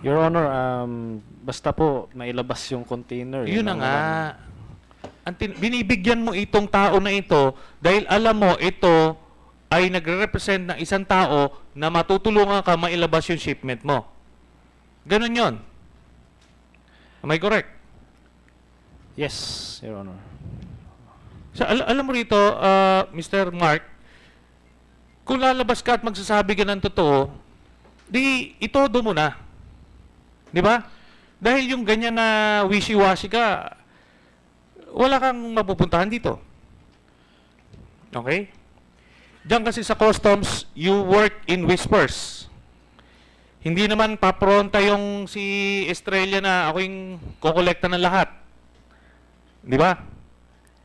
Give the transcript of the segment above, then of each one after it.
Your Honor, basta po mailabas yung container. Yun na ang nga. naman. Binibigyan mo itong tao na ito dahil alam mo ito ay nagre-represent ng isang tao na matutulungan ka mailabas yung shipment mo. Ganon yon. Am I correct? Yes, Your Honor. So, alam mo rito, Mr. Mark, kung lalabas ka at magsasabi ka ng totoo, di itodo mo na. Di ba? Dahil yung ganyan na wishy-washy ka, wala kang mapupuntahan dito. Okay? Diyan kasi sa customs, you work in whispers. Hindi naman papronta yung si Estrella na ako yung kukolekta ng lahat. Di ba?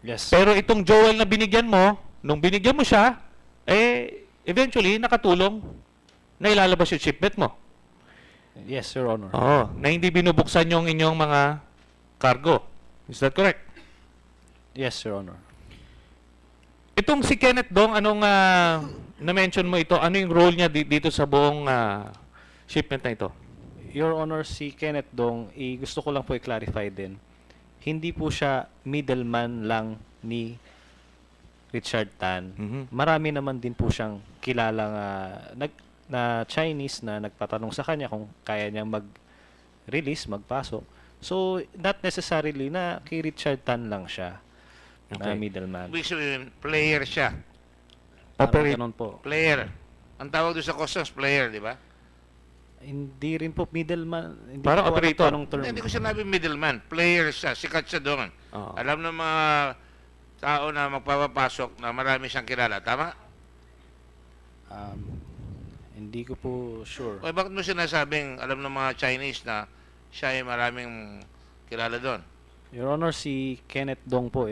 Yes. Pero itong Joel na binigyan mo, nung binigyan mo siya, eventually, nakatulong na ilalabas yung shipment mo. Yes, Your Honor. Oo, na hindi binubuksan yung inyong mga cargo. Is that correct? Yes, Your Honor. Itong si Kenneth Dong, anong na-mention mo ito? Ano yung role niya dito sa buong shipment na ito? Your Honor, si Kenneth Dong, gusto ko lang po i-clarify din. Hindi po siya middleman lang ni Richard Tan. Marami naman din po siyang kilalang na Chinese na nagpatanong sa kanya kung kaya niya mag-release, magpasok. So, not necessarily na kay Richard Tan lang siya na middleman. Ibig sabihin, player siya. Operate. Ganun po. Player. Ang tawag doon sa customs, player, di ba? Hindi rin po middleman. Hindi Parang ko alam operator. anong term. Hindi ko sinabi middleman. Player siya. Sikat siya doon. Oo. Alam ng mga tao na magpapapasok na marami siyang kilala. Tama? Hindi ko po sure. O bakit mo sinasabing alam ng mga Chinese na siya ay maraming kilala doon? Your Honor, si Kenneth Dong po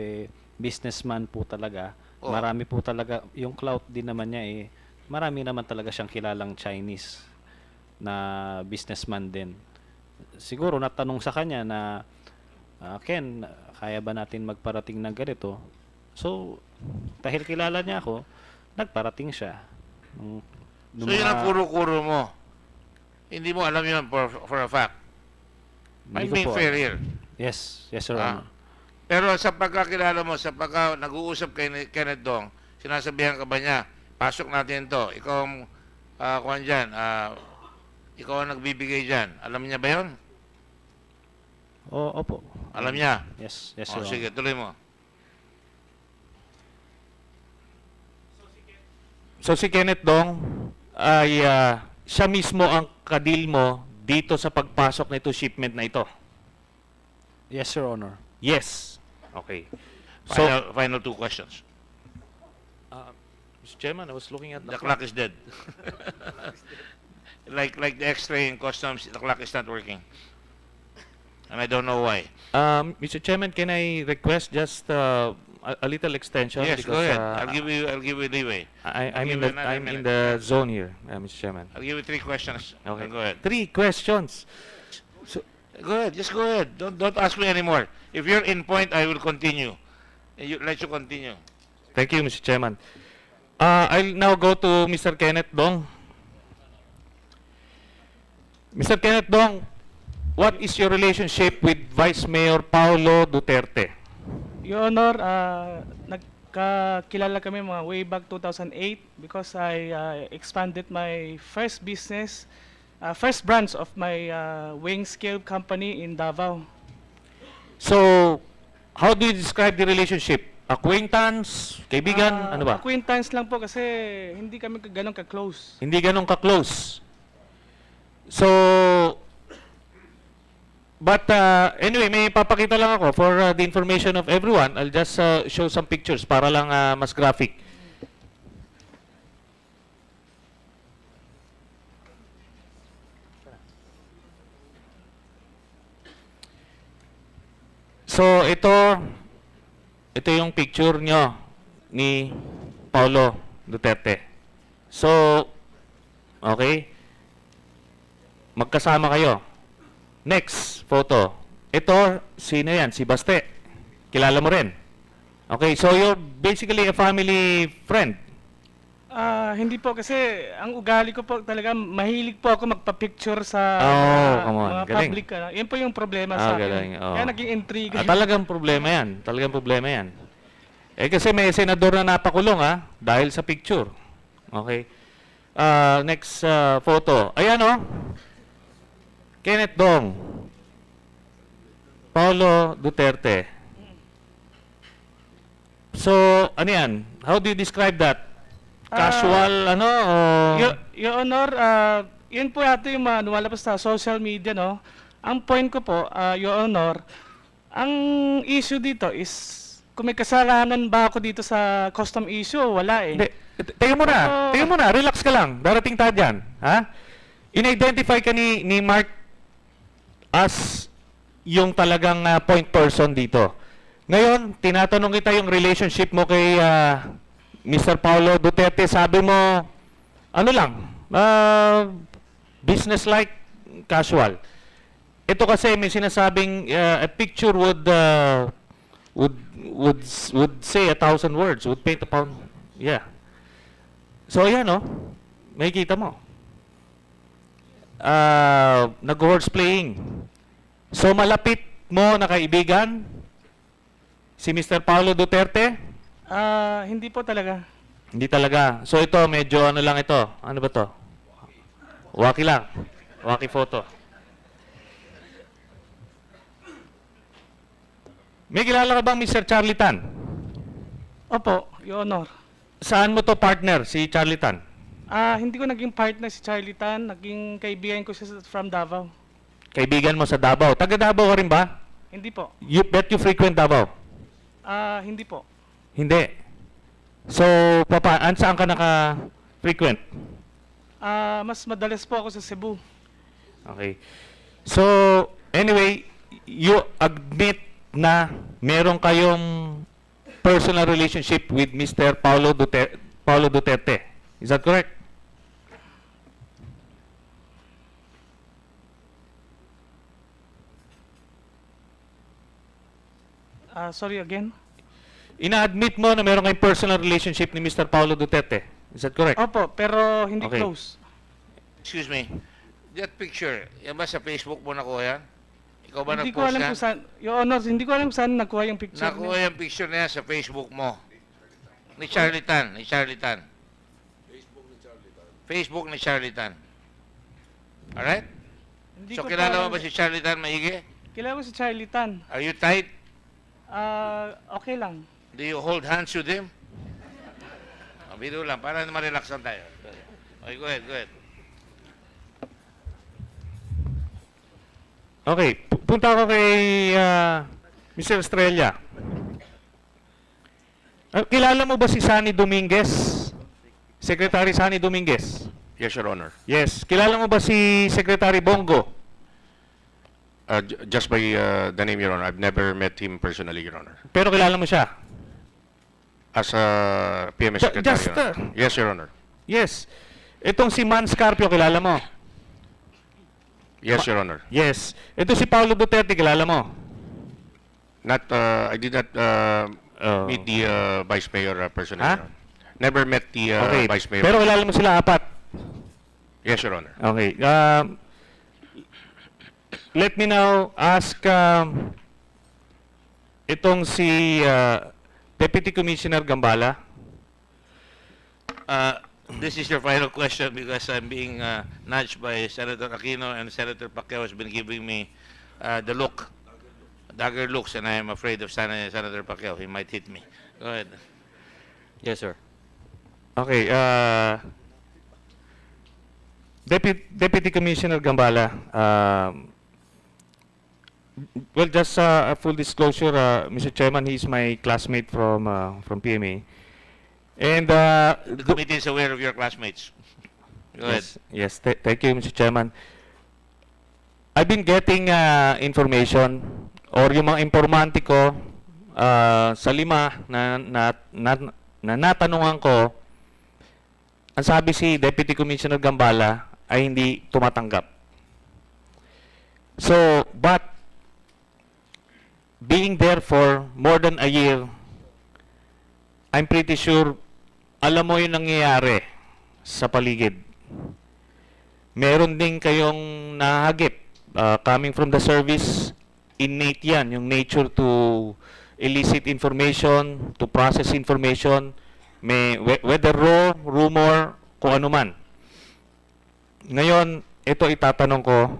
businessman po talaga. Oh. Marami po talaga, yung clout din naman niya marami naman talaga siyang kilalang Chinese na businessman din. Siguro natanong sa kanya na, Ken, kaya ba natin magparating ng ganito? So, dahil kilala niya ako, nagparating siya. So yun ang kuro-kuro mo. Hindi mo alam yun for a fact. Hindi I'm ko being po fair alam. here. Yes, Your Honor. Pero sa pagkakilala mo, sa pagka nag-uusap kay Kenneth Dong, sinasabihan ka ba niya, pasok natin to, ikaw ang kuhan dyan, ikaw ang nagbibigay dyan. Alam niya ba yun? Opo. Alam niya? Yes, Your Honor. Sige, tuloy mo. So si Kenneth Dong ay siya mismo ang kadil mo dito sa pagpasok na ito, shipment na ito. Yes, Your Honor. Yes. Okay. So, Final two questions. Mr. Chairman, I was looking at The clock is dead. like the X-ray in customs, the clock is not working. And I don't know why. Mr. Chairman, can I request just a little extension? Yes, because, go ahead. I'll give you leeway. I'm give in you another minute. the zone here, Mr. Chairman. I'll give you 3 questions. Okay. Go ahead. 3 questions. Go ahead. Just go ahead. Don't ask me anymore. If you're in point, I will continue. Let you continue. Thank you, Mr. Chairman. I'll now go to Mr. Kenneth Dong. Mr. Kenneth Dong, what is your relationship with Vice Mayor Paulo Duterte? Your Honor, nagkakilala kami mga way back 2008 because I expanded my first business, first branch of my weighing scale company in Davao. So, how do you describe the relationship? Acquaintance? Kaibigan? Ano ba? Acquaintance lang po kasi hindi kami ganun ka-close. Hindi ganun ka-close. So, but anyway, may papakita lang ako for the information of everyone. I'll just show some pictures para lang mas graphic. So, ito yung picture nyo ni Paulo Duterte. So, okay. Magkasama kayo. Next photo. Ito, sino yan? Si Baste. Kilala mo rin. Okay, so you're basically a family friend. Hindi po kasi ang ugali ko po talaga, mahilig po ako magpa-picture sa Oh, come on. mga Galing. public. Yan po yung problema sa akin. Galing. Oh. Kaya naging intrigue. Talagang problema yan. Talagang problema yan. Eh kasi may senador na napakulong dahil sa picture. Okay. Next photo. Ayan Kenneth Dong. Paulo Duterte. So, ano yan? How do you describe that? Casual, o... Your Honor, yun po yata yung lumalabas sa social media, no? Ang point ko po, Your Honor, ang issue dito is, kung may kasalanan ba ako dito sa custom issue, wala eh. Hindi. Tingnan mo na. Relax ka lang. Darating tayo dyan. Ha? In-identify ka ni Mark as yung talagang point person dito. Ngayon, tinatanong kita yung relationship mo kay Mr. Paulo Duterte. Sabi mo, ano lang, business-like, casual. Ito kasi may sinasabing a picture would say 1,000 words, would paint upon, yeah. So, ayan may kita mo. Nag-horse playing. So, malapit mo na kaibigan, si Mr. Paulo Duterte? Hindi po talaga. Hindi talaga. So, ito, medyo ano lang ito. Ano ba to? Waki lang. Waki photo. May kilala ka bang Mr. Charlie Tan? Opo, Your Honor. Saan mo to partner, si Charlie Tan? Hindi ko naging partner si Charlie Tan. Naging kaibigan ko siya from Davao. Kaibigan mo sa Davao. Taga Davao ka rin ba? Hindi po. You bet you frequent Davao? Hindi po. Hindi. So, saan ka naka-frequent? Mas madalas po ako sa Cebu. Okay. So, anyway, you admit na meron kayong personal relationship with Mr. Paulo Duterte. Is that correct? Sorry again. Ina-admit mo na meron kayong personal relationship ni Mr. Paulo Duterte. Is that correct? Opo, pero hindi Okay. close. Excuse me. That picture, yan ba sa Facebook mo nakuha yan? Ikaw ba Hindi ko nag-post alam yan? kung saan, Your Honor, hindi ko alam kung saan nakuha yung picture Nakuha niya. yung picture na yan sa Facebook mo. Ni Charlie Tan. Facebook ni Charlie Tan. Alright? Hindi So, ko kilala pa- mo ba si Charlie Tan maigi? Kilala ko si Charlie Tan. Are you tight? Okay lang. Do you hold hands with him? Biro lang, para ma-relaxan tayo. Okay, go ahead. Okay. Punta ako kay Mr. Estrella. Kilala mo ba si Sunny Dominguez? Secretary Sunny Dominguez? Yes, Your Honor. Yes. Kilala mo ba si Secretary Bongo? Just by the name, Your Honor. I've never met him personally, Your Honor. Pero kilala mo siya? As a PMS Secretary, just, Your Honor. Yes, Your Honor. Yes. Itong si Man Scarpio, kilala mo? Yes, Your Honor. Yes. Ito si Paulo Duterte, kilala mo? I did not meet the Vice Mayor personally, Ha? Your Honor. Never met the Okay. Vice Mayor. Pero kilala mo sila apat? Yes, Your Honor. Okay. Let me now ask itong si Deputy Commissioner Gambala. This is your final question because I'm being nudged by Senator Aquino, and Senator Pacquiao has been giving me the look, dagger looks, and I am afraid of Senator Pacquiao. He might hit me. Go ahead. Yes, sir. Okay. Deputy Commissioner Gambala. Well, just a full disclosure, Mr. Chairman, he's my classmate from PMA. And The committee is aware of your classmates. Go ahead. yes, thank you, Mr. Chairman. I've been getting information or yung mga informante ko sa lima na natanungan ko, ang sabi si Deputy Commissioner Gambala ay hindi tumatanggap. So, but being there for more than a year, I'm pretty sure alam mo yung nangyayari sa paligid. Meron din kayong nahagip coming from the service, innate yan, yung nature to elicit information, to process information, whether raw, rumor, kung ano man. Ngayon, ito itatanong ko,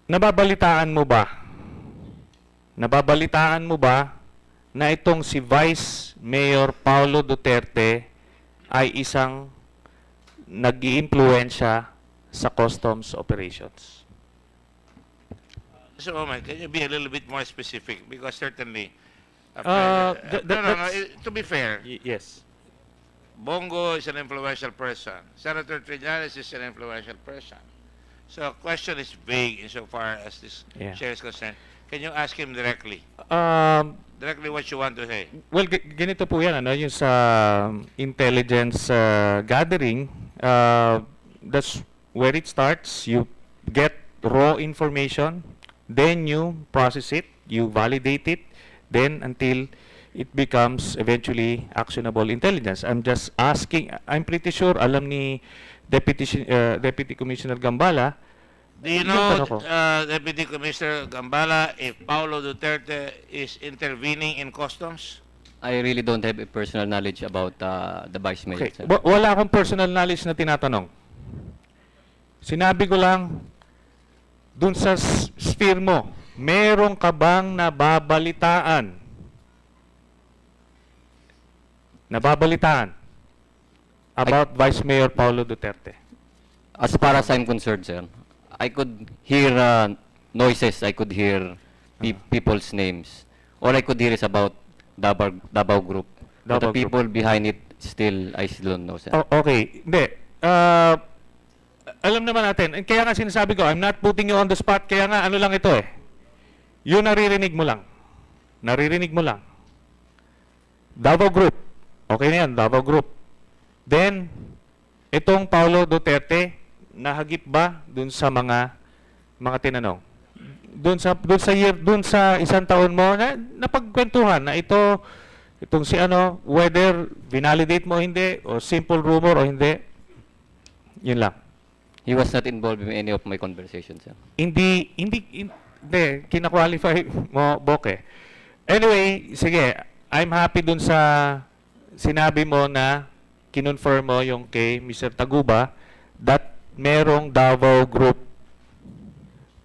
nababalitaan mo ba na itong si Vice Mayor Paulo Duterte ay isang nag-iimpluwensya sa customs operations? So, Oman, can you be a little bit more specific? Because certainly, to be fair, Yes. Bongo is an influential person. Senator Trillanes is an influential person. So, question is vague insofar as this Yeah. chair is concerned. Can you ask him directly? Directly what you want to say. Well, ganito po yan, ano, yung sa intelligence gathering, that's where it starts. You get raw information, then you process it, you validate it, then until it becomes eventually actionable intelligence. I'm just asking, I'm pretty sure alam ni Deputy Commissioner Gambala. Do you Yung know, tanong ko. Deputy Commissioner Gambala, if Paulo Duterte is intervening in customs? I really don't have a personal knowledge about the vice mayor. Okay. sir. Wala akong personal knowledge na tinatanong. Sinabi ko lang, dun sa sphere mo, meron ka bang nababalitaan? About Vice Mayor Paulo Duterte? As far as I'm concerned, sir, I could hear noises, I could hear people's names, all I could hear is about Davao Group. But Davao the people behind it, I still don't know, sir. Okay. Hindi. Alam naman natin. Kaya nga sinasabi ko, I'm not putting you on the spot. Kaya nga, ano lang ito eh. Yung naririnig mo lang. Naririnig mo lang. Davao Group. Okay na yan, Davao Group. Then, itong Paulo Duterte, nahagip ba dun sa mga tinanong? Dun sa isang taon mo na napagkwentuhan na itong si ano, whether vinalidate mo o hindi, o simple rumor o hindi, yun lang. He was not involved in any of my conversations, sir. Hindi, kina-qualify mo, Boke. Anyway, sige, I'm happy dun sa sinabi mo na kinonfirm mo yung kay Mr. Taguba that merong Davao Group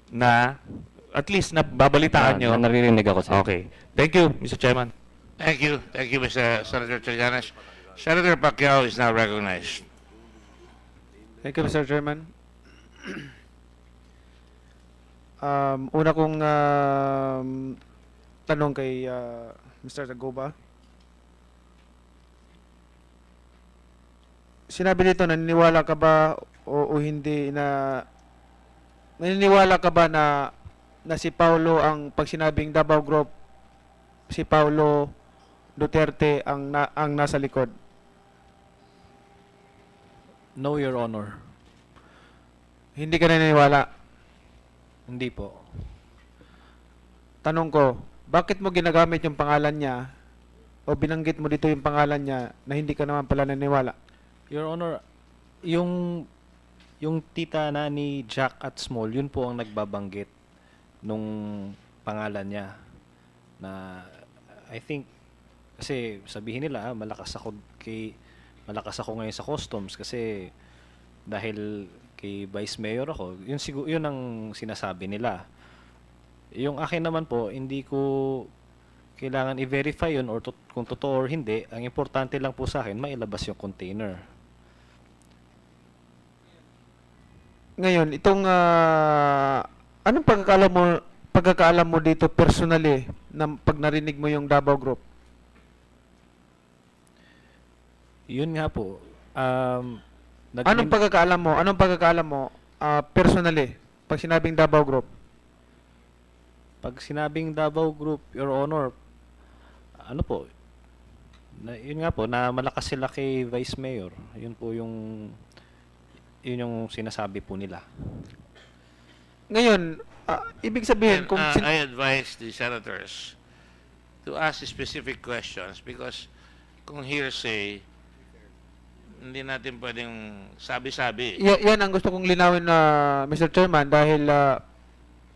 na at least nababalitaan nyo. Naririnig ako, sir. Okay. Thank you, Mr. Chairman. Thank you. Thank you, Mr. Senator Trillanes. Senator Pacquiao is now recognized. Thank you, Mr. Chairman. Una kong tanong kay Mr. Taguba. Sinabi dito, naniniwala ka ba o hindi na naniniwala ka ba na si Paulo ang pag sinabing Davao Group, si Paulo Duterte ang nasa likod? No, Your Honor. Hindi ka naniniwala. Hindi po. Tanong ko, bakit mo ginagamit yung pangalan niya o binanggit mo dito yung pangalan niya na hindi ka naman pala naniniwala? Your Honor, yung tita na ni Jack at Small, yun po ang nagbabanggit nung pangalan niya. Na I think kasi sabihin nila malakas ako ngayon sa customs kasi dahil kay Vice Mayor ako. Yun ang sinasabi nila. Yung akin naman po, hindi ko kailangan i-verify yun or kung totoo or hindi. Ang importante lang po sa akin, mailabas yung container. Ngayon, itong anong pagkakaalam mo dito personally na pag narinig mo yung Davao Group? Yun nga po. Anong pagkakaalam mo personally pag sinabing Davao Group? Pag sinabing Davao Group, Your Honor, ano po, yun nga po, na malakas sila kay Vice Mayor. Yun yung sinasabi po nila. Ngayon, ibig sabihin kung I advise the senators to ask specific questions because kung hearsay, hindi natin pwedeng sabi-sabi. Yan ang gusto kong linawin na Mr. Chairman dahil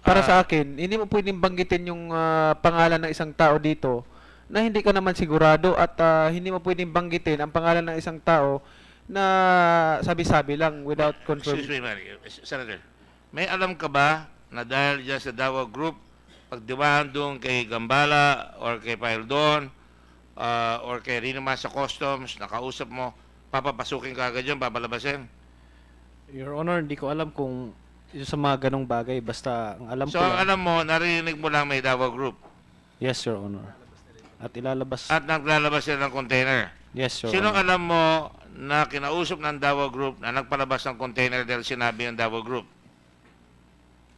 para sa akin, hindi mo pwedeng banggitin yung pangalan ng isang tao dito na hindi ka naman sigurado at hindi mo pwedeng banggitin ang pangalan ng isang tao na sabi-sabi lang without confirm. Excuse me, Senator. May alam ka ba na dahil dyan sa Davao Group, pagdiwahan doon kay Gambala or kay Paildon or kay Rinoma sa Customs, nakausap mo, papapasukin ka agad yun, papalabasin? Your Honor, hindi ko alam kung yung sa mga ganong bagay. Basta ang alam So, ko ang lang. alam mo, narinig mo lang may Davao Group. Yes, Your Honor. At ilalabas. At naglalabas sila ng container. Yes, Your Sino Honor. alam mo na kinausap ng Davao Group na nagpalabas ng container dahil sinabi ng Davao Group?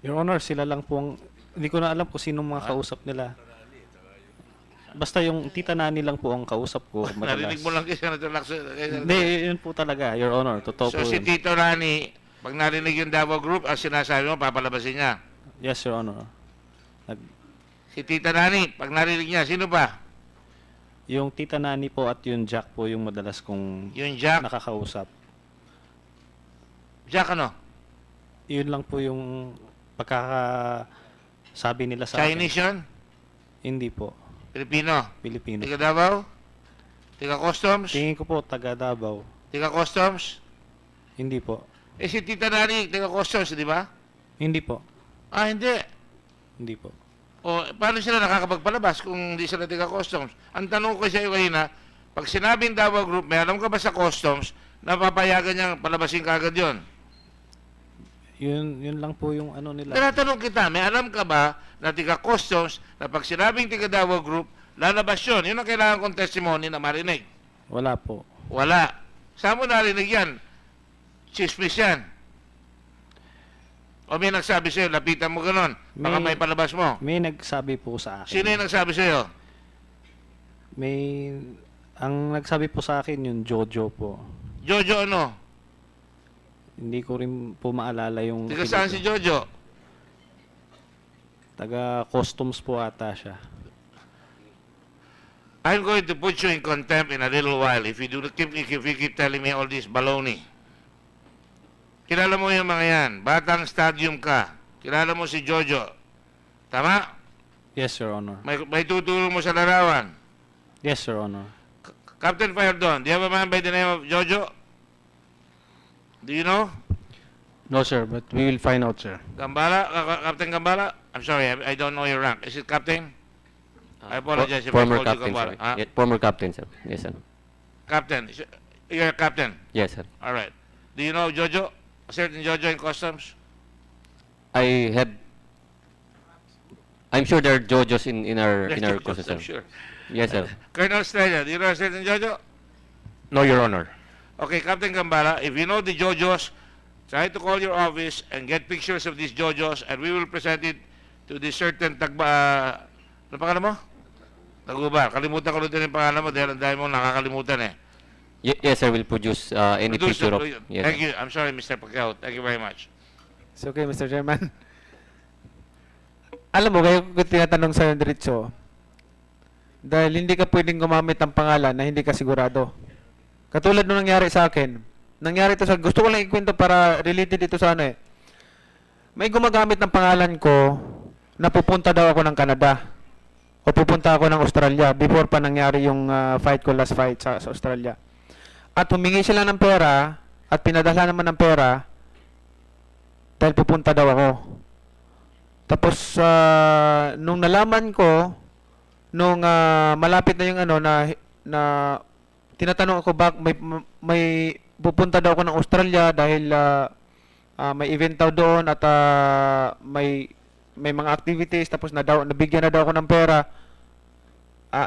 Your Honor, sila lang pong, hindi ko na alam kung sinong mga kausap nila. Basta yung tita Nani lang po ang kausap ko madalas. Narinig mo lang kay Senator Lacson. Hindi, yun po talaga, Your Honor. Totoo So po si yun. Tito Rani, pag narinig yung Davao Group, ang sinasabi mo, papalabasin niya. Yes, Your Honor. Si Tita Rani, pag narinig niya, sino pa? Yung tita Nani po at yung Jack po yung madalas kong Yung Jack. nakakausap. Jack ano? Yun lang po yung pagkakasabi nila sa Chinese yun? akin. Hindi po. Pilipino? Pilipino. Tiga Davao? Tiga Customs? Tingin ko po taga Davao. Tiga Customs? Hindi po. Eh si Tita Rani, tiga Customs, di ba? Hindi po. Ah, hindi. Hindi po. O, paano sila nakakapagpalabas kung hindi sila tiga Customs? Ang tanong ko sa iyo kanina, pag sinabing Davao Group, may alam ka ba sa Customs na papayagan niyang palabasin ka agad yun? Yun lang po yung ano nila. Tinatanong kita, may alam ka ba na tiga Customs na pag sinabing tiga Davao Group, lalabas yun? Yun ang kailangan kong testimony na marinig. Wala po. Wala. Saan mo narinig yan? Chismis yan. O may nagsabi sa'yo, lapitan mo ganon. Baka may palabas mo. May nagsabi po sa akin. Sino yung nagsabi sa'yo? Ang nagsabi po sa akin yung Jojo po. Jojo ano? Hindi ko rin po maalala yung Tiga saan si Jojo? Taga customs po ata siya. I'm going to put you in contempt in a little while if you keep telling me all this baloney. Kilala mo yung mga yan. Batang stadium ka. Kilala mo si Jojo. Tama? Yes, Your Honor. May tutulong mo sa larawan. Yes, Your Honor. Captain Firedon, do you have a man by the name of Jojo? Do you know? No, sir, but we will find out, sir. Gambala? Captain Gambala? I'm sorry, I don't know your rank. Is it Captain? I apologize if I Former called you captain, Gambala. sir. Huh? Yeah, former captain, sir. Yes, sir. Captain. You're a captain. Yes, sir. All right. Do you know Jojo? A certain Jojo in customs? I'm sure there are JoJo's in our Yes, courses, sir. I'm sure. Yes, sir. Colonel Estrella, do you know a certain Jojo? No, Your Honor. Okay, Captain Gambala, if you know the Jojos, try to call your office and get pictures of these Jojos and we will present it to the certain ano pangalan mo? Tagubar. Kalimutan ko din yung pangalan mo dahil ang dahil mo nakakalimutan eh. Yes, sir. We'll produce any Producer, picture of. Yes, Thank sir. you. I'm sorry, Mr. Pacquiao. Thank you very much. It's okay, Mr. Chairman. Alam mo, kaya ko tinatanong sa diretso, dahil hindi ka pwedeng gumamit ng pangalan na hindi ka sigurado. Katulad nung nangyari sa akin. Nangyari ito sa, gusto ko lang ikwento para related ito sa ano eh. May gumagamit ng pangalan ko na pupunta daw ako ng Canada. O pupunta ako ng Australia before pa nangyari yung fight ko, last fight sa Australia. At humingi sila ng pera at pinadala naman ng pera dahil pupunta daw ako. Tapos nung nalaman ko nung malapit na yung ano na tinatanong ako may pupunta daw ako ng Australia dahil may event daw doon at may mga activities tapos nabigyan na daw ako ng pera.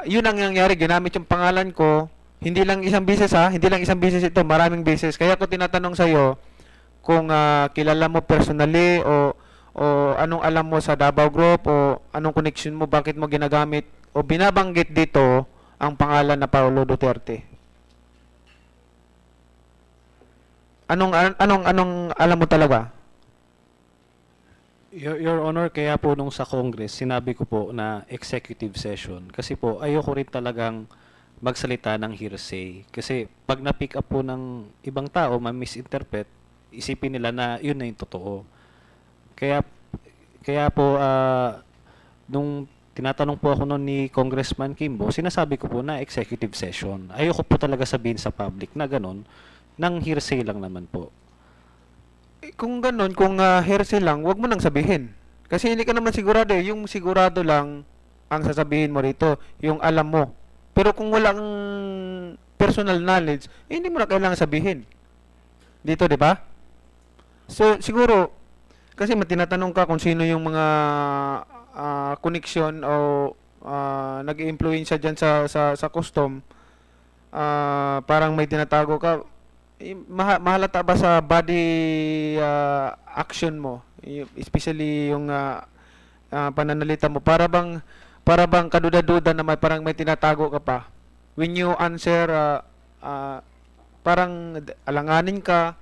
Yun ang nangyari, ginamit yung pangalan ko. Hindi lang isang beses hindi lang isang beses ito, maraming beses. Kaya ko tinatanong sa iyo kung kilala mo personally o anong alam mo sa Davao Group o anong connection mo, bakit mo ginagamit o binabanggit dito ang pangalan na Paulo Duterte. Anong alam mo talaga? Your Honor, kaya po nung sa Congress, sinabi ko po na executive session. Kasi po, ayoko rin talagang magsalita ng hearsay. Kasi pag na-pick up po ng ibang tao, ma-misinterpret, isipin nila na yun na yung totoo. Kaya kaya po nung tinatanong po ako noon ni Congressman Kimbo, sinasabi ko po na executive session. Ayoko po talaga sabihin sa public na ganun, nang hearsay lang naman po. Kung ganun, kung hearsay lang, wag mo nang sabihin. Kasi hindi ka naman sigurado eh. Yung sigurado lang ang sasabihin mo rito, yung alam mo. Pero kung walang personal knowledge, hindi mo na kailangan sabihin. Dito, di ba? So, siguro, kasi tinatanong ka kung sino yung mga connection o nag-i-influensya dyan sa custom, parang may tinatago ka. Mahalata ba sa body action mo, especially yung pananalita mo, para bang kaduda-duda na parang may tinatago ka pa when you answer, parang alanganin ka.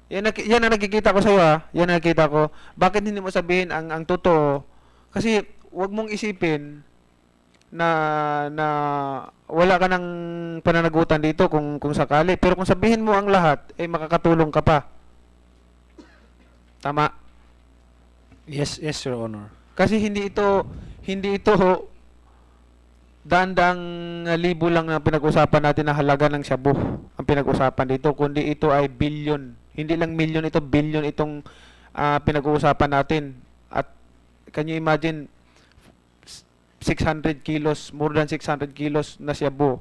Yan ang nakikita ko sa iyo, yan ang nakikita ko. Bakit hindi mo sabihin ang totoo? Kasi wag mong isipin na wala ka ng pananagutan dito kung sakali. Pero kung sabihin mo ang lahat, makakatulong ka pa. Tama? Yes, Your Honor. Kasi hindi ito daan-daang libo lang na pinag-usapan natin na halaga ng shabu ang pinag-usapan dito, kundi ito ay billion. Hindi lang million, ito billion itong pinag-uusapan natin. At can you imagine 600 kilos, more than 600 kilos na shabu.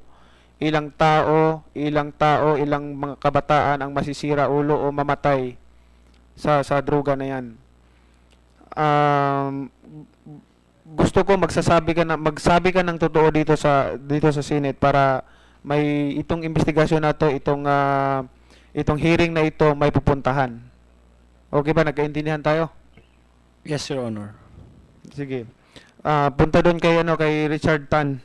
Ilang tao, ilang mga kabataan ang masisira ulo o mamatay sa droga na yan. Gusto ko magsabi ka ng totoo dito sa Senate para may itong investigasyon na to, itong hearing na ito may pupuntahan. Okay ba? Nagkaintindihan tayo? Yes, Your Honor. Sige. Punta doon kay Richard Tan.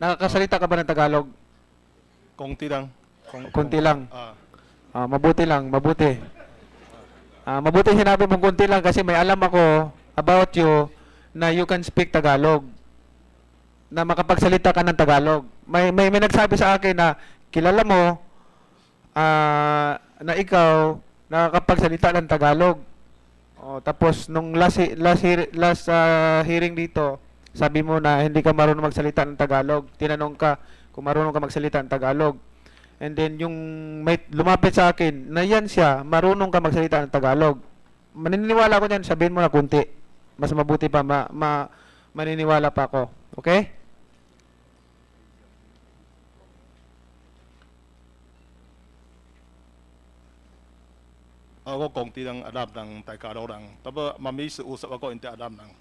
Nakakasalita ka ba ng Tagalog? Konti lang. Konti lang. Mabuti lang, mabuti. Mabuti sinabi mong konti lang kasi may alam ako about you na you can speak Tagalog. Na makapagsalita ka ng Tagalog. May nagsabi sa akin na kilala mo na ikaw nakakapagsalita ng Tagalog. Tapos nung last hearing dito, sabi mo na hindi ka marunong magsalita ng Tagalog. Tinanong ka kung marunong ka magsalita ng Tagalog. And then yung may lumapit sa akin na yan siya, marunong ka magsalita ng Tagalog. Maniniwala ko yan, sabihin mo na kunti. Mas mabuti pa, maniniwala pa ako. Okay? Ako konti lang alam ng Tagalog lang. Tapos usap ako hindi alam ng.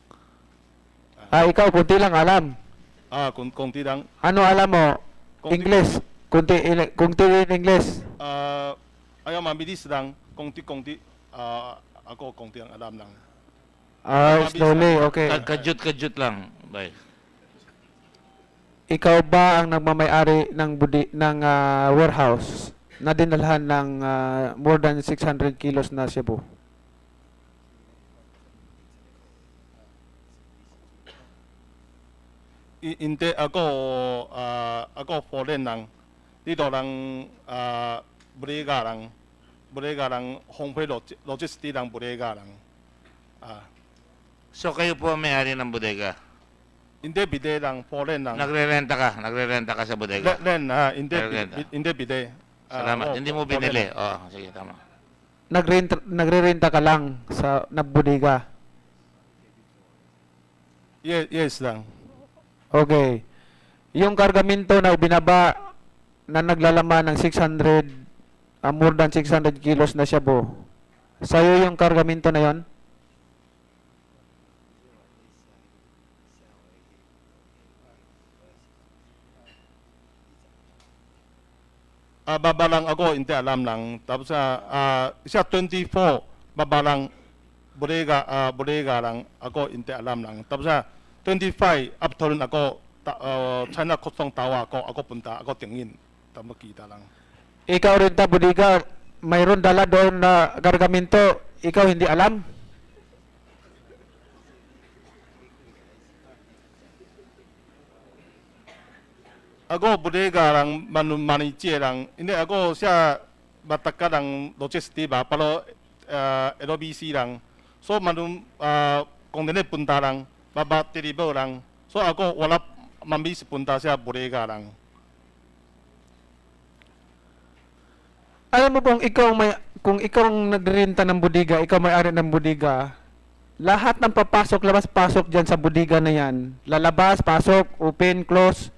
Ikaw, kunti lang alam. Konti lang. Ano alam mo? English. Kunti in English. Ayaw mabilis lang. Konti. Ako konti lang alam ng. Slowly, okay. Kajut lang. Bye. Ikaw ba ang nagmamay-ari ng warehouse na dinalhan ng more than 600 kilos na shabu? Hindi ako foreign lang. Dito lang brega lang homepage logistic lang brega lang. So kayo po ang may-ari ng bodega? Hindi bide lang foreign lang. Nagrerenta ka sa bodega? Hindi bide. Salamat. Hindi mo binili. Sige, tama. Nagrerenta ka lang na bodega? Yes lang. Okay. Yung kargamento na binaba na naglalaman ng 600, more than 600 kilos na shabu, sa'yo yung kargamento na yon? Babalang ako, hindi alam lang. Tapos siya 24, babalang bodega lang ako, hindi alam lang. Tapos 25, after ako, China Custom tawa ako punta, ako tingin. Tapos makita lang. Ikaw rin bodega, mayroon dala doon na kargamento, ikaw hindi alam? ako bodega lang manager lang. Hindi ako siya mataka lang logistic ba, pero LBC lang. So kung hindi punta lang, baba deliver lang. So ako wala mambis punta siya bodega lang. Alam mo bang kung ikaw ang nagrenta ng bodega, ikaw may-ari ng bodega, lahat ng papasok, labas-pasok dyan sa bodega na yan, lalabas, pasok, open, close,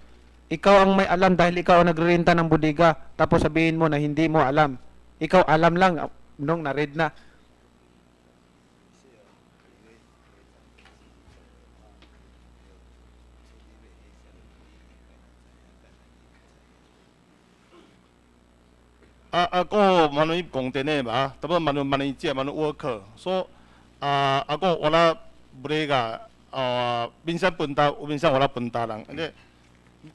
ikaw ang may alam dahil ikaw ang nagrenta ng bodega. Tapos sabihin mo na hindi mo alam. Ikaw alam lang nung na-read na. Ako manuip container ba, tapos manager, worker. So ako wala bodega, minsan punta, minsan wala punta lang. Hindi,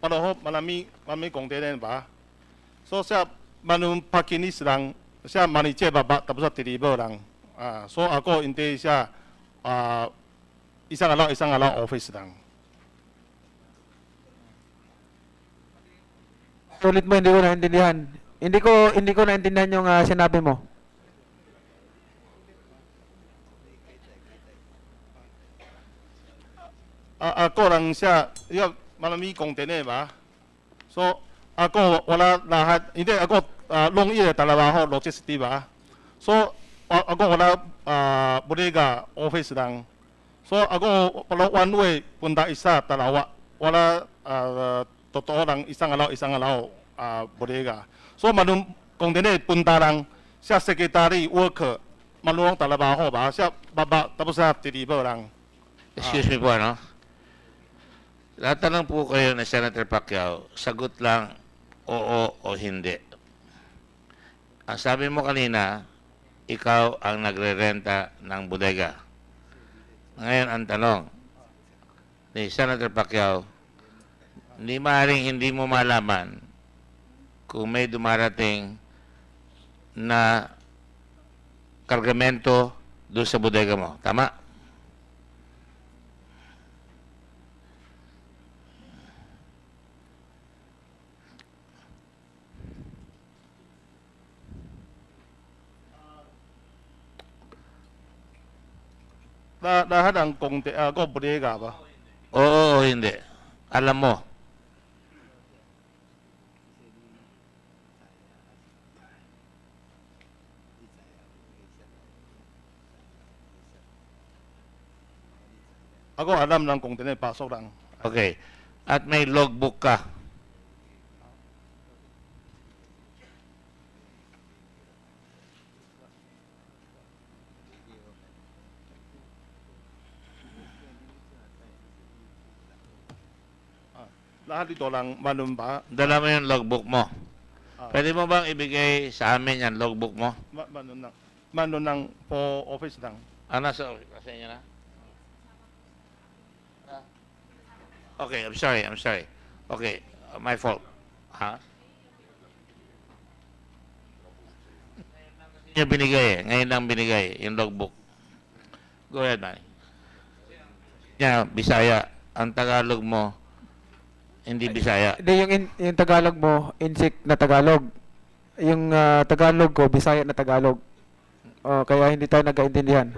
pareho marami container ba. So siya pakinis lang, siya manager ba, tapos deliver lang. So ako hindi siya isang araw office lang. Ulit mo, hindi ko naintindihan. Hindi ko naintindihan yung sinabi mo. Ako lang siya, marami container ba. So ako wala lahat, hindi ako long year trabaho logistic ba. So ako wala bodega office lang. So ako pala one way punta isa dalawa, wala totoo lang isang araw bodega. So container punta lang siya secretary worker, maluwang trabaho ba, siya baba tapos sa deliver lang. Excuse me po, ano? Tatanong po kayo na Senator Pacquiao, sagot lang oo o hindi. Ang sabi mo kanina, ikaw ang nagre-renta ng bodega. Ngayon ang tanong ni Senator Pacquiao, hindi maaaring hindi mo malaman kung may dumarating na kargamento doon sa bodega mo. Tama? Lahat ang ako bodega ba. Oo o hindi. Alam mo. Ako alam lang kung pasok lang. Okay. At may logbook ka. Lahat ito lang manum ba? Dala mo yung logbook mo. Ah. Pwede mo bang ibigay sa amin yan, logbook mo? Manun ng po office lang. Nasa inyo na? Okay, I'm sorry. Okay, my fault. Ha? Ngayon binigay eh. Ngayon lang binigay yung logbook. Go ahead, man. Yeah, Bisaya. Ang Tagalog mo, hindi Bisaya. Hindi, yung Tagalog mo, insik na Tagalog. Yung Tagalog ko, Bisaya na Tagalog. Kaya hindi tayo nagkaintindihan.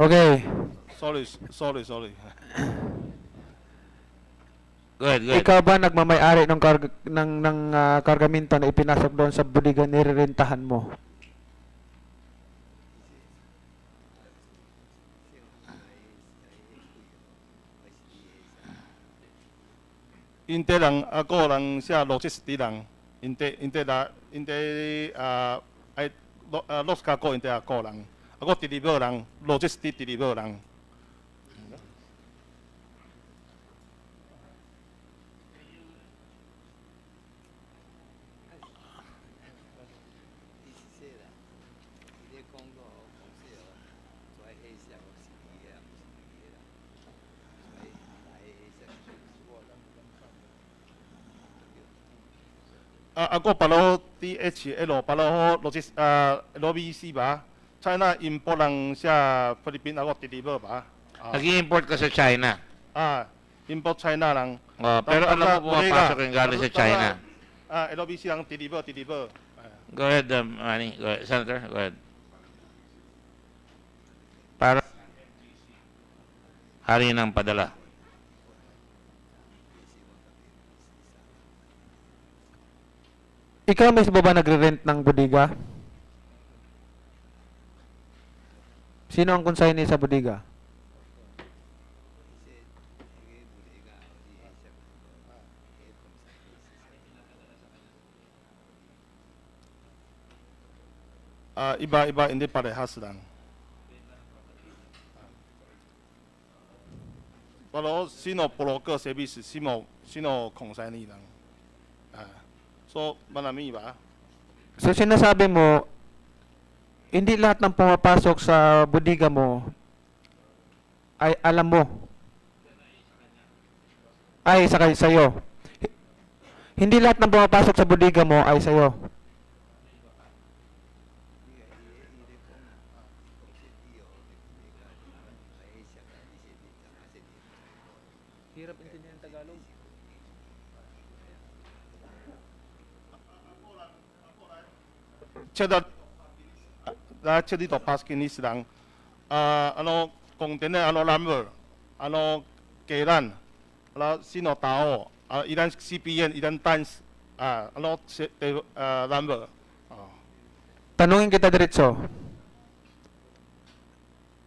Okay. Sorry. Go ahead. Ikaw ba nagmamay-ari ng kargamento na ipinasok doon sa bodega nirerentahan mo? Inte lang ako lang siya logistic lang. Inte los kako inte ako lang. Ako deliver lang, logistic deliver lang. Ako palo THL, palo LBC ba? China import lang siya Philippines ako deliver ba? Nag-i-import ka sa China. Import China lang. Pero Tapos alam mo pumapasok yung galing sa China. LBC lang deliver. Go ahead, Manny. Go ahead. Senator, go ahead. Para hari ng padala. Ikaw mismo ba nagre-rent ng bodega? Sino ang consignee sa bodega? Iba hindi parehas lang. Pero sino broker service, sino consignee lang. So, marami ba? So sinasabi mo, hindi lahat ng pumapasok sa bodega mo ay alam mo. Ay, sa'yo. Hindi lahat ng pumapasok sa bodega mo ay sa'yo. Hirap intindihan ng Tagalog. Lahat dito paskinis lang. Container, number, kailan, sino tao, ilan CPN, ilan times, number. Tanungin kita diretso.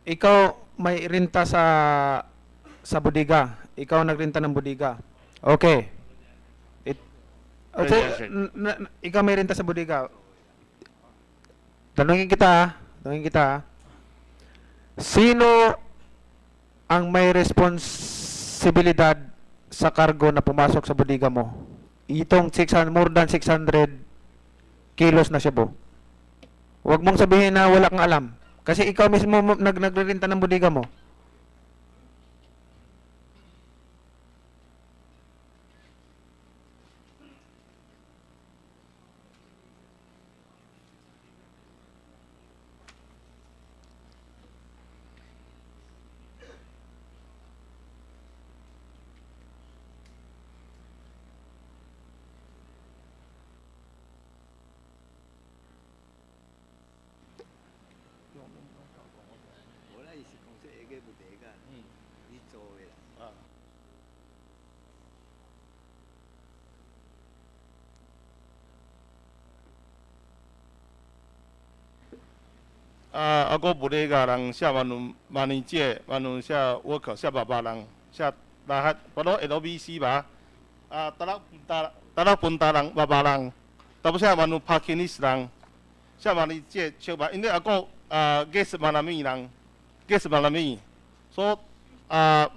Ikaw may renta sa bodega. Ikaw nagrenta ng bodega. Okay. Okay, ikaw may renta sa bodega. Tanungin kita. Sino ang may responsibilidad sa cargo na pumasok sa bodega mo? Itong more than 600 kilos na shabu. Huwag mong sabihin na wala kang alam. Kasi ikaw mismo nagrerenta ng bodega mo. Ako bodega lang siya manager, siya worker, siya baba lang. Siya lahat, pero LBC ba? Tarak punta lang, baba lang. Tapos siya parkinis lang. Siya manager, siya ba? Hindi ako guest marami lang. Guest marami. So,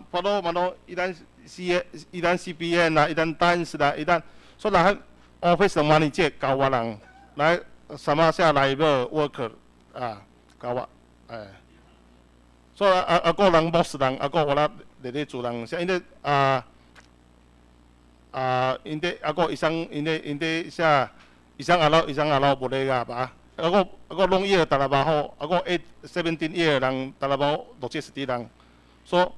pero ilan CPN na, ilan times na, ilan. So lahat office ng manager kawa lang. Lahat sama siya labor worker. Kawa. So ako lang boss lang, ako wala diretso lang. Siya hindi ako hindi siya isang araw bodega ba. Ako long year trabaho. Ako 17 year lang trabaho logistic lang. So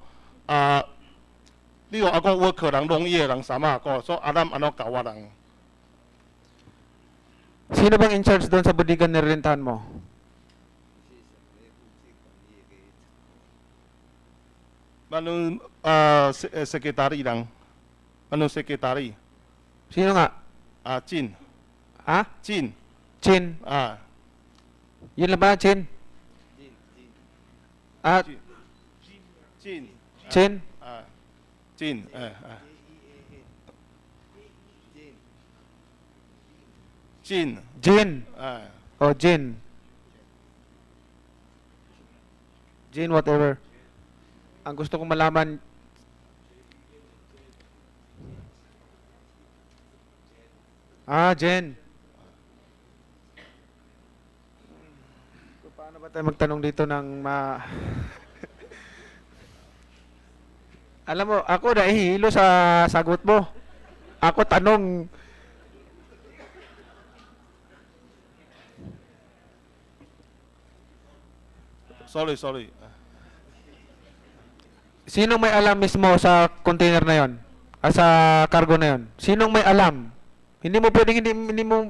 dito ako worker lang long year lang sama ako. So alam kawa lang. Sino bang in charge doon sa bodega na rentahan mo? Secretary lang. Secretary? Sino nga? Chin. Ha? Chin. Chin. Yun lang ba, Chin? Chin. Chin? Chin. Chin. Jin. Oh, Jin. Jin, whatever. Ang gusto kong malaman, Jen. Paano ba tayo magtanong dito ng Alam mo, ako nahihilo sa sagot mo. Ako tanong, sorry. Sinong may alam mismo sa container na yon? Sa cargo na yon? Sinong may alam? Hindi mo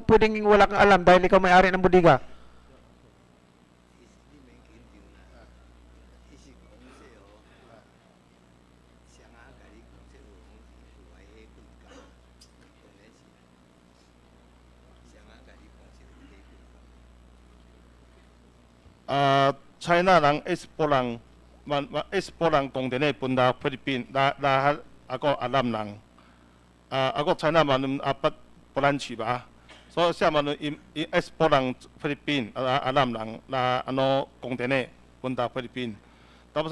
pwedeng wala kang alam dahil ikaw may-ari ng bodega. China lang export lang container punta Philippines dahil ako alam lang. Ako China man apat branch ba. So siya man export lang Philippines alam lang na container punta Philippines. Tapos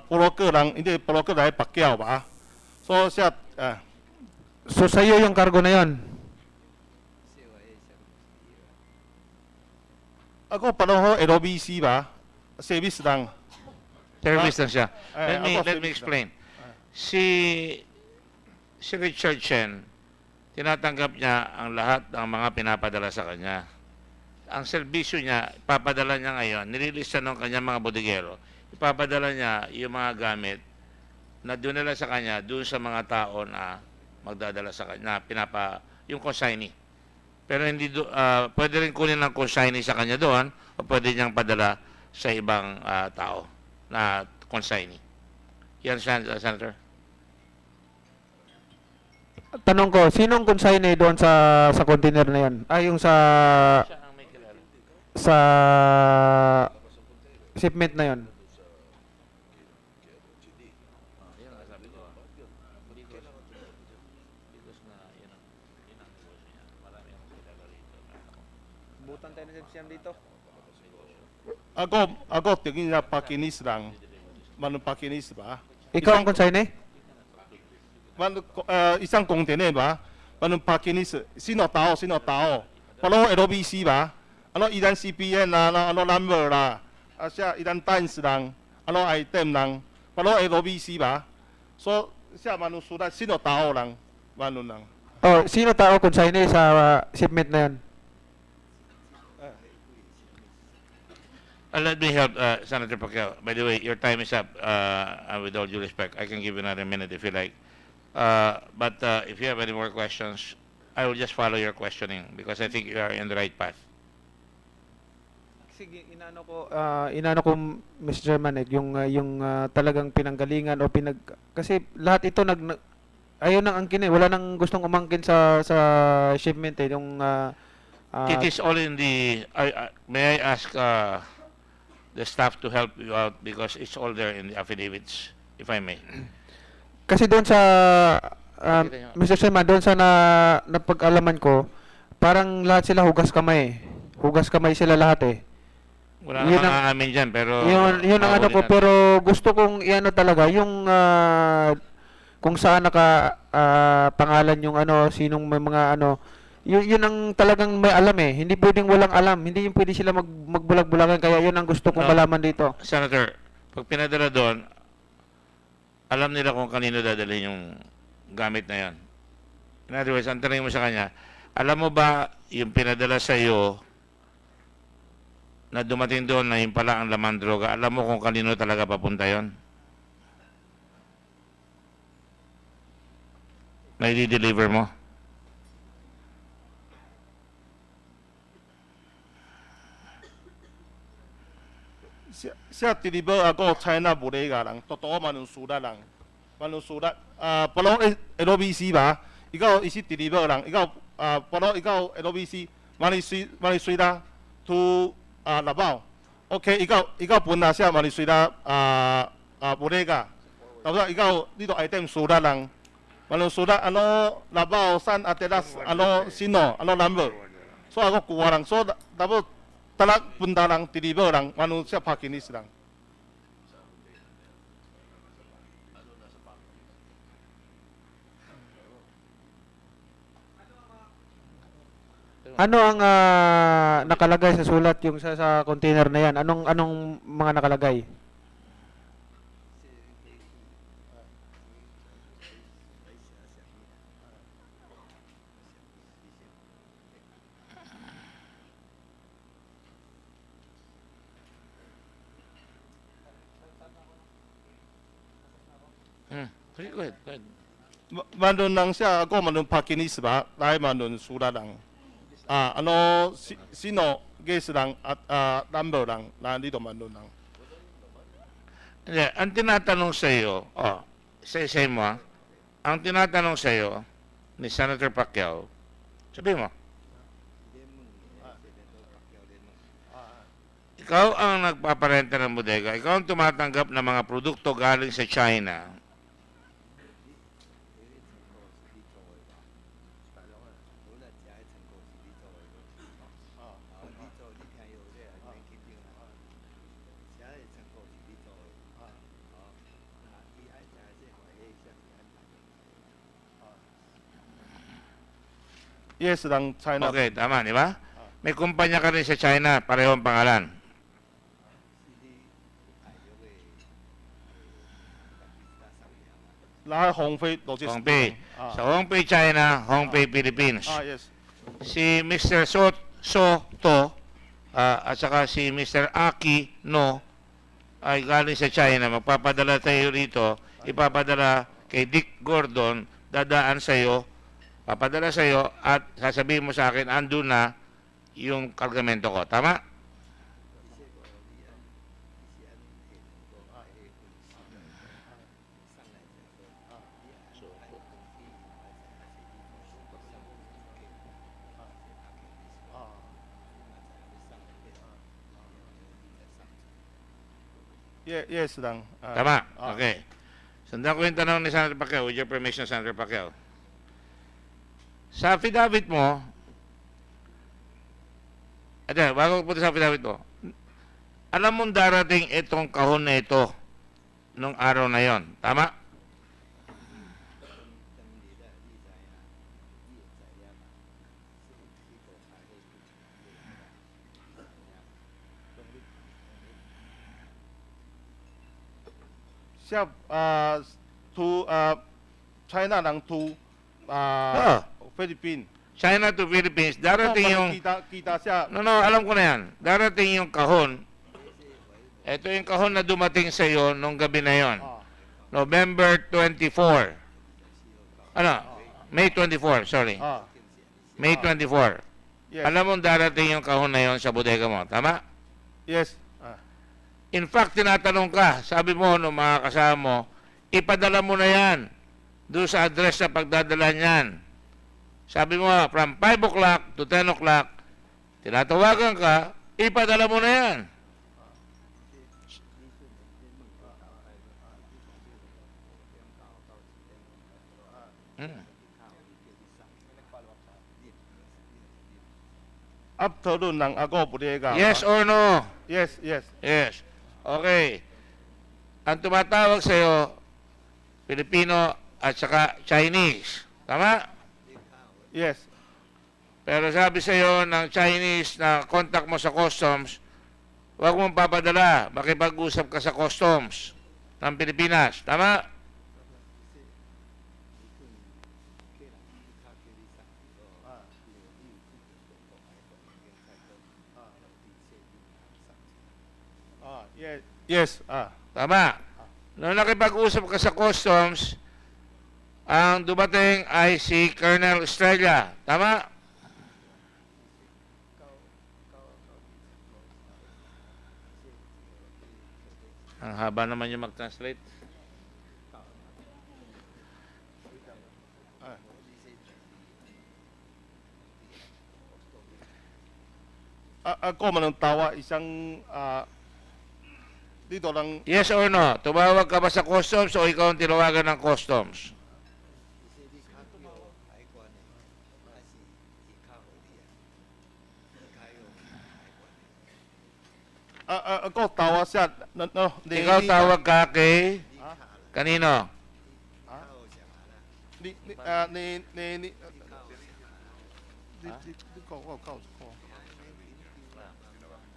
broker lang hindi broker dahil Pacquiao ba. So siya So sa'yo yung cargo na yon? ako panahon LOBC ba, service lang. Service lang siya. Ako Let me service explain. Si Richard Chen, tinatanggap niya ang lahat ng mga pinapadala sa kanya. Ang serbisyo niya, ipapadala niya ngayon, nililista ng kanyang mga bodeguero, ipapadala niya yung mga gamit na dinala sa kanya doon sa mga tao na magdadala sa kanya, yung consignee. Pero hindi pwede rin kunin ng consignee sa kanya doon o pwede niyang padala sa ibang tao na consignee. Yan, Senator. Tanong ko, sinong consignee doon sa container na yon? Yung sa shipment na yon. Butan tayo ng siyam dito. Ako tingin na pakinis lang. Manong pakinis ba? Ikaw ang consignee? Isang container ba? Manong pakinis. Sino tao? Palo LOBC ba? Ilan CPN na number la. Siya ilan times lang. Item lang. Palo LOBC ba? So siya manong sulat sino tao lang. Manong lang. Oh, sino tao consignee sa shipment na yon? Let me help Senator Pacquiao. By the way, your time is up. With all due respect, I can give you another minute if you like. But if you have any more questions, I will just follow your questioning because I think you are in the right path. Sige, inano ko Mr. Chairman yung talagang pinanggalingan o kasi lahat ito ayaw nang angkin wala nang gustong umangkin sa shipment yung It is all in the. May I ask the staff to help you out because it's all there in the affidavits, if I may. Kasi doon sa Mr. Chairman, doon sa napag-alaman ko, parang lahat sila hugas kamay. Hugas kamay sila lahat eh. Wala namang aamin dyan, pero... Yun ang ano ko, pero gusto kong iano talaga, yung kung saan pangalan yung sinong may mga yun ang talagang may alam eh. Hindi pwedeng walang alam. Hindi yung pwede sila magbulag-bulagan. Kaya yun ang gusto kong malaman dito. Senator, pag pinadala doon, alam nila kung kanino dadalhin yung gamit na yan. In other words, ang tanongin mo sa kanya, alam mo ba yung pinadala sa iyo na dumating doon na yung pala ang laman droga, alam mo kung kanino talaga papunta yon? Na i-deliver mo? Siya deliver ako China bodega lang. Totoo manong sulat lang. Manong sulat. Palo LOBC ba? Ikaw isi deliver lang. Ikaw LOBC maniswida to Labao. Okay, ikaw punta siya maniswida bodega. Tapos ikaw dito item sulat lang. Manong sulat Labao San Atelas sino number. So ako kuha lang. So tapos talak punta lang, deliver lang, siya pakinis lang. Ano ang nakalagay sa sulat yung sa container na yan? Anong mga nakalagay? Go ahead, go ahead. Mandun lang siya, ako mandun Pakinis ba? Dahil mandun sura lang. Sino, guess lang, at number lang, na dito mandun lang. Hindi, ang tinatanong sa iyo, isa-isa mo ang tinatanong sa iyo ni Senator Pacquiao, sabi mo, ikaw ang nagpaparenta ng bodega, ikaw ang tumatanggap ng mga produkto galing sa China. Yes lang, China. Okay, tama, di ba? May kumpanya ka rin sa China, parehong pangalan. Lahat Hongfei Logistics. Hongpei. Sa Hongpei, China, Hongpei, Philippines. Yes. Si Mr. Soto at saka si Mr. Aki No ay galing sa China. Magpapadala tayo rito. Ipapadala kay Dick Gordon. Dadaan sa'yo. Papadala sa'yo at sasabihin mo sa akin, andun na yung kargamento ko. Tama? Yes lang. Tama? Okay. Sundan ko yung tanong ni Senator Pacquiao. With your permission, Senator Pacquiao. Sa affidavit mo, bago ko punta sa affidavit mo, alam mong darating itong kahon na ito nung araw na yon. Tama? Siya, to China lang to Philippines. China to Philippines, darating yung... Kita siya. No, alam ko na yan. Darating yung kahon. Ito yung kahon na dumating sa iyo nung gabi na yon. November 24. May 24, sorry. May 24. Yes. Alam mo darating yung kahon na yon sa bodega mo. Tama? Yes. In fact, tinatanong ka, sabi mo nung mga kasama mo, ipadala mo na yan doon sa address na pagdadala niyan. Sabi mo, from 5 o'clock to 10 o'clock, tinatawagan ka, ipadala mo na yan. Afternoon lang ako, bodega. Yes or no? Yes. Yes. Okay. Ang tumatawag sa'yo, Pilipino at saka Chinese. Tama? Yes. Pero sabi sa'yo ng Chinese na contact mo sa customs, huwag mong papadala, makipag-usap ka sa customs ng Pilipinas. Tama? Yes. Tama. Nung nakipag-usap ka sa customs, ang dumating ay si Colonel Estrella. Tama? Ang haba naman yung mag-translate. Ako man ang tawa, isang dito lang. Yes or no? Tumawag ka ba sa customs o ikaw ang tinawagan ng customs? Ako tawa siya. Ikaw tawag ka kay kanino?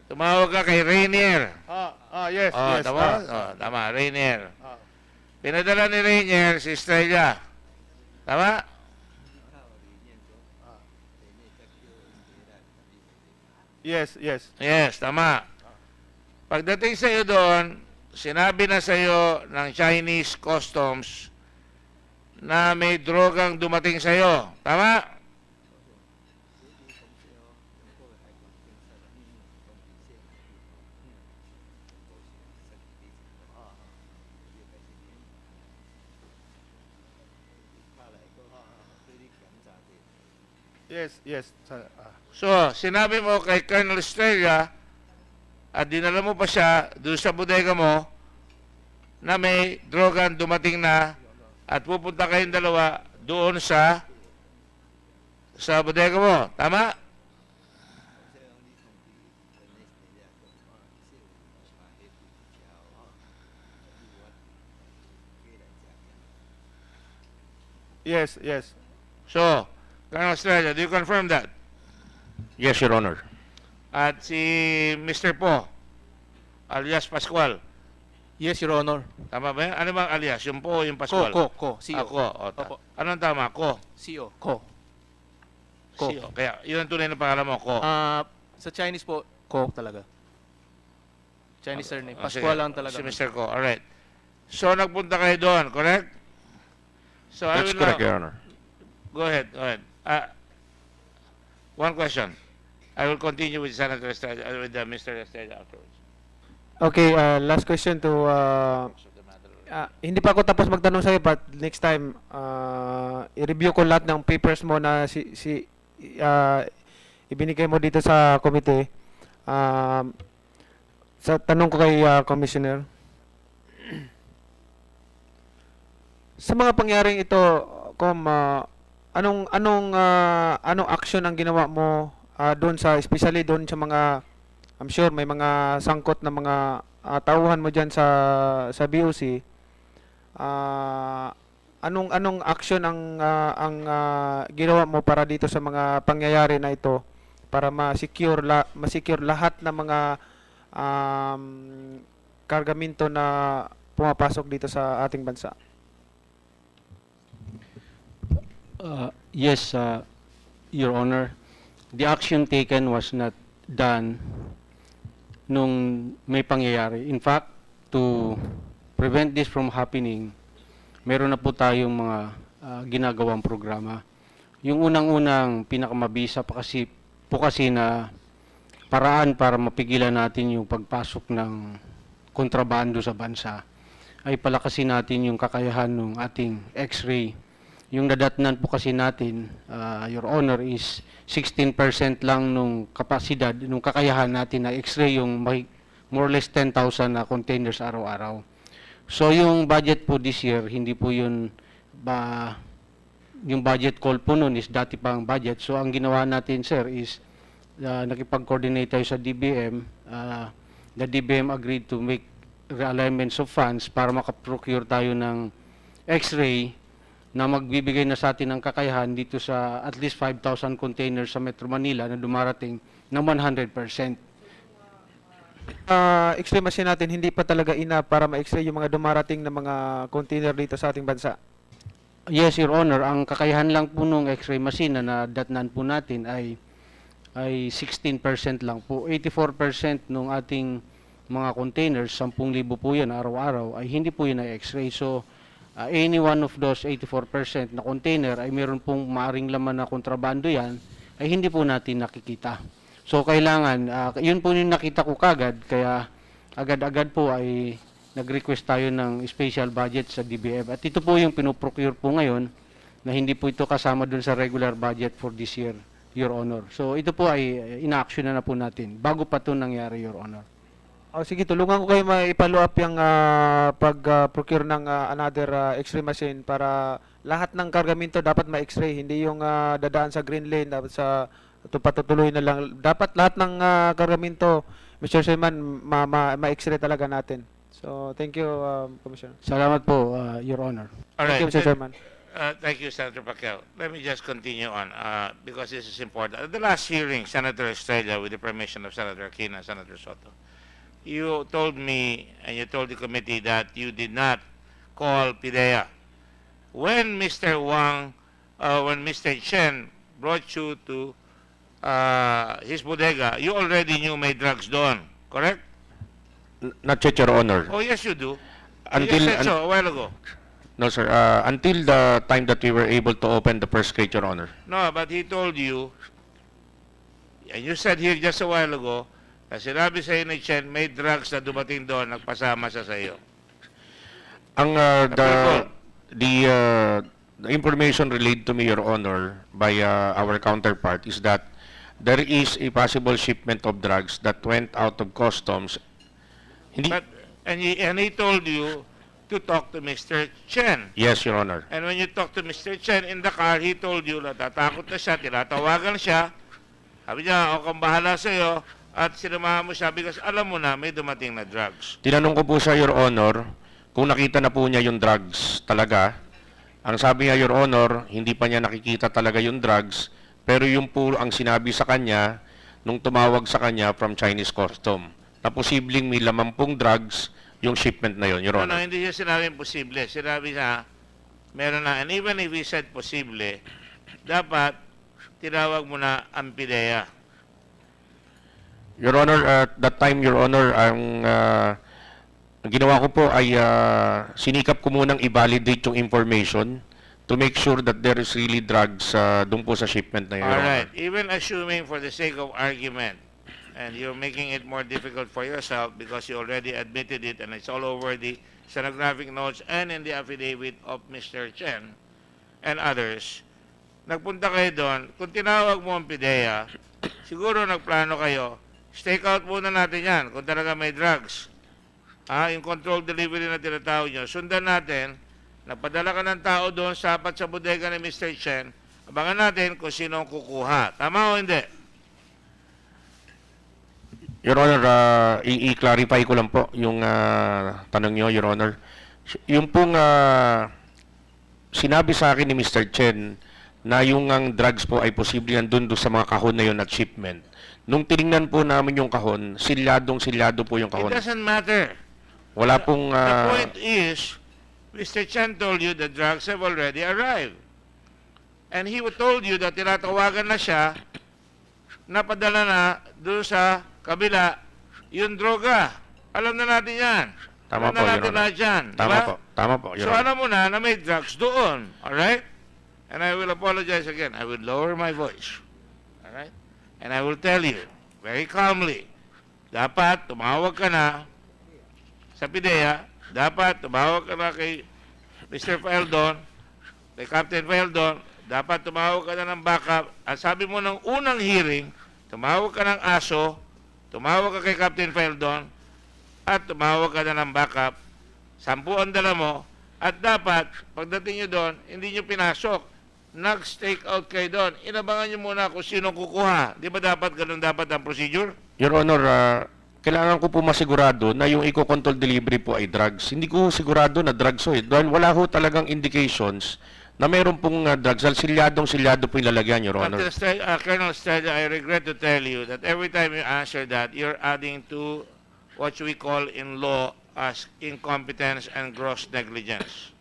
Tumawag ka kay Rainier. Yes. Tama? Tama, Rainier. Pinadala ni Rainier si Estrella. Tama? Yes. Yes, tama. Pagdating sa iyo doon, sinabi na sa iyo ng Chinese Customs na may drogang dumating sa'yo. Tama? Yes, yes. So, sinabi mo kay Colonel Estrella at dinala mo pa siya doon sa bodega mo na may drogan dumating na at pupunta kayong dalawa doon sa bodega mo. Tama? Yes, yes. So, Colonel Estrella, do you confirm that? Yes, Your Honor. At si Mr. Po, alias Pascual. Yes, Your Honor. Tama ba yan? Ano bang alias? Yung Po o yung Pascual? CO. Ako. Opo. Anong tama? Ko. CO. Ko. Ko. Sio. Kaya, yun ang tunay na pangalan mo, Ko. Sa Chinese po, Ko talaga. Chinese surname. Oh, Pascual sige. lang talaga. Si Mr. Ko. Alright. So, nagpunta kayo doon, correct? So, I That's will correct, now- Your Honor. Go ahead. One question. I will continue with Senator Estrella, with Mr. Estrella afterwards. Okay, last question to hindi pa ako tapos magtanong sa'yo, but next time i-review ko lahat ng papers mo na ibinigay mo dito sa committee. Sa tanong ko kay Commissioner, sa mga pangyaring ito, anong action ang ginawa mo doon especially doon sa mga, I'm sure may mga sangkot na mga tauhan mo diyan sa BOC. Anong action ang ginawa mo para dito sa mga pangyayari na ito para ma-secure lahat ng mga kargamento na pumapasok dito sa ating bansa? Yes, Your Honor. The action taken was not done nung may pangyayari. In fact, to prevent this from happening, meron na po tayong mga ginagawang programa. Yung unang-unang pinakamabisa kasi na paraan para mapigilan natin yung pagpasok ng kontrabando sa bansa ay palakasin natin yung kakayahan ng ating X-ray. Yung nadatnan po kasi natin, Your Honor, is 16% lang nung kapasidad, nung kakayahan natin na X-ray yung more or less 10,000 na containers araw-araw. So yung budget po this year, hindi po yun yung budget call po nun is dati pang budget. So ang ginawa natin, sir, is nakipag-coordinate tayo sa DBM. The DBM agreed to make realignments of funds para makaprocure tayo ng X-ray na magbibigay na sa atin ng kakayahan dito sa at least 5,000 containers sa Metro Manila na dumarating ng 100%. X-ray machine natin hindi pa talaga para ma-X-ray yung mga dumarating na mga container dito sa ating bansa. Yes, Your Honor. Ang kakayahan lang po ng X-ray machine na nadatnan po natin ay 16% lang po. 84% ng ating mga containers, 10,000 po yan araw-araw, ay hindi po yun na X-ray. So, any one of those 84% na container ay meron pong maaring laman na kontrabando yan, ay hindi po natin nakikita. So, kailangan, yun po yung nakita ko kagad, kaya agad-agad po ay nag-request tayo ng special budget sa DBM. At ito po yung pinoprocure po ngayon, na hindi po ito kasama dun sa regular budget for this year, Your Honor. So, ito po ay ina-action na po natin, bago pa ito nangyari, Your Honor. Sige, tulungan ko kayo ma-follow up yung pag-procure ng another X-ray machine para lahat ng kargamento dapat ma-X-ray, hindi yung dadaan sa green lane, dapat patutuloy na lang. Dapat lahat ng kargamento, Mr. Chairman, ma-X-ray talaga natin. So, thank you, Commissioner. Salamat po, Your Honor. All right. Thank you, Mr. Chairman. Thank you, Senator Pacquiao. Let me just continue on because this is important. At the last hearing, Senator Estrella, with the permission of Senator Aquino and Senator Soto, you told me and you told the committee that you did not call PIDEA. When Mr. When Mr. Chen brought you to his bodega, you already knew may drugs doon, correct? Not yet, Your Honor. Oh, yes, you do. Until- You said so a while ago. No, sir. Until the time that we were able to open the first crate, Your Honor. No, but he told you, and you said here just a while ago, na sinabi sa'yo ni Chen, may drugs na dumating doon, nagpasama siya sa'yo. Ang the information relayed to me, Your Honor, by our counterpart is that there is a possible shipment of drugs that went out of customs. Hindi. But, and he told you to talk to Mr. Chen. Yes, Your Honor. And when you talk to Mr. Chen in the car, he told you na tatakot na siya, tinatawagan siya. Sabi niya, ako kang bahala sa'yo. At sinamahan mo siya because alam mo na may dumating na drugs. Tinanong ko po siya, Your Honor, kung nakita na po niya yung drugs talaga. Ang sabi niya, Your Honor, hindi pa niya nakikita talaga yung drugs, pero yung po ang sinabi sa kanya nung tumawag sa kanya from Chinese custom na posibleng may laman pong drugs yung shipment na yun, Your No, Honor. hindi siya sinabing posible. Sinabi niya, meron na. And even if he said posible, dapat tinawag mo na ang PIDEA. Your Honor, at that time, Your Honor, ang ginawa ko po ay sinikap ko munang i-validate yung information to make sure that there is really drugs doon po sa shipment na yun, Your Alright, Honor. even assuming for the sake of argument, and you're making it more difficult for yourself because you already admitted it and it's all over the stenographic notes and in the affidavit of Mr. Chen and others, nagpunta kayo doon, kung tinawag mo ang PIDEA, siguro nagplano kayo, stake out muna natin yan kung talaga may drugs. Yung control delivery na tinatawag nyo, sundan natin, nagpadala ka ng tao doon, sapat sa bodega ni Mr. Chen, abangan natin kung sino ang kukuha. Tama o hindi? Your Honor, i-clarify ko lang po yung tanong nyo, Your Honor. Yung pong sinabi sa akin ni Mr. Chen na yung ang drugs po ay posibleng nandun doon sa mga kahon na yun at shipment. Nung tiningnan po namin yung kahon, silyado po yung It kahon. doesn't matter. Wala pong... The point is, Mr. Chen told you the drugs have already arrived. And he told you that tinatawagan na siya, napadala na doon sa kabila yung droga. Alam na natin yan. Tama Alam po, na Your natin Honor. lahat yan. Tama Diba? po, tama po, Your So Honor. alam mo na may drugs doon. Alright? And I will apologize again. I will lower my voice. Alright? And I will tell you, very calmly, dapat tumawag ka na sa PIDEA, dapat tumawag ka na kay Mr. Feldon, kay Captain Feldon, dapat tumawag ka na ng backup. Ang sabi mo ng unang hearing, tumawag ka ng ASO, tumawag ka kay Captain Feldon, at tumawag ka na ng backup. 10 ang dala mo, at dapat, pagdating nyo doon, hindi nyo pinasok. Nag-stake out kayo doon. Inabangan nyo muna kung sino kukuha. Di ba dapat ganun dapat ang procedure? Your Honor, kailangan ko po masigurado na yung eco-control delivery po ay drugs. Hindi ko sigurado na drugs ho eh. Dahil wala ho talagang indications na mayroon pong drugs. Dahil silyado po ilalagyan, Your Honor. Colonel Estrella, I regret to tell you that every time you answer that, you're adding to what we call in law as incompetence and gross negligence.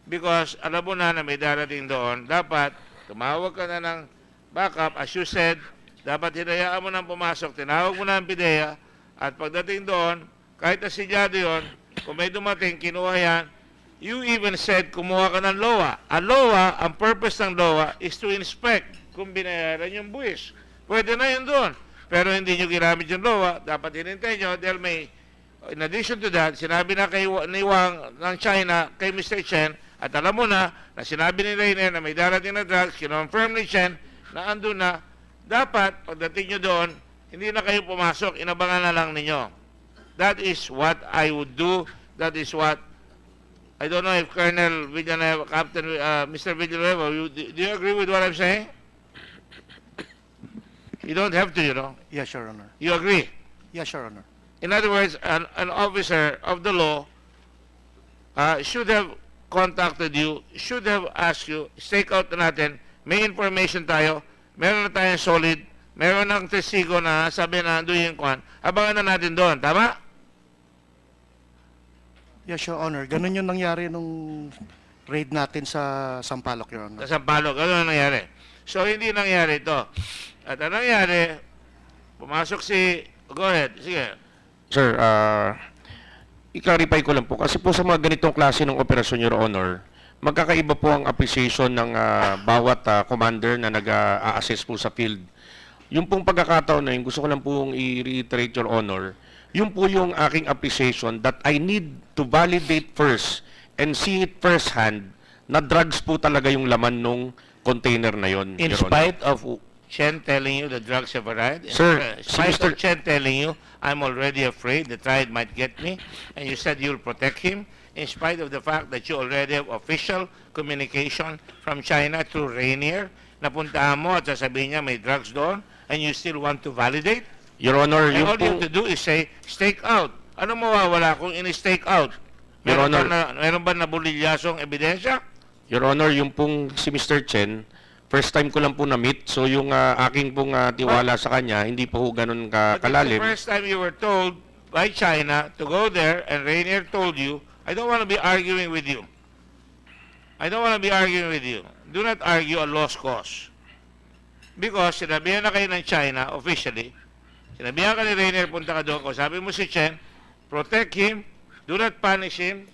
Because alam mo na may darating doon, dapat tumawag ka na ng backup. As you said, dapat hinayaan mo nang pumasok, tinawag mo na ang PIDEA, at pagdating doon, kahit asilyado yun, kung may dumating, kinuha yan, you even said kumuha ka ng LOA. Ang LOA, ang purpose ng LOA is to inspect kung binayaran yung buwis. Pwede na yun doon. Pero hindi nyo ginamit yung LOA, dapat hinintay nyo dahil may, in addition to that, sinabi na kay ni Wang ng China, kay Mr. Chen, at alam mo na sinabi ni Rainer na may darating na drugs, kinonfirm ni Chen na andun na, dapat, pagdating nyo doon, hindi na kayo pumasok, inabangan na lang ninyo. That is what I would do. That is what, I don't know if Colonel Villanueva, Captain, Mr. Villanueva, do you agree with what I'm saying? You don't have to, you know. Yes, Your Honor. You agree? Yes, Your Honor. In other words, an officer of the law should have contacted you, should have asked you, stake out na natin, may information tayo, meron na tayong solid, meron ng testigo na sabi na doon yung kwan, abangan na natin doon, tama? Yes, Your Honor. Ganun yung nangyari nung raid natin sa Sampaloc, Your Honor. Sa Sampaloc, ano nangyari? So, hindi nangyari ito. At ang nangyari, pumasok si, go ahead, sige. Sir, i-clarify ko lang po, kasi po sa mga ganitong klase ng operasyon, Your Honor, magkakaiba po ang appreciation ng bawat commander na nag-a-assess po sa field. Yung pong pagkakataon na yun, gusto ko lang pong i-reiterate, Your Honor, yung po yung aking appreciation that I need to validate first and see it firsthand na drugs po talaga yung laman nung container na yon. In spite of Chen telling you the drugs have arrived? Sir, In si spite Mr. of Chen telling you, I'm already afraid the triad might get me, and you said you'll protect him, in spite of the fact that you already have official communication from China through Rainier, napuntahan mo at sasabihin niya may drugs doon, and you still want to validate? Your Honor, And yung all you pong... have to do is say, stake out. Ano mawawala kung in-stake out? Your Honor. Meron ba nabulilyasong ebidensya? Your Honor, yung pong si Mr. Chen, first time ko lang po na-meet, so yung aking pong tiwala sa kanya, hindi po ganun But it's kalalim. the first time you were told by China to go there, and Rainier told you, I don't want to be arguing with you. I don't want to be arguing with you. Do not argue a lost cause. Because sinabihan na kayo ng China, officially, sinabihan ka ni Rainier, punta ka doon, kung sabi mo si Chen, protect him, do not punish him,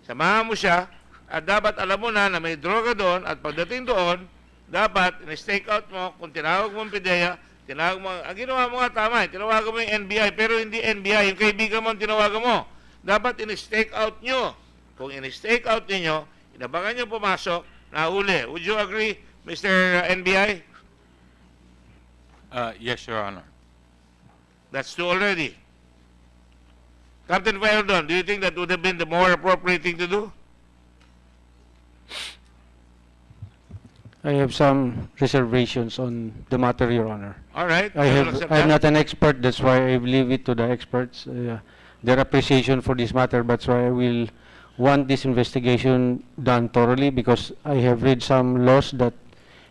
samahan mo siya, at dapat alam mo na may droga doon, at pagdating doon, dapat, in-stake out mo, kung tinawag mo ang PIDEA, tinawag mo, ang ginawa mo nga tama, tinawagan mo yung NBI, pero hindi NBI, yung kaibigan mo ang tinawagan mo. Dapat in-stake out nyo. Kung in-stake out ninyo, inabangan nyo pumasok, nahuli. Would you agree, Mr. NBI? Yes, Your Honor. That's two already. Captain Weldon, do you think that would have been the more appropriate thing to do? I have some reservations on the matter, Your Honor. All right. I'm not an expert, that's why I leave it to the experts, their appreciation for this matter. That's why I will want this investigation done thoroughly, because I have read some laws that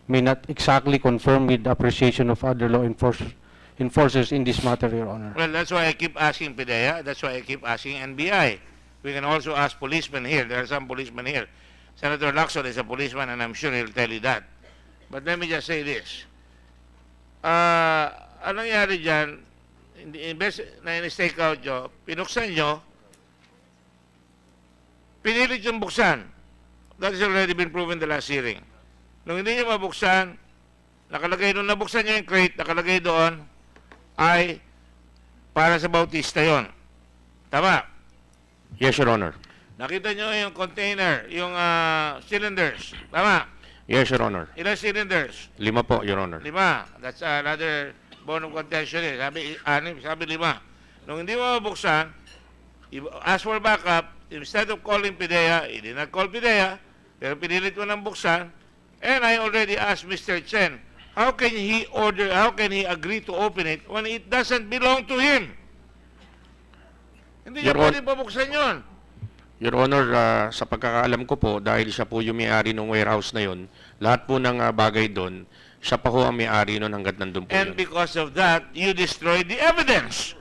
may not exactly confirm with the appreciation of other law enforcers in this matter, Your Honor. Well, that's why I keep asking PIDEA. That's why I keep asking NBI. We can also ask policemen here. There are some policemen here. Senator Lacson is a policeman, and I'm sure he'll tell you that. But let me just say this. Anong nangyari dyan, imbes na in-stake out nyo, pinuksan nyo, pinilit yung buksan. That has already been proven the last hearing. Nung hindi nyo mabuksan, nakalagay nung nabuksan nyo yung crate, nakalagay doon, ay para sa Bautista yon. Tama? Yes, Your Honor. Nakita nyo yung container, yung cylinders. Tama? Yes, Your Honor. Ilan cylinders? 5 po, Your Honor. 5. That's another bone of contention. Sabi 6, sabi 5. Nung hindi mo mabuksan, ask for backup, instead of calling PIDEA, he did not call PIDEA, pero pinilit mo ng buksan, and I already asked Mr. Chen, how can he agree to open it when it doesn't belong to him? Hindi niya pwede pabuksan yun. Your Honor, sa pagkakaalam ko po, dahil siya po yung may-ari ng warehouse na yun, lahat po ng bagay doon, siya pa po ang may-ari nun hanggat nandun po And yun. because of that, you destroyed the evidence.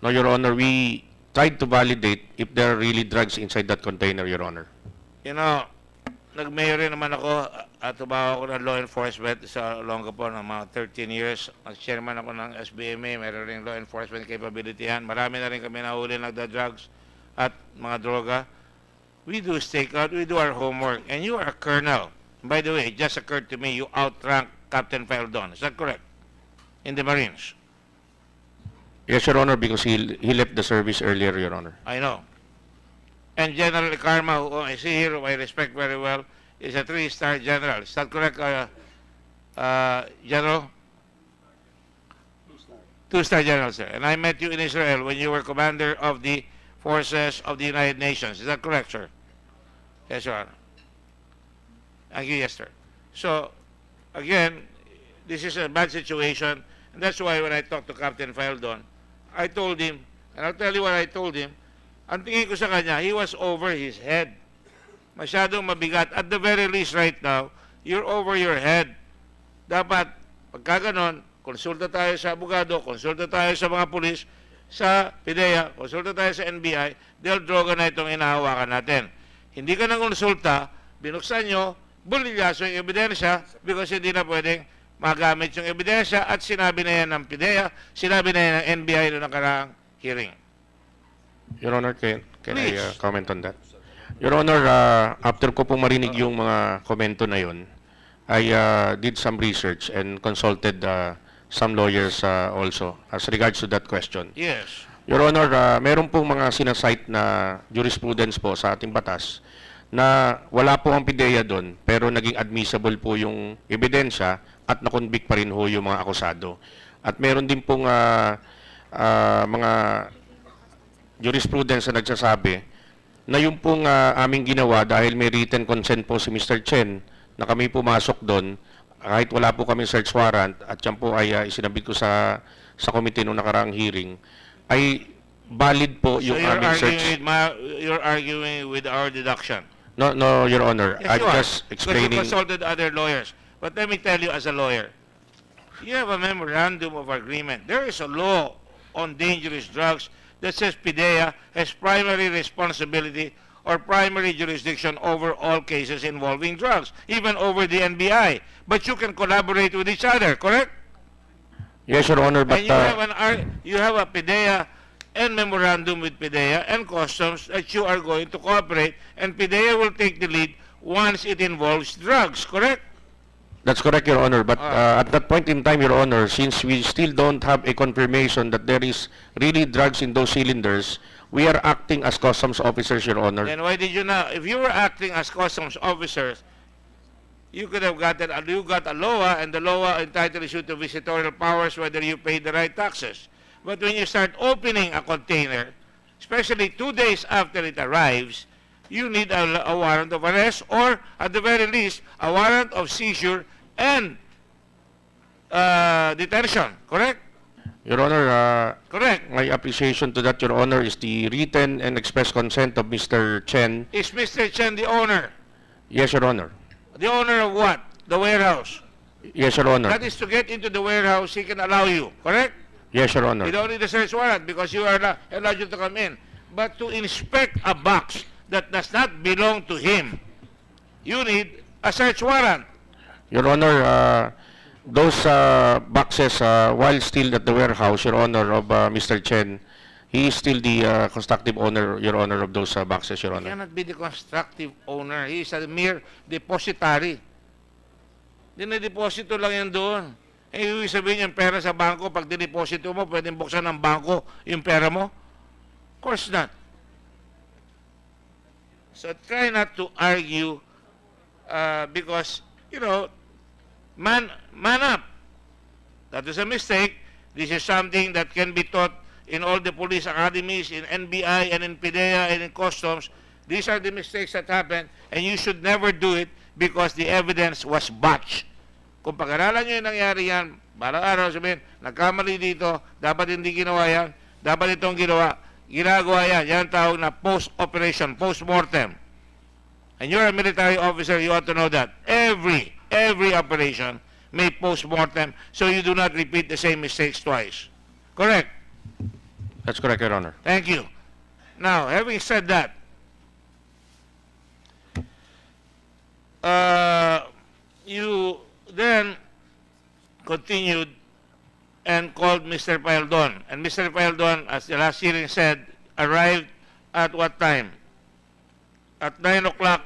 No, Your Honor, we tried to validate if there are really drugs inside that container, Your Honor. You know, nag-mayor rin naman ako at tumawa ako ng law enforcement sa Olongapo ng mga 13 years. Chairman ako ng SBMA, meron rin law enforcement capability yan. Marami na rin kami nahuli nagda-drugs at mga droga. We do stake out, we do our homework, and you are a colonel. By the way, it just occurred to me, you outrank Captain Feldon. Is that correct? In the Marines? Yes, Your Honor, because he left the service earlier, Your Honor. I know. And General Karma, who I see here, who I respect very well, is a 3-star general. Is that correct, General? 2-star general, sir. And I met you in Israel when you were commander of the forces of the United Nations. Is that correct, sir? Yes, Your Honor. Thank you, yes, sir. So, again, this is a bad situation, and that's why when I talked to Captain Feldon, I told him, and I'll tell you what I told him, ang tingin ko sa kanya, he was over his head. Masyadong mabigat. At the very least right now, you're over your head. Dapat, pagka ganon, konsulta tayo sa abogado, konsulta tayo sa mga pulis, sa PIDEA, konsulta tayo sa NBI, dahil droga na itong inahawakan natin. Hindi ka nang konsulta, binuksan nyo, bulilyaso yung ebidensya, because hindi na pwedeng magamit yung ebidensya, at sinabi na yan ng PIDEA, sinabi na yan ng NBI noong nakaraang hearing. Your Honor, Can I Please. comment on that? Your Honor, after ko pong marinig yung mga komento na yun, I did some research and consulted some lawyers also as regards to that question. Yes. Your Honor, meron pong mga sinasite na jurisprudence po sa ating batas na wala po ang PIDEA doon pero naging admissible po yung ebidensya at nakonvict pa rin ho yung mga akusado. At meron din pong mga jurisprudence na nagsasabi na yung pong aming ginawa dahil may written consent po si Mr. Chen na kami pumasok doon kahit wala po kami search warrant at yan po ay isinabit ko sa committee noong nakaraang hearing ay valid po So yung aming search. you're arguing with our deduction. No, Your Honor. Yes, I'm you are. just Because explaining. you consulted other lawyers. But let me tell you as a lawyer, you have a memorandum of agreement. There is a law on dangerous drugs that says PIDEA has primary responsibility or primary jurisdiction over all cases involving drugs, even over the NBI. But you can collaborate with each other, correct? Yes, Your Honor, but And you have a PIDEA and memorandum with PIDEA and customs that you are going to cooperate, and PIDEA will take the lead once it involves drugs, correct? that's correct, Your Honor. But at that point in time, Your Honor, since we still don't have a confirmation that there is really drugs in those cylinders, we are acting as customs officers, Your Honor. Then why did you not? If you were acting as customs officers, you could have gotten you got a LOA, and the LOA entitles you to visitorial powers whether you pay the right taxes. But when you start opening a container, especially 2 days after it arrives, you need a warrant of arrest or, at the very least, a warrant of seizure and detention. Correct? Your Honor, Correct. my appreciation to that, Your Honor, is the written and express consent of Mr. Chen. Is Mr. Chen the owner? Yes, Your Honor. The owner of what? The warehouse. Yes, Your Honor. That is to get into the warehouse, he can allow you. Correct? Yes, Your Honor. You don't need a search warrant because you are allowed you to come in. But to inspect a box that does not belong to him, you need a search warrant. Your Honor, those boxes, while still at the warehouse, Your Honor, of Mr. Chen, he is still the constructive owner, Your Honor, of those boxes, Your He Honor. cannot be the constructive owner. He is a mere depositary. Dinideposito lang yan doon. Eh, ibig sabihin yung pera sa bangko, pag dineposito mo, pwedeng buksan ng bangko yung pera mo? Of course not. So try not to argue because, you know, man up. That is a mistake. This is something that can be taught in all the police academies, in NBI and in PIDEA and in customs. These are the mistakes that happen, and you should never do it because the evidence was botched. Kung pag-aralan nyo yung nangyari yan, balang araw sabihin, nagkamali dito, dapat hindi ginawa yan, dapat itong ginagawa yan. Yan tawag na post-operation, post-mortem. And you're a military officer, you ought to know that. Every operation may post-mortem, so you do not repeat the same mistakes twice. Correct? That's correct, Your Honor. Thank you. Now, having said that, you then continued and called Mr. Paildon. And Mr. Paildon, as the last hearing said, arrived at what time? At 9 o'clock.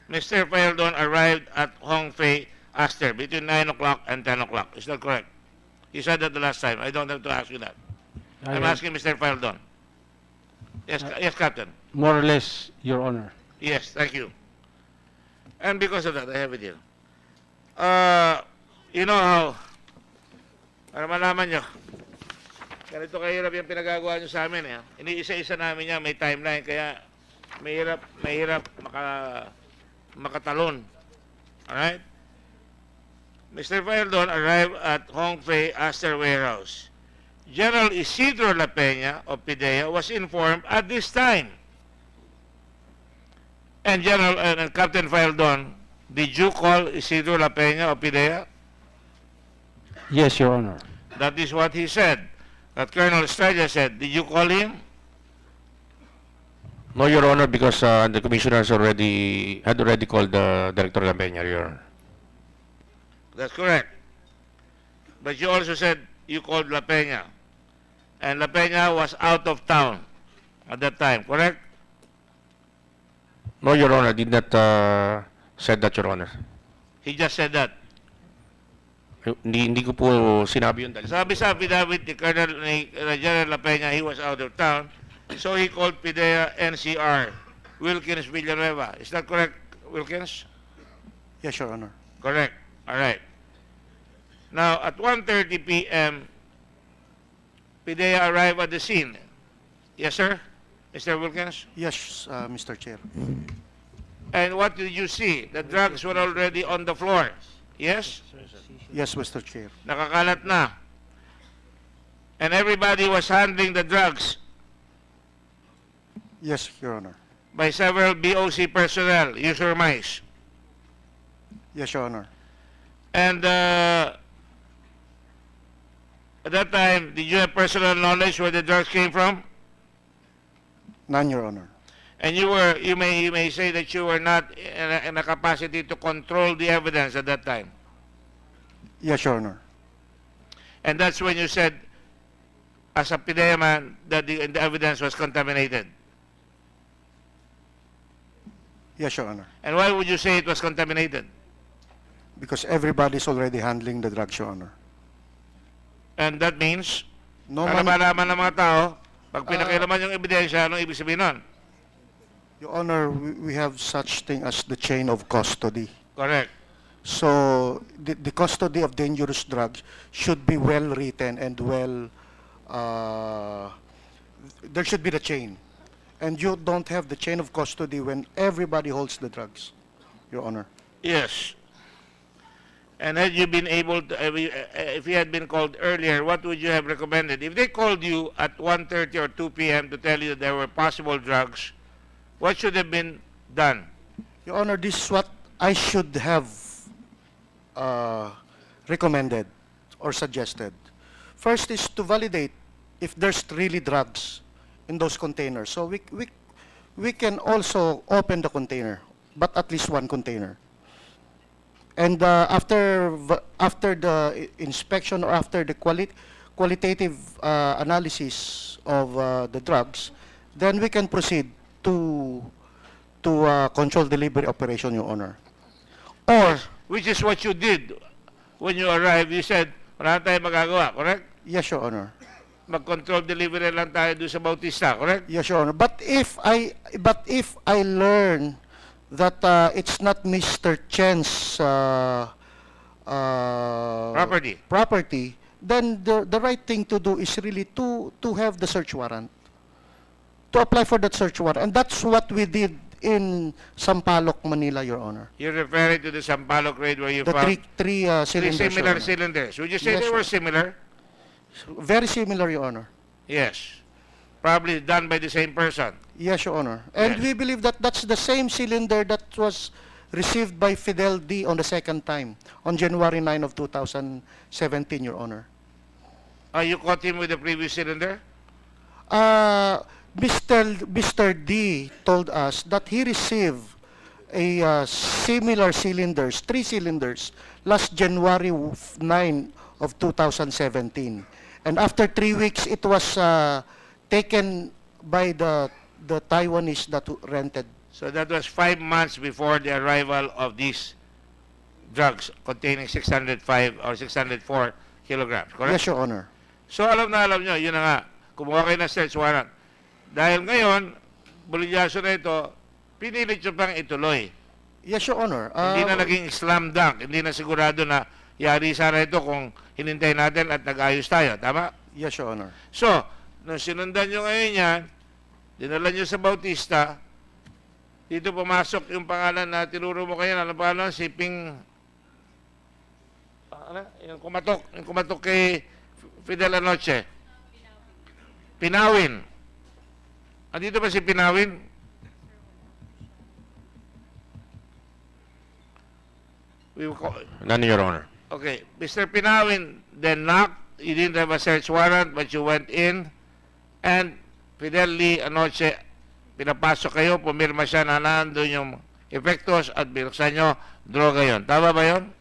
Mr. Paildon arrived at Hong Fei Aster between 9 o'clock and 10 o'clock. Is that correct? You said that the last time. I don't have to ask you that. I'm asking Mr. Paildon. Yes, yes, Captain. More or less, Your Honor. Yes, thank you. And because of that, I have it here. You know how, para malaman nyo, ganito kahirap yung pinagagawa nyo sa amin. Iniisa-isa namin yan, may timeline, kaya mahirap makatalon. Alright? Mr. Paildon arrived at Hong Fei Aster Warehouse. General Isidro La Peña of PIDEA was informed at this time. And General and Captain Paildon, did you call Isidro La Peña of PIDEA? Yes, Your Honor. That is what he said. That Colonel Estrella said. Did you call him? No, Your Honor, because the commissioners had already called Director Lampena, Your Honor. That's correct. But you also said you called La Peña. And La Peña was out of town at that time, correct? No, Your Honor, I did not said that, Your Honor. He just said that. Hindi ko po sinabi yun dahil Sabi sa affidavit ni General La Peña, he was out of town. So he called PIDEA NCR, Wilkins Villanueva. Is that correct, Wilkins? Yes, Your Honor. Correct. All right. Now, at 1:30 p.m., PIDEA arrived at the scene. Yes, sir? Mr. Wilkins? Yes, Mr. Chair. And what did you see? The drugs were already on the floor. Yes? Yes, Mr. Chair. Nakakalat na. And everybody was handling the drugs Yes, Your Honor. by several BOC personnel, you surmise. Yes, Your Honor. And at that time, did you have personal knowledge where the drugs came from? None, Your Honor. And you may say that you were not in a capacity to control the evidence at that time. Yes, Your Honor. And that's when you said, as a PIDEA man, that the evidence was contaminated. Yes, Your Honor. And why would you say it was contaminated? Because everybody's already handling the drugs, Your Honor. And that means, No para man, malaman ng mga tao, pag pinakialaman yung ebidensya, anong ibig sabihin nun? Your Honor, we have such thing as the chain of custody. Correct. So the custody of dangerous drugs should be well written and well. There should be the chain, and you don't have the chain of custody when everybody holds the drugs, Your Honor. Yes. And had you been able to, if you had been called earlier, what would you have recommended? If they called you at 1:30 or 2 p.m. to tell you there were possible drugs, what should have been done? Your Honor, this is what I should have recommended or suggested. First is to validate if there's really drugs in those containers. So we can also open the container, but at least one container. And after the inspection or after the qualitative analysis of the drugs, then we can proceed to control delivery operation, Your Honor. Or Which is what you did when you arrived. You said, wala na tayong magagawa, correct? yes, Your Honor. Mag-control delivery lang tayo doon sa Bautista, correct? Yes, Your Honor. But if I learn that it's not Mr. Chen's property, then the right thing to do is really to have the search warrant, to apply for that search warrant, and that's what we did in Sampaloc, Manila, Your Honor. You're referring to the Sampaloc raid where you The found three three cylinders, Your similar Honor. cylinders. Would you say Yes, they were sir. similar? Very similar, Your Honor. Yes. Probably done by the same person. Yes, Your Honor. And Yes. we believe that that's the same cylinder that was received by Fidel D on the second time, on January 9 of 2017, Your Honor. You caught him with the previous cylinder? Mr. D told us that he received a similar cylinders, 3 cylinders, last January 9 of 2017. And after 3 weeks, it was taken by the Taiwanese that rented. So that was 5 months before the arrival of these drugs containing 605 or 604 kilograms, correct? Yes, Your Honor. So alam nyo, yun na nga, kumuha kayo ng search warrant. Dahil ngayon, bulilyaso na ito, pinilit nyo pang ituloy. Yes, Your Honor. Hindi na naging slam dunk, hindi na sigurado na yari sana ito kung hinintay natin at nag-ayos tayo, tama? Yes, Your Honor. So, nung sinundan nyo ngayon yan, dinala nyo sa Bautista, dito pumasok yung pangalan na tinuro mo kayo, ano pangalan? Si Ping, yung kumatok kay Fidel Anoche. Pinawin. Andito ba si Pinawin? None, Your Honor. Okay, Mr. Pinawin then knocked. You didn't have a search warrant, but you went in, and Fidel Lee Anoche, pinapasok kayo, pumirma siya na nandun yung epektos at binuksan nyo, droga yon. Tama ba yon?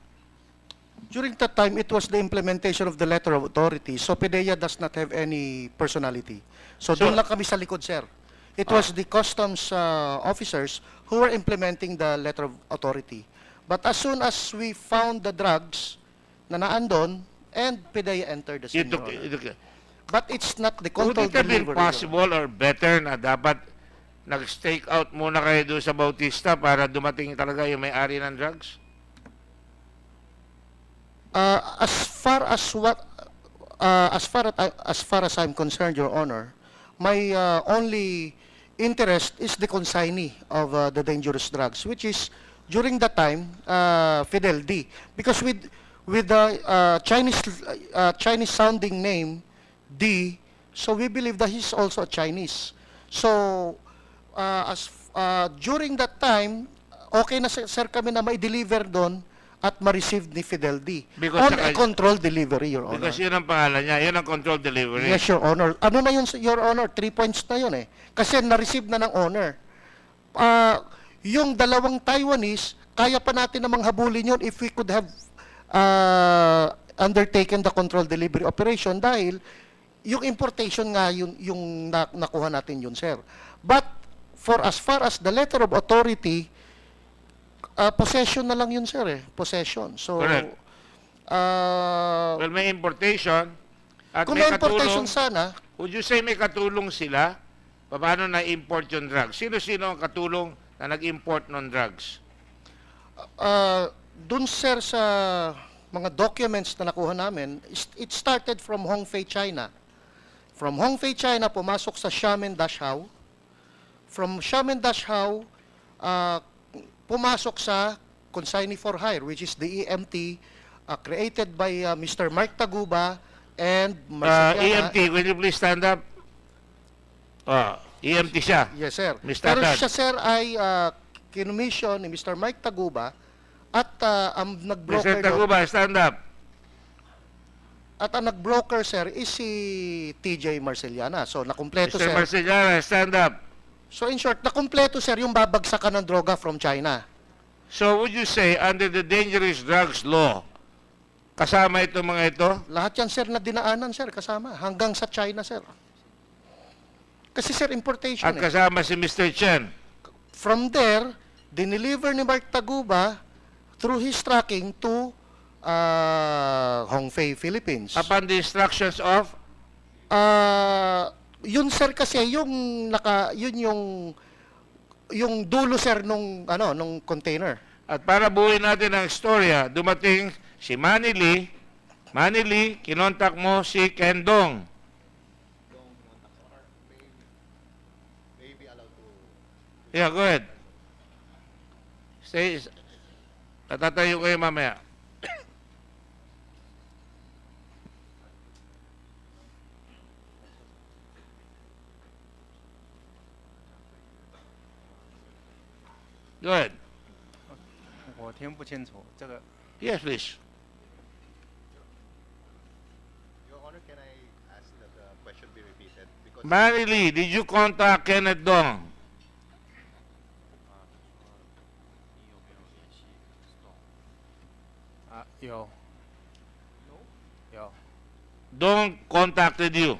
During that time, it was the implementation of the letter of authority. So PDEA does not have any personality. So doon lang kami sa likod, sir. It was the customs officers who were implementing the letter of authority. But as soon as we found the drugs na naandon, and PDEA entered the scene, Your Honor. But it's not the Would controlled it have been delivery. Your Honor. possible or better na dapat nag-stake out muna kayo doon sa Bautista para dumating talaga yung may-ari ng drugs? As far as I'm concerned, Your Honor, my only interest is the consignee of the dangerous drugs, which is during that time Fidel D. Because with the Chinese sounding name D, so we believe that he's also a Chinese. So during that time, okay na sir kami na mai-deliver doon at ma-receive ni Fidel D. Because On a controlled delivery, Your Honor. Because yun ang pangalan niya, yun ang controlled delivery. Yes, Your Honor. Ano na yun, Your Honor? 3 points na yun eh. Kasi na-receive na ng owner. Yung dalawang Taiwanese, kaya pa natin namang habulin yun if we could have undertaken the controlled delivery operation dahil yung importation nga yung nakuha natin yun, sir. But for as far as the letter of authority, possession na lang yun, sir eh. Possession. So, Correct. Well, may importation at kung may may importation katulong. sana, Would you say may katulong sila? Paano na-import yung drugs? Sino-sino ang katulong na nag-import ng drugs? dun, sir, sa mga documents na nakuha namin, it started from Hongfei, China. From Hongfei, China, pumasok sa Xiamen Dashao. From Xiamen Dashao, pumasok sa consignee for hire, which is the EMT, created by Mr. Mark Taguba and Marceliana. EMT, will you please stand up? EMT siya. Yes, sir. Mr. Pero Tad. siya, sir, ay kinumission ni Mr. Mike Taguba at ang nag-broker Mr. Taguba, stand up. At ang nag-broker, sir, is si TJ Marceliana. So, nakumpleto, Mr. sir. Marcellana, stand up. So, in short, nakumpleto, sir, yung babagsakan ng droga from China. So, would you say, under the dangerous drugs law, kasama itong mga ito? Lahat yan, sir, na dinaanan, sir, kasama. Hanggang sa China, sir. Kasi, sir, importation. At kasama si Mr. Chen. From there, dineliver ni Mark Taguba through his tracking to Hongfei, Philippines. Upon the instructions of? Yun, sir, kasi yung dulo, sir, nung container. At para buuin natin ang istorya, dumating si Manny Lee. Manny Lee, kinontak mo si Kendong. Yeah, go ahead. Stay. Tatatayo kayo mamaya. Go ahead. 我听不清楚这个。 Yes, please. Your Honor, can I ask that the question be repeated? Because Manny Lee, did you contact Kenneth Dong? 有。有。 Dong contacted you.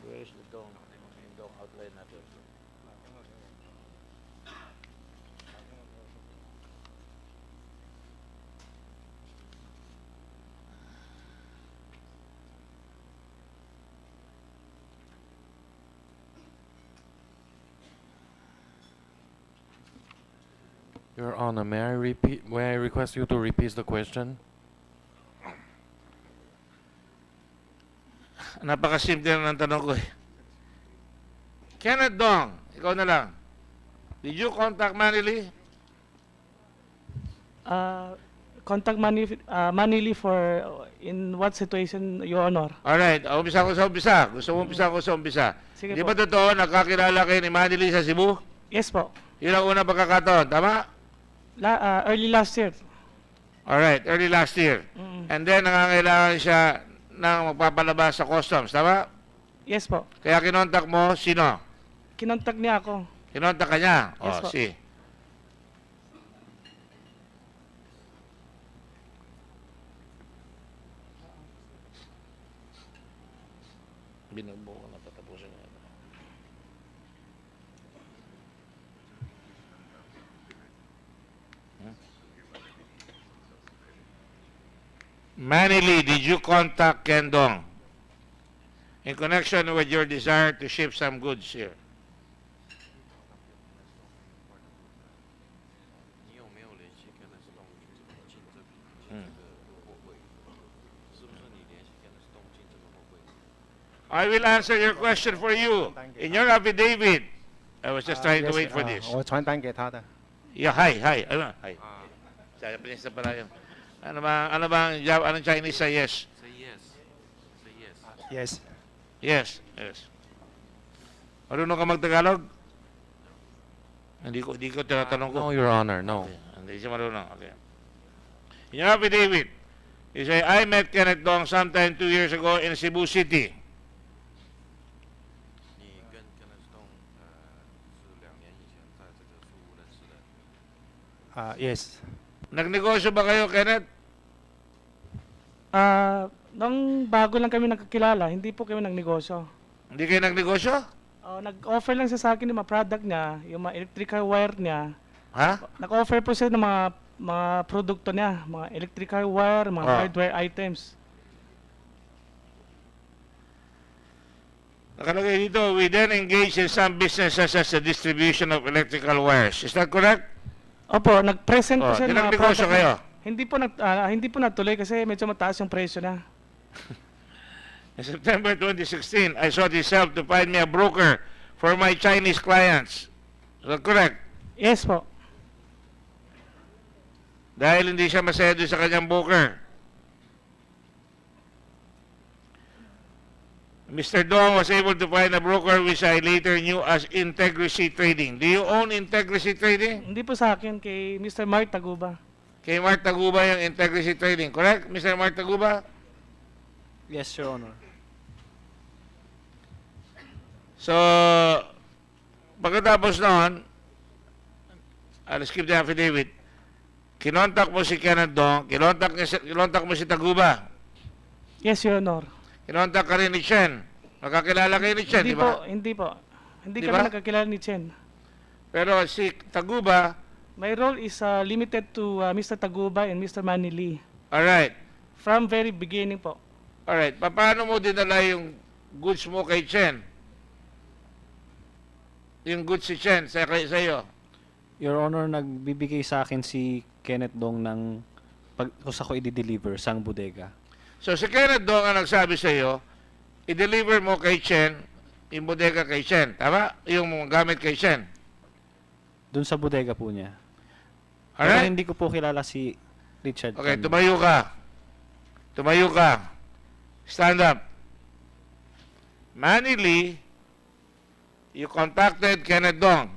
Where is the Dong? Dong outline natin. Your Honor, may I request you to repeat the question? Napakasimple na ng tanong ko eh. Kenneth Dong, ikaw na lang. Did you contact Manny Lee? Contact Manili for in what situation, Your Honor? Alright, umpisa ko sa umpisa. Gusto mo umpisa ko sa umpisa. Sige Di po. ba totoo, nakakilala kayo ni Manny Lee sa Cebu? Yes po. Yun ang unang pagkakataon, tama? Early last year. Alright, early last year. Mm. And then, nangangailangan siya ng magpapalabas sa customs, tama? Yes po. Kaya kinontak mo, sino? Kinontak niya ako. Kinontak ka niya? Yes Oh, po. see. Binubuo na patapusin na ito. Manny Lee, did you contact Ken Dong in connection with your desire to ship some goods here? I will answer your question for you. In your affidavit, I was just trying to wait for this. 我传单给他的。 Yeah, hi. Ano? Hi. Japanese na pala yun. Anong Chinese sa yes? Yes. Yes. Marunong ka mag-Tagalog? Hindi ko tinatanong ko. No, Your Honor, no. Okay. Hindi siya marunong. Okay. In your affidavit, you say, I met Kenneth Dong sometime 2 years ago in Cebu City. Yes. Nagnegosyo ba kayo, Kenneth? Nung bago lang kami nagkakilala, hindi po kami nagnegosyo. Hindi kayo nagnegosyo? Nag-offer lang siya sa akin ng mga product niya, yung mga electrical wire niya. Ha? Nag-offer po siya ng mga produkto niya, mga electrical wire, mga hardware items. Nakalagay dito, we then engage in some businesses as a distribution of electrical wires. Is that correct? Opo, nag-present po siya ng mga nagnegosyo product kayo? niya. Hindi po natuloy kasi medyo mataas yung presyo na. In September 2016, I sought his help to find me a broker for my Chinese clients. Is that correct? Yes po. Dahil hindi siya masaya doon sa kanyang broker. Mr. Dong was able to find a broker which I later knew as Integrity Trading. Do you own Integrity Trading? Hindi po sa akin, kay Mr. Mark Taguba. Kay Mark Taguba yung Integrity Trading. Correct, Mr. Mark Taguba? Yes, Your Honor. So, pagkatapos noon, I'll skip the affidavit, kinontak mo si Kenneth Dong, kinontak mo si Taguba, Yes, Your Honor. kinontak ka rin ni Chen. Nakakilala kayo ni Chen, di ba? Hindi po. Hindi Di kami ba? nagkakilala ni Chen. Pero si Taguba, My role is limited to Mr. Taguba and Mr. Manny Lee. alright, From very beginning po. alright, paano mo dinala yung goods mo kay Chen? Yung goods si Chen sa iyo? Your Honor, nagbibigay sa akin si Kenneth Dong ng kung sa ko i-deliver sang bodega. So si Kenneth Dong ang nagsabi sa iyo, i-deliver mo kay Chen, yung bodega kay Chen, tama? Yung gamit kay Chen. Doon sa bodega po niya. Pero Alright? hindi ko po kilala si Richard. Okay, Tan. tumayo ka. Tumayo ka. Stand up. Manny Lee, you contacted Kenneth Dong.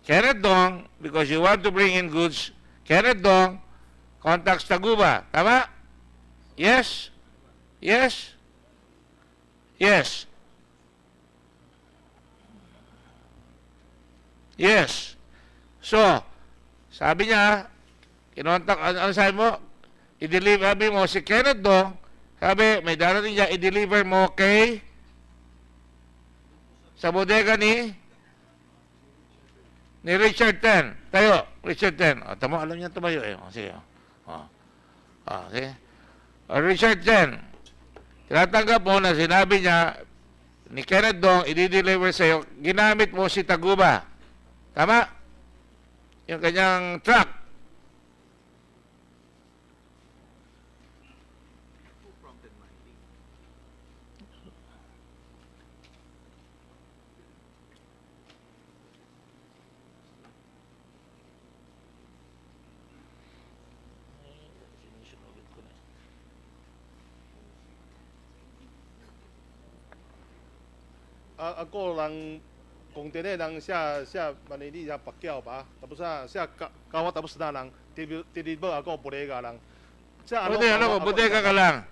Kenneth Dong, because you want to bring in goods, Kenneth Dong contacts Taguba. Tama? Yes? Yes? Yes. Yes. So, sabi niya, kinontak, ano sabi mo? I-deliver, sabi mo, si Kenneth Dong, sabi, may darating niya, i-deliver mo kay sa bodega ni Richard Tan. Tayo, Richard Tan. O, tamo, alam niya tumayo eh. O, sige. Okay. O, Richard Tan, tinatanggap mo na sinabi niya ni Kenneth Dong, i-deliver sa'yo, ginamit mo si Taguba. Tama? Yung kanyang truck. Ako lang kung tine lang siya manili siya pakyaw ba tapos siya kawa tapos na lang tidibo ako bodega lang siya Ano ko, bodega ka lang.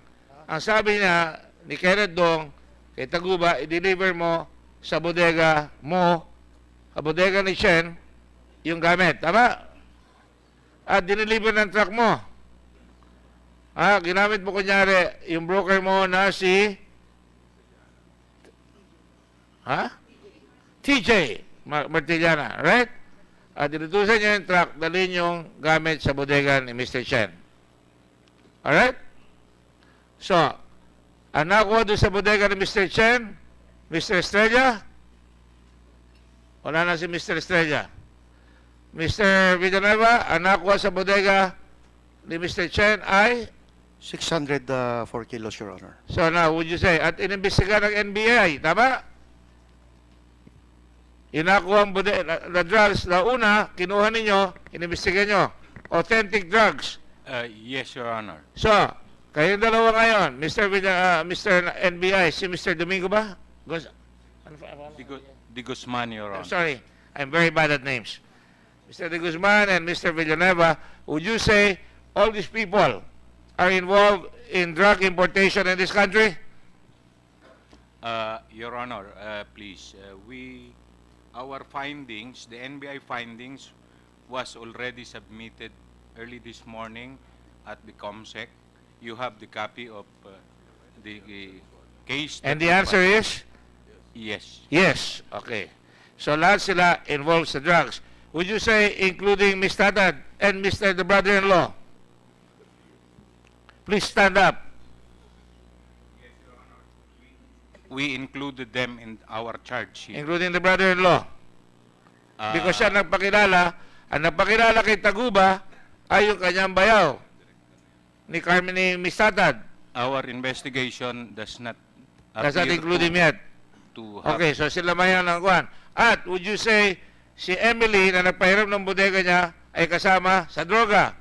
Ang sabi niya ni Kenneth Dong kay Taguba, i-deliver mo sa bodega mo, sa bodega ni Chen, yung gamit. Tama? At dineliver ng truck mo. Ginamit mo kunyari yung broker mo na si TJ Martillana, right? At dinutusan niya yung truck, dalhin yung gamit sa bodega ni Mr. Chen. Alright? So, ang nakuha doon sa bodega ni Mr. Chen, Mr. Estrella, wala na si Mr. Estrella. Mr. Villanueva, ang nakuha sa bodega ni Mr. Chen ay 604 kilos, Your Honor. So now, would you say, at inimbestiga ng NBI, tama? Inakuha ang the drugs na una, kinuha ninyo, inimbestiga nyo. Authentic drugs. Yes, Your Honor. So, kayong dalawa ngayon, Mr. NBI, si Mr. Domingo ba? De Guzman, Your I'm Honor. sorry, I'm very bad at names. Mr. De Guzman and Mr. Villanueva, would you say all these people are involved in drug importation in this country? Your Honor, please, our findings, the NBI findings, was already submitted early this morning at the COMSEC. You have the copy of the case. And the answer is? Yes. Yes. Okay. So lahat sila involved sa drugs. Would you say including Ms. Tatad and Mr. the brother-in-law? Please stand up. We included them in our charge sheet. Including the brother-in-law. Because siya nagpakilala, ang nagpakilala kay Taguba ay yung kanyang bayaw ni Carmen ni Ms. Tatad. Our investigation does not Does not appear include him yet. to have Okay, so sila mayan ng kwan. At would you say si Emily na nagpahiram ng bodega niya ay kasama sa droga?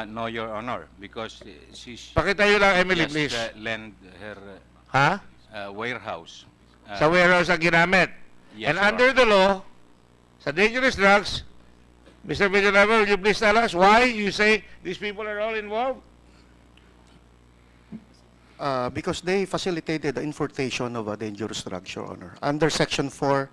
no, Your Honor, because she's Pakitayo lang, Emily, just please. lend her Ha? warehouse. Sa warehouse ang ginamit. Yes, And Your under the law, sa dangerous drugs, Mr. Villanueva, will you please tell us why you say these people are all involved? Because they facilitated the importation of a dangerous drug, Your Honor. Under Section 4,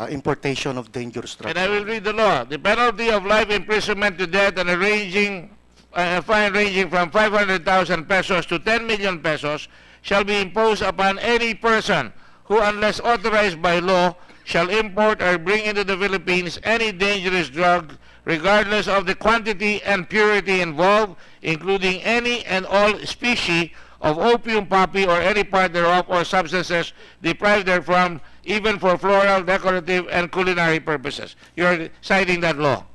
importation of dangerous drugs. And I will read the law. The penalty of life imprisonment to death and a fine ranging from 500,000 pesos to 10 million pesos shall be imposed upon any person who, unless authorized by law, shall import or bring into the Philippines any dangerous drug, regardless of the quantity and purity involved, including any and all species of opium poppy or any part thereof or substances deprived therefrom, even for floral, decorative, and culinary purposes. You're citing that law.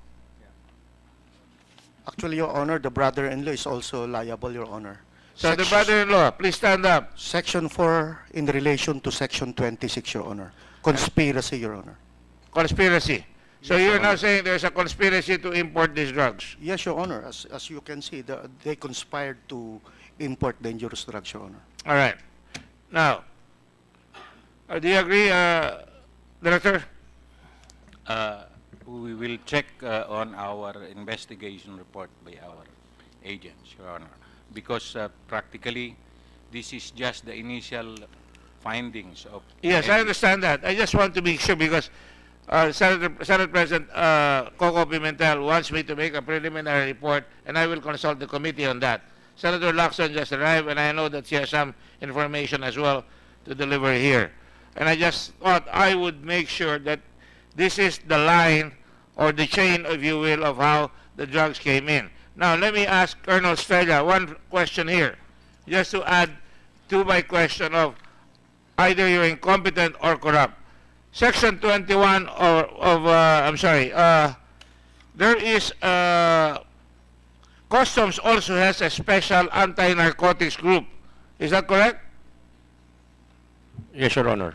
Actually, Your Honor, the brother-in-law is also liable, Your Honor. So the brother-in-law, please stand up. Section 4 in relation to Section 26, Your Honor. Conspiracy, Your Honor. Conspiracy. So Yes, you're Your now Honor. saying there's a conspiracy to import these drugs. Yes, Your Honor. As you can see, they conspired to import dangerous drugs, Your Honor. All right. Now, do you agree, Director? We will check on our investigation report by our agents, Your Honor, because practically this is just the initial findings of. Yes, I understand that. I just want to be sure because Senate President Coco Pimentel wants me to make a preliminary report, and I will consult the committee on that. Senator Lacson just arrived, and I know that she has some information as well to deliver here. And I just thought I would make sure that this is the line or the chain, if you will, of how the drugs came in. Now, let me ask Colonel Estrella one question here, just to add to my question of either you're incompetent or corrupt. Section 21 there is Customs also has a special anti-narcotics group. Is that correct? Yes, Your Honor.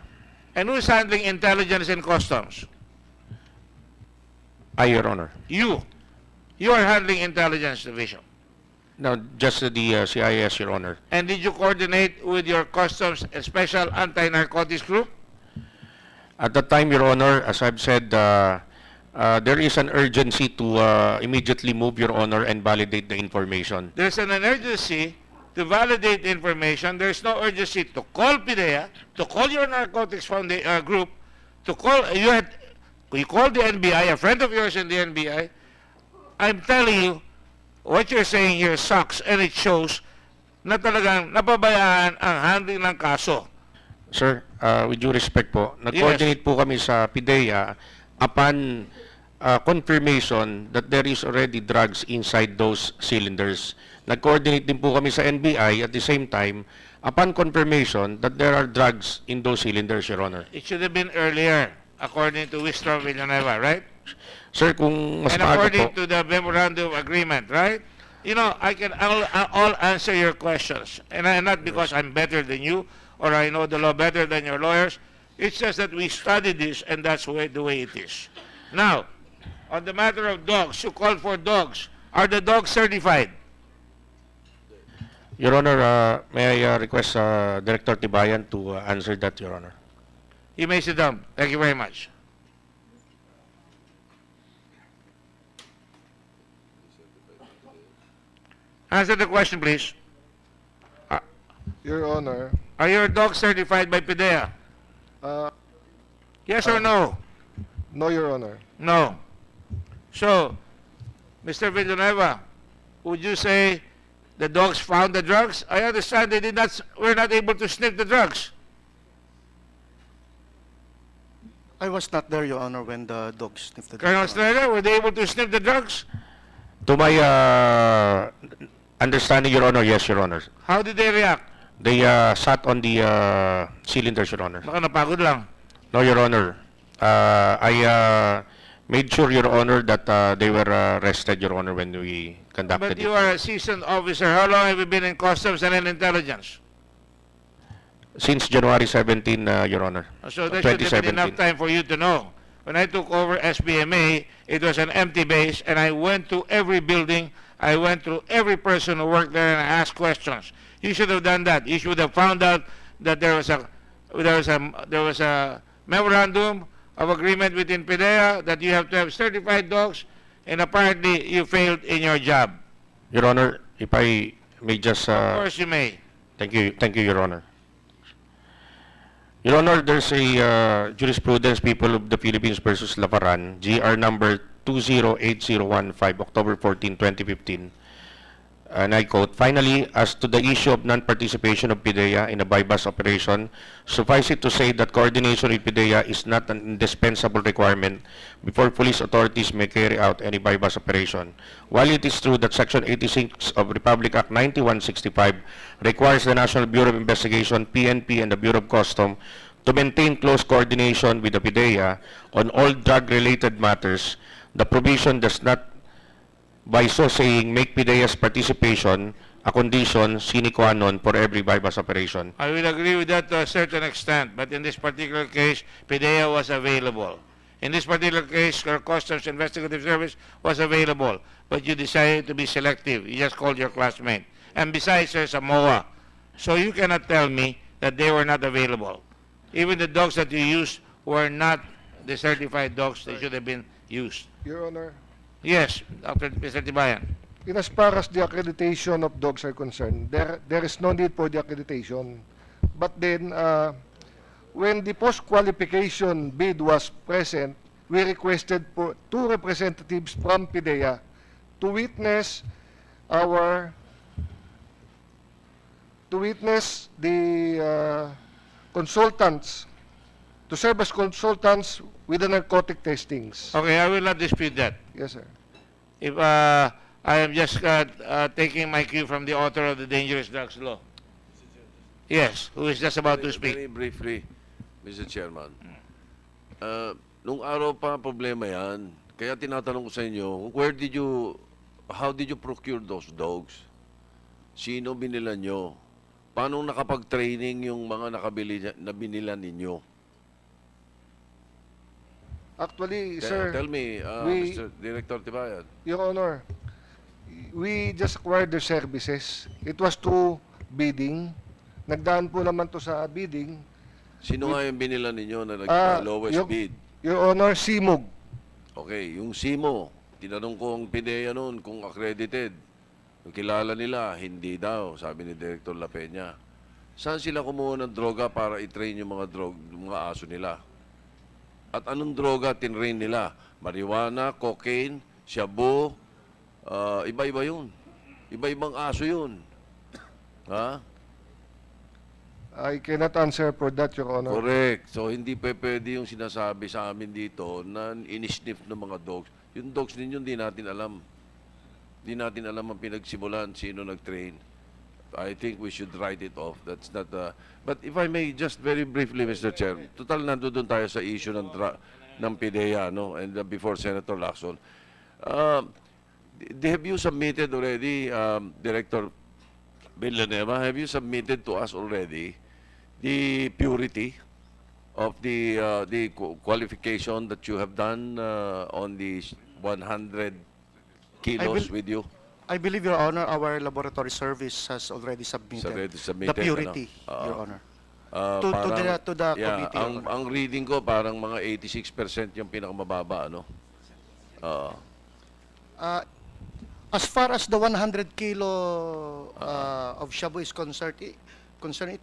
And who's handling intelligence in Customs? Your Honor. You. You are handling intelligence division. No, just the CIS, Your Honor. And did you coordinate with your Customs special anti-narcotics group? At the time, Your Honor, as I've said, there is an urgency to immediately move, Your Honor, and validate the information. There's an urgency to validate information. There's no urgency to call PIDEA, to call your narcotics group, to call, you call the NBI, a friend of yours in the NBI. I'm telling you, what you're saying here sucks, and it shows na talagang napabayaan ang handling ng kaso. Sir, with due respect po, nag-coordinate po kami sa PIDEA upon confirmation that there is already drugs inside those cylinders. Nag-coordinate din po kami sa NBI at the same time upon confirmation that there are drugs in those cylinders, Your Honor. It should have been earlier, according to Wisdom Villanueva, right? Sir, kung mas And maaga according po, to the memorandum of agreement, right? You know, I'll answer your questions, and not because I'm better than you or I know the law better than your lawyers. It's just that we studied this, and that's the way it is. Now, on the matter of dogs, you called for dogs. Are the dogs certified? Your Honor, may I request Director Tibayan to answer that, Your Honor. You may sit down. Thank you very much. Answer the question, please. Your Honor, Are your dogs certified by PIDEA? Yes or no? no, Your Honor. No. So, Mr. Villanueva, would you say the dogs found the drugs? I understand they were not able to sniff the drugs. I was not there, Your Honor, when the dog sniffed the Colonel dog. Estrella, were they able to sniff the drugs? To my understanding, Your Honor, yes, Your Honor. How did they react? They sat on the cylinders, Your Honor. Baka napagod lang. No, Your Honor. I made sure, Your Honor, that they were arrested, Your Honor, when we conducted But you are a seasoned officer. How long have you been in customs and in intelligence? Since January 17, Your Honor. So that should have been 2017. enough time for you to know. When I took over SBMA, it was an empty base, and I went to every building. I went through every person who worked there, and I asked questions. You should have done that. You should have found out that there was a memorandum of agreement within PIDEA that you have to have certified dogs, and apparently you failed in your job. Your Honor, if I may just... Of course you may. Thank you, Your Honor. Your Honor, there's a jurisprudence, People of the Philippines versus Lavaran, GR number 208015, October 14, 2015. And I quote, finally, as to the issue of non-participation of PIDEA in a bypass operation, suffice it to say that coordination with PIDEA is not an indispensable requirement before police authorities may carry out any bypass operation. While it is true that Section 86 of Republic Act 9165 requires the National Bureau of Investigation, PNP, and the Bureau of Customs to maintain close coordination with the PIDEA on all drug-related matters, the provision does not, by so saying, make PIDEA's participation a condition sine qua non for every bypass operation. I will agree with that to a certain extent, but in this particular case, PIDEA was available. In this particular case, our Customs Investigative Service was available, but you decided to be selective. You just called your classmate. And besides, there's a MOA. So you cannot tell me that they were not available. Even the dogs that you used were not the certified dogs that should have been used. Your Honor, Yes, Mr. Tibayan. in as far as the accreditation of dogs are concerned, there is no need for the accreditation. But then, when the post-qualification bid was present, we requested for 2 representatives from PIDEA to witness the consultants, to serve as consultants with the narcotic testings. Okay, I will not dispute that. Yes, sir. If I am just taking my cue from the author of the Dangerous Drugs Law. Yes, who is just about to speak. Very briefly, Mr. Chairman. Nung araw pa problema yan, kaya tinatanong ko sa inyo, how did you procure those dogs? Sino binila nyo? Paano nakapag-training yung mga na binila ninyo? Actually, sir, Tell me, Mr. Director Tibayan. Your Honor, we just acquired their services. It was through bidding. Nagdaan po naman to sa bidding. Sino nga yung binila ninyo na nag-lowest bid? Your Honor, Simog. Okay, yung SIMO, tinanong ko ang PIDEA noon kung accredited. Yung kilala nila, hindi daw, sabi ni Director La Peña. Saan sila kumuha ng droga para i-train yung mga aso nila? At anong droga tinrain nila? Marijuana, cocaine, shabu, iba-iba yun. Iba-ibang aso yun. Ha? I cannot answer for that, Your Honor. Correct. So, hindi pwede yung sinasabi sa amin dito na inisniff ng mga dogs. Yung dogs ninyo, hindi natin alam. Hindi natin alam ang pinagsimulan, sino nag-train. I think we should write it off. That's not but if I may, just very briefly, Mr. Chair, total nandoon tayo sa issue ng PIDEA, no? And before Senator Lacson. Have you submitted already, Director Villanueva, have you submitted to us already the purity of the qualification that you have done on the 100 kilos with you? I believe, Your Honor, our laboratory service has already submitted, the purity, Your Honor. To the committee, Your Honor. Ang reading ko, parang mga 86% yung pinakamababa, ano? As far as the 100 kilo of shabu is concerned, it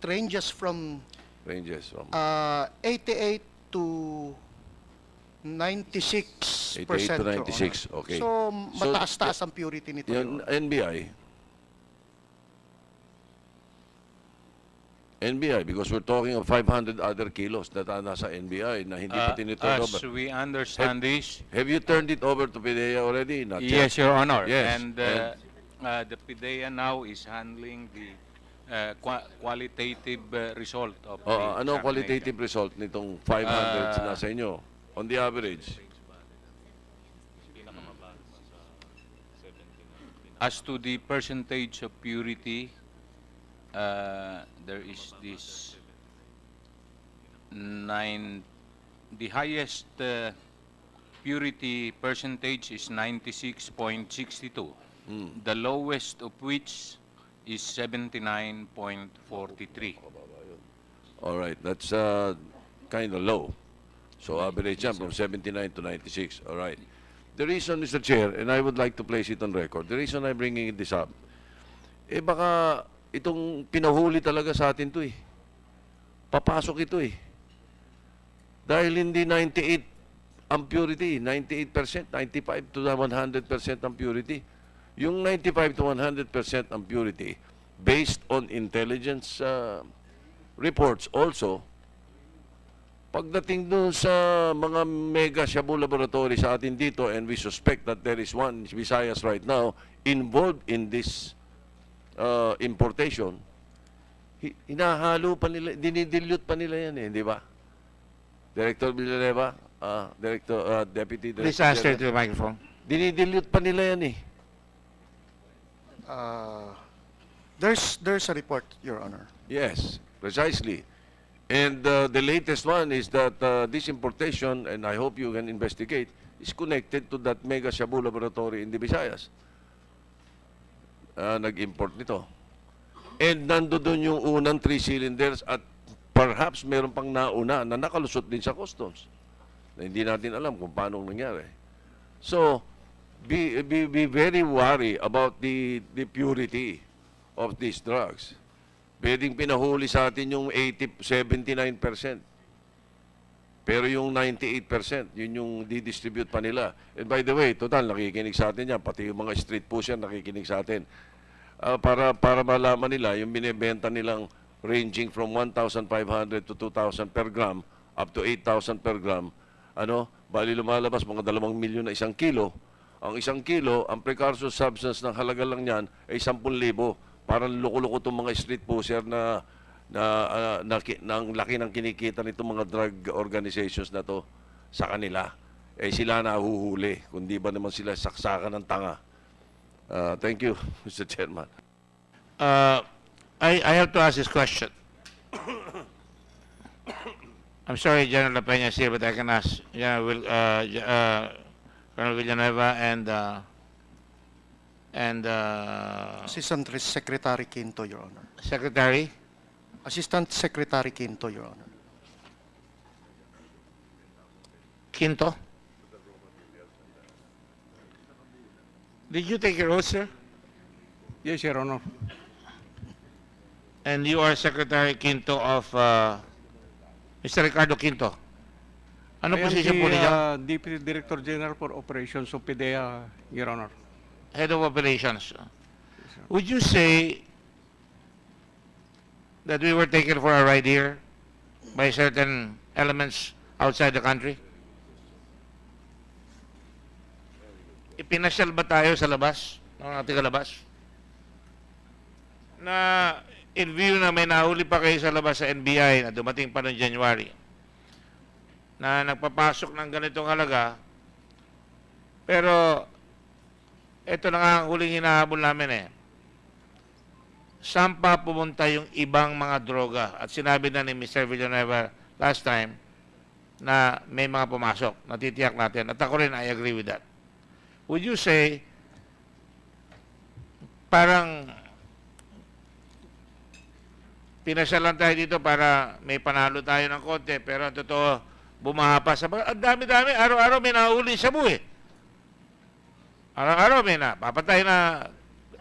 ranges from 88 to 96%. 88 to 96, okay. So, mataas-taas ang purity nito. Yung NBI, because we're talking of 500 other kilos that are nasa NBI na hindi pa tiniturn over. As we understand this, have you turned it over to PIDEA already? Not yet. yes, Your Honor. Yes. And the PIDEA now is handling the qualitative result of the Ano examination. qualitative result nitong 500 na sa inyo? On the average? As to the percentage of purity, there is this the highest purity percentage is 96.62. The lowest of which is 79.43. All right, that's kind of low. So average yan from 79 to 96. All right. The reason, Mr. Chair, and I would like to place it on record, the reason I'm bringing this up, baka itong pinahuli talaga sa atin to Papasok ito Dahil hindi 98 ang purity, 98%, 95 to 100% ang purity. Yung 95 to 100% ang purity, based on intelligence reports also, pagdating doon sa mga mega shabu laboratory sa atin dito, and we suspect that there is one in Visayas right now involved in this importation, hinahalo pa nila, dinidilute pa nila yan di ba? Director Villanueva, Deputy Director. Please answer to the microphone. Dinidilute pa nila yan There's a report, Your Honor. Yes, precisely. And the latest one is that this importation, and I hope you can investigate, is connected to that mega shabu laboratory in the Visayas. Nag-import nito. And nandoon yung unang 3 cylinders at perhaps meron pang nauna na nakalusot din sa customs. Na hindi natin alam kung paano nangyari. So, be very worried about the purity of these drugs. Pwedeng pinahuli sa atin yung 79%. Pero yung 98%, yun yung didistribute pa nila. And by the way, total, nakikinig sa atin yan. Pati yung mga street pusher nakikinig sa atin. Para malaman nila, yung binibenta nilang ranging from 1,500 to 2,000 per gram, up to 8,000 per gram, bali lumalabas mga 2 milyon na 1 kilo. Ang 1 kilo, ang precursor substance ng halaga lang yan ay 10,000. Parang loko-loko itong mga street pusher na ang laki ng kinikita nitong mga drug organizations na to sa kanila. Sila nahuhuli, kundi ba naman sila saksakan ng tanga. Thank you, Mr. Chairman. I have to ask this question. I'm sorry, General La Peña is here, but I can ask Colonel Villanueva and Assistant Secretary Quinto, Your Honor. Secretary. Assistant Secretary Quinto, Your Honor. Quinto. Did you take your oath, sir? Yes, Your Honor. And you are Secretary Quinto of Mr. Ricardo Quinto. Ano I am position po the niya? Deputy Director General for Operations of PIDEA, Your Honor. Head of Operations. Would you say that we were taken for a ride here by certain elements outside the country? Ipinasyal ba tayo sa labas, ng ating labas? Na in view na may nahuli pa kayo sa labas sa NBI na dumating pa noong January, na nagpapasok ng ganitong halaga, pero ito na nga ang huling hinahabol namin eh. Saan pa pumunta yung ibang mga droga? At sinabi na ni Mr. Villanueva last time na may mga pumasok. Natitiyak natin. At ako rin, I agree with that. Would you say parang pinasyalan tayo dito para may panalo tayo ng konti, pero ang totoo, bumaha pa sa... Ang dami-dami, araw-araw may nahuli sa buhay. Araw-araw may napapatay na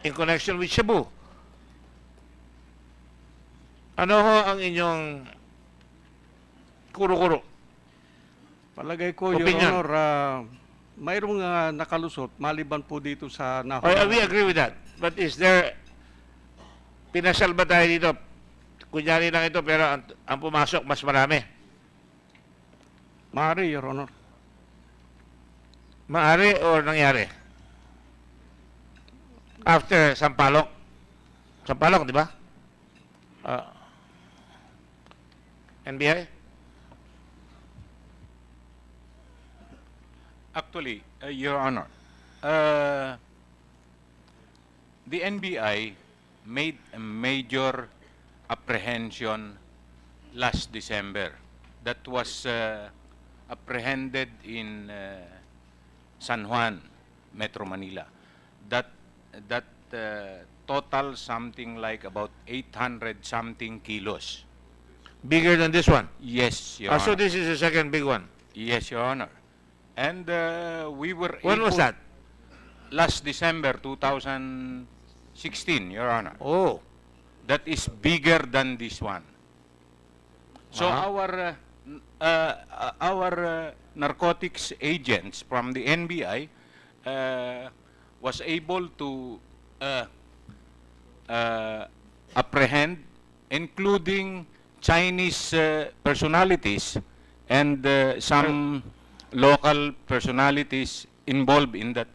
in connection with Shabu. Ano ho ang inyong kuro-kuro? Palagay ko, Your Opinion. Honor, mayroong nakalusot maliban po dito sa Oh, we agree with that. But is there... Pinasal ba tayo dito? Kunyari lang ito, pero ang pumasok mas marami. Maaari, Your Honor. Maari o nangyari? After Sampalok. Sampalok, di ba? NBI? Actually, Your Honor, the NBI made a major apprehension last December. That was apprehended in San Juan, Metro Manila. That total something like about 800 something kilos. Bigger than this one? Yes, Your So Honor. this is the second big one? Yes, Your Honor. And we were When was able- that? Last December 2016, Your Honor. Oh. That is bigger than this one. So our narcotics agents from the NBI was able to apprehend, including Chinese personalities and some local personalities involved in that.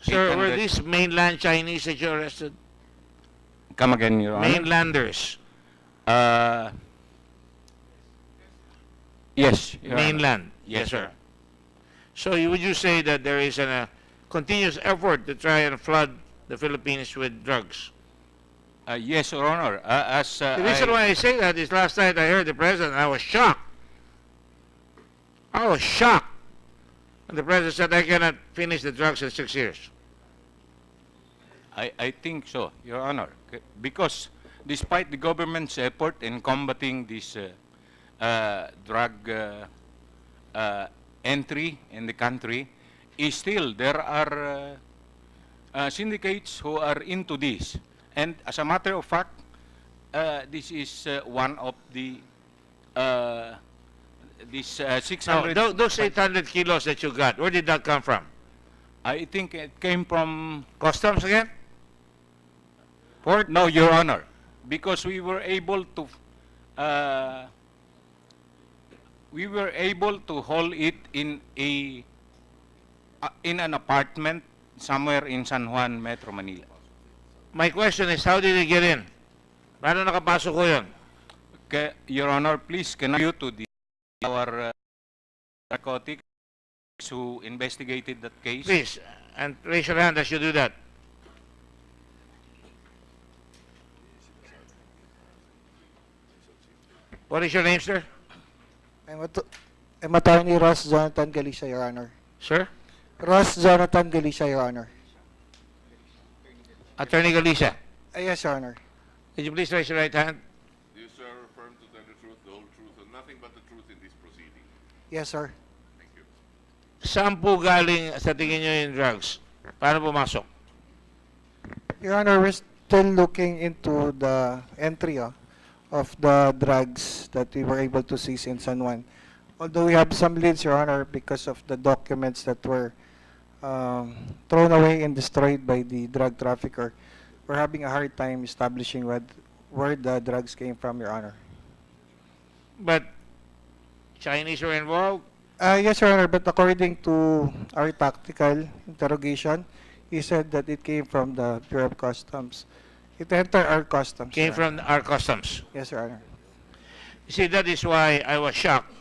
Sir, were 800 these mainland Chinese that you arrested? Come again, Your Honor. Mainlanders? Yes, Your Honor. Mainland? Yes, sir. So would you say that there is a continuous effort to try and flood the Philippines with drugs? Yes, Your Honor. The reason why I say that is last night I heard the President, I was shocked. I was shocked. And the President said, I cannot finish the drugs in 6 years. I think so, Your Honor, because despite the government's effort in combating this drug entry in the country, still there are syndicates who are into this. And as a matter of fact, this is one of the this 600. No, those 800 kilos that you got, where did that come from? I think it came from Customs again? Port? No, Your Honor, because we were able to hold it in an apartment somewhere in San Juan, Metro Manila. My question is, how did it get in? Paano nakapasok ko yun? Okay, Your Honor, please can you to our narcotics who investigated that case? Please, and raise your hand as you do that. What is your name, sir? I'm Attorney Ross Jonathan Galicia, Your Honor. Sir? Ross Jonathan Galicia, Your Honor. Attorney Galicia. Yes, Your Honor. Could you please raise your right hand? Do you, sir, affirm to tell the truth, the whole truth, and nothing but the truth in this proceeding? Yes, sir. Thank you. Saan po galing sa tingin nyo yung drugs? Paano pumasok? Your Honor, we're still looking into the entry of the drugs that we were able to seize in San Juan. Although we have some leads, Your Honor, because of the documents that were thrown away and destroyed by the drug trafficker, we're having a hard time establishing where the drugs came from, Your Honor. But Chinese were involved? Yes, Your Honor, but according to our tactical interrogation, he said that it came from the Bureau of Customs. It entered our customs. Came Your from our customs. Yes, Your Honor. You see, that is why I was shocked.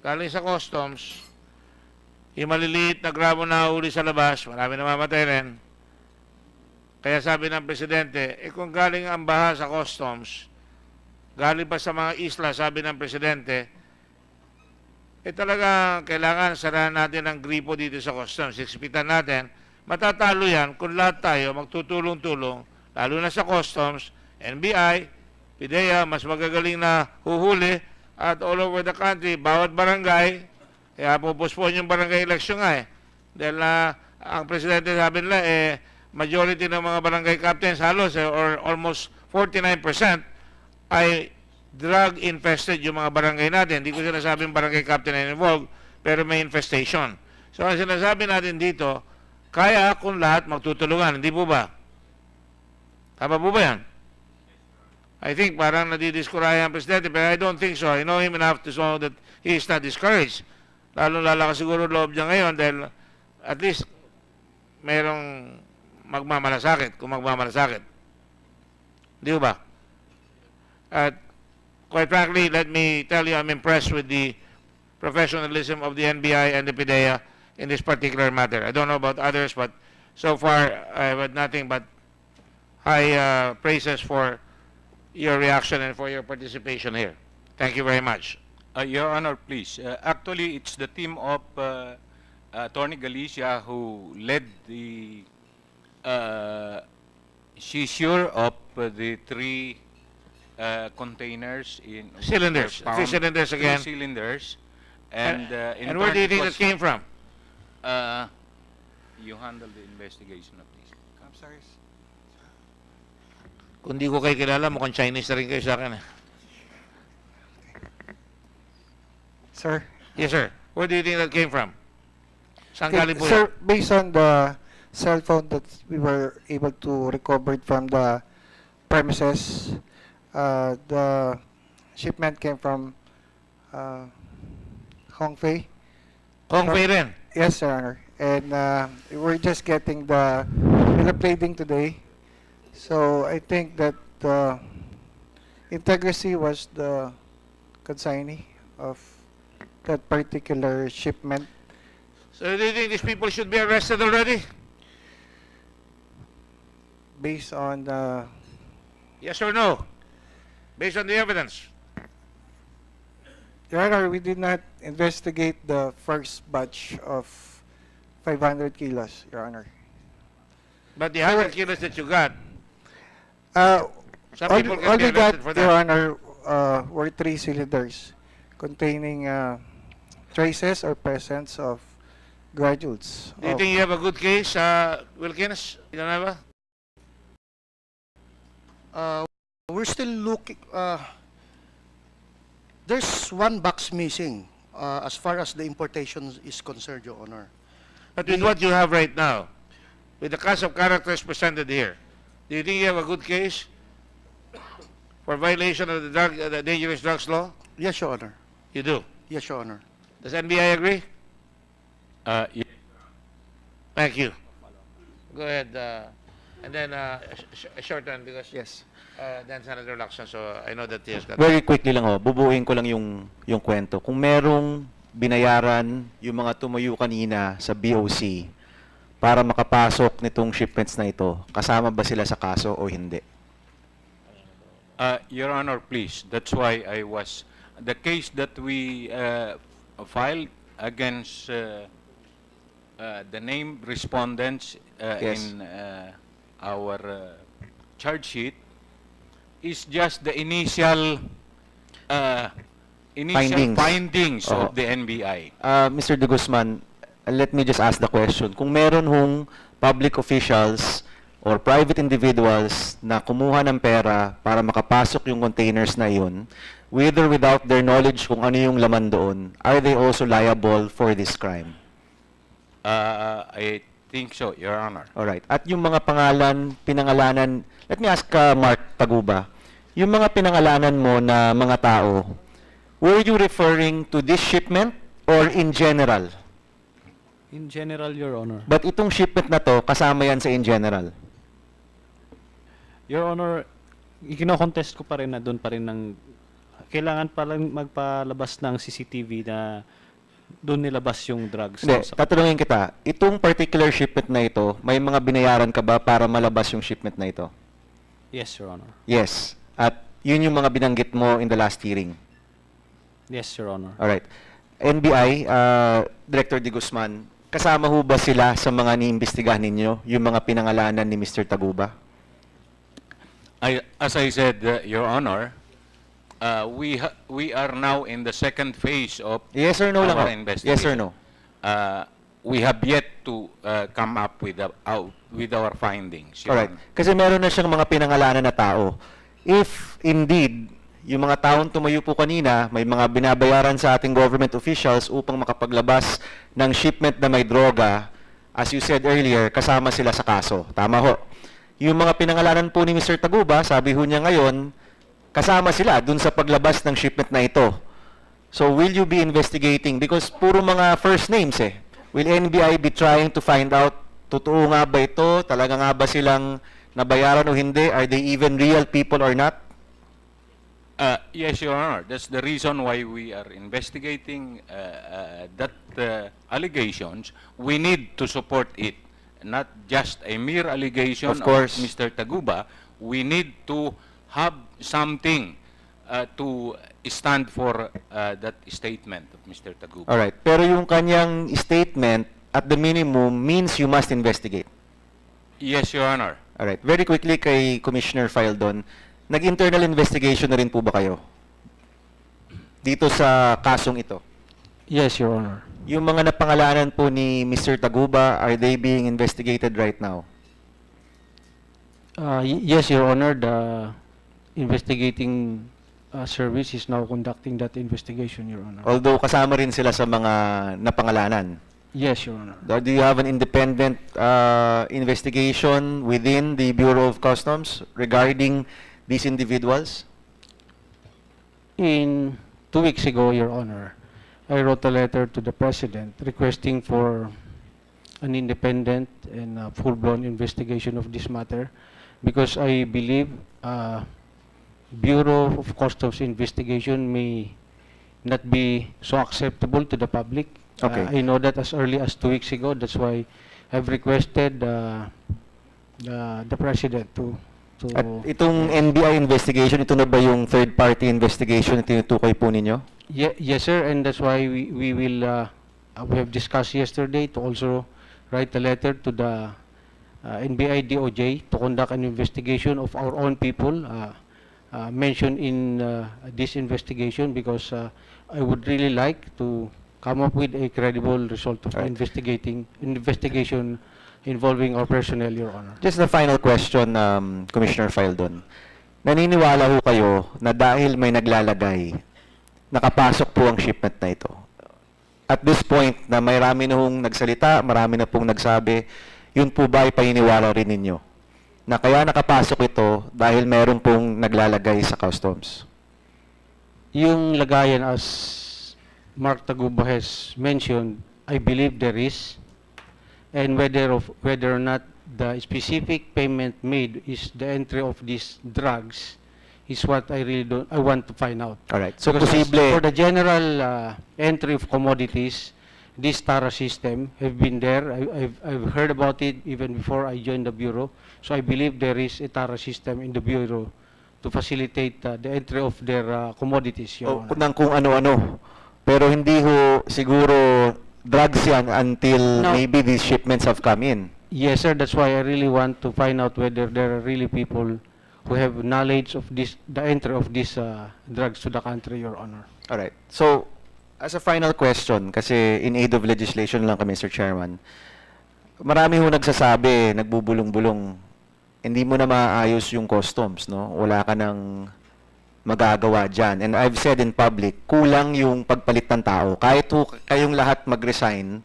Galing sa customs, yung maliliit na grabo na uli sa labas, marami namamatay rin. Kaya sabi ng Presidente, kung galing ang baha sa customs, galing pa sa mga isla, sabi ng Presidente, talaga kailangan sarahan natin ang gripo dito sa customs. Siksipitan natin. Matatalo yan kung lahat tayo magtutulong-tulong, lalo na sa customs, NBI, PIDEA, mas magagaling na huhuli, at all over the country, bawat barangay, kaya pupuspon yung barangay election nga Dahil ang Presidente sabi nila, majority ng mga barangay captains halos, or almost 49%, ay drug-infested yung mga barangay natin. Hindi ko sinasabing barangay captain ay involved, pero may infestation. So, ang sinasabi natin dito, kaya kung lahat magtutulungan. Hindi po ba? Tama po ba yan? I think parang nadidiskuraya ang Presidente, pero I don't think so. I know him enough to know that he is not discouraged. Lalo lalakas siguro loob niya ngayon dahil at least merong magmamalasakit, kung magmamalasakit. Di ba? At quite frankly, let me tell you, I'm impressed with the professionalism of the NBI and the PIDEA in this particular matter. I don't know about others, but so far I have had nothing but high praises for your reaction and for your participation here. Thank you very much. Your Honor, please. Actually, it's the team of Attorney Galicia who led the seizure of the three containers in cylinders. Three cylinders again. Three cylinders. And and where do you think that came from? You handle the investigation of this. I'm sorry. Kung di ko kayo kilala, mukhang Chinese na rin kayo sa akin. Sir? Yes, sir. Where do you think that came from? Saan galing po Sir, yan? based on the cell phone that we were able to recover from the premises, the shipment came from Hongfei. Hongfei rin? Yes, Your Honor. And we're just getting the bill of lading today. So I think that Integrity was the consignee of that particular shipment. So do you think these people should be arrested already? Based on the... Yes or no? Based on the evidence? Your Honor, we did not investigate the first batch of 500 kilos, Your Honor. But the 100 kilos that you got, some all, people can all be we got, arrested for Your that. Honor, were 3 cylinders containing traces or presence of granules. Do you think you have a good case, Wilkins? You don't have a? We're still looking. There's one box missing as far as the importation is concerned, Your Honor. But with what you have right now, with the cast of characters presented here, do you think you have a good case for violation of the dangerous drugs law? Yes, Your Honor. You do? Yes, Your Honor. Does NBI agree? Yeah. Thank you. Go ahead. And then a short one because yes. Then Senator Lacson, so I know that he has got... Very quickly lang bubuuin ko lang yung kwento. Kung merong binayaran yung mga tumayo kanina sa BOC para makapasok nitong shipments na ito, kasama ba sila sa kaso o hindi? Your Honor, please. That's why I was... The case that we filed against the named respondents Yes. in our charge sheet is just the initial findings Oo. of the NBI. Mr. De Guzman, let me just ask the question. Kung meron hong public officials or private individuals na kumuha ng pera para makapasok yung containers na yun, with or without their knowledge kung ano yung laman doon, are they also liable for this crime? I think so, Your Honor. Alright. At yung mga pinangalanan, let me ask Mark Taguba, yung mga pinangalanan mo na mga tao, were you referring to this shipment or in general? In general, Your Honor. But itong shipment na to, kasama yan sa in general? Your Honor, ikino-contest ko pa rin na doon pa rin ng kailangan pa lang magpalabas ng CCTV na doon nilabas yung drugs. Hindi, tatanungin kita, itong particular shipment na ito, may mga binayaran ka ba para malabas yung shipment na ito? Yes, Your Honor. Yes. At yun yung mga binanggit mo in the last hearing? Yes, Your Honor. Alright. NBI, Director De Guzman, kasama ho ba sila sa mga niimbestigahan ninyo, yung mga pinangalanan ni Mr. Taguba? As I said, Your Honor, we are now in the second phase of Yes or no lang our ho? investigation. Yes or no? We have yet to come up with our findings. Your Alright. Honor. Kasi meron na siyang mga pinangalanan na tao. If indeed, yung mga taong tumayo po kanina, may mga binabayaran sa ating government officials upang makapaglabas ng shipment na may droga, as you said earlier, kasama sila sa kaso. Tama ho. Yung mga pinangalanan po ni Mr. Taguba, sabi ho niya ngayon, kasama sila dun sa paglabas ng shipment na ito. So will you be investigating? Because puro mga first names eh. Will NBI be trying to find out, totoo nga ba ito? Talaga nga ba silang nabayaran o hindi? Are they even real people or not? Yes, Your Honor. That's the reason why we are investigating that allegations. We need to support it. Not just a mere allegation Of course. Mr. Taguba. We need to have something to stand for that statement of Mr. Taguba. Alright. Pero yung kanyang statement, at the minimum, means you must investigate. Yes, Your Honor. Alright. Very quickly kay Commissioner Fildon, nag-internal investigation na rin po ba kayo? Dito sa kasong ito? Yes, Your Honor. Yung mga napangalanan po ni Mr. Taguba, are they being investigated right now? Yes, Your Honor. The investigating service is now conducting that investigation, Your Honor. Although kasama rin sila sa mga napangalanan. Yes, Your Honor. Do you have an independent investigation within the Bureau of Customs regarding these individuals? In 2 weeks ago, Your Honor, I wrote a letter to the President requesting for an independent and full-blown investigation of this matter because I believe Bureau of Customs investigation may not be so acceptable to the public. Okay. I know that as early as 2 weeks ago. That's why I've requested the President to At itong NBI investigation, ito na ba yung third-party investigation na tinutukoy po ninyo? Yes, sir, and that's why we will we have discussed yesterday to also write a letter to the NBI DOJ to conduct an investigation of our own people mentioned in this investigation because I would really like to come up with a credible result of investigation involving our personnel, Your Honor. Just the final question, Commissioner Fildon. Naniniwala ho kayo na dahil may naglalagay, nakapasok po ang shipment na ito? At this point, na marami na hong nagsalita, marami na pong nagsabi, yun po ba ay paniniwala rin ninyo? Na kaya nakapasok ito dahil meron pong naglalagay sa customs? Yung lagayan, as Mark Taguba has mentioned, I believe there is. And whether or not the specific payment made is the entry of these drugs is what I want to find out. All right. So Because posible for the general entry of commodities, this TARA system have been there. I've heard about it even before I joined the bureau. So I believe there is a TARA system in the bureau to facilitate the entry of their commodities. Your Honor. Ng kung ano-ano. Pero hindi ho siguro drugs yan until No. maybe these shipments have come in. Yes, sir. That's why I really want to find out whether there are really people who have knowledge of this, the entry of these drugs to the country, Your Honor. All right. So, as a final question, kasi in aid of legislation lang kami, Mr. Chairman, marami ho nagsasabi, nagbubulong-bulong, hindi mo na maayos yung customs, no? Wala ka ng magagawa dyan. And I've said in public, kulang yung pagpalit ng tao. Kahit ho kayong lahat mag-resign,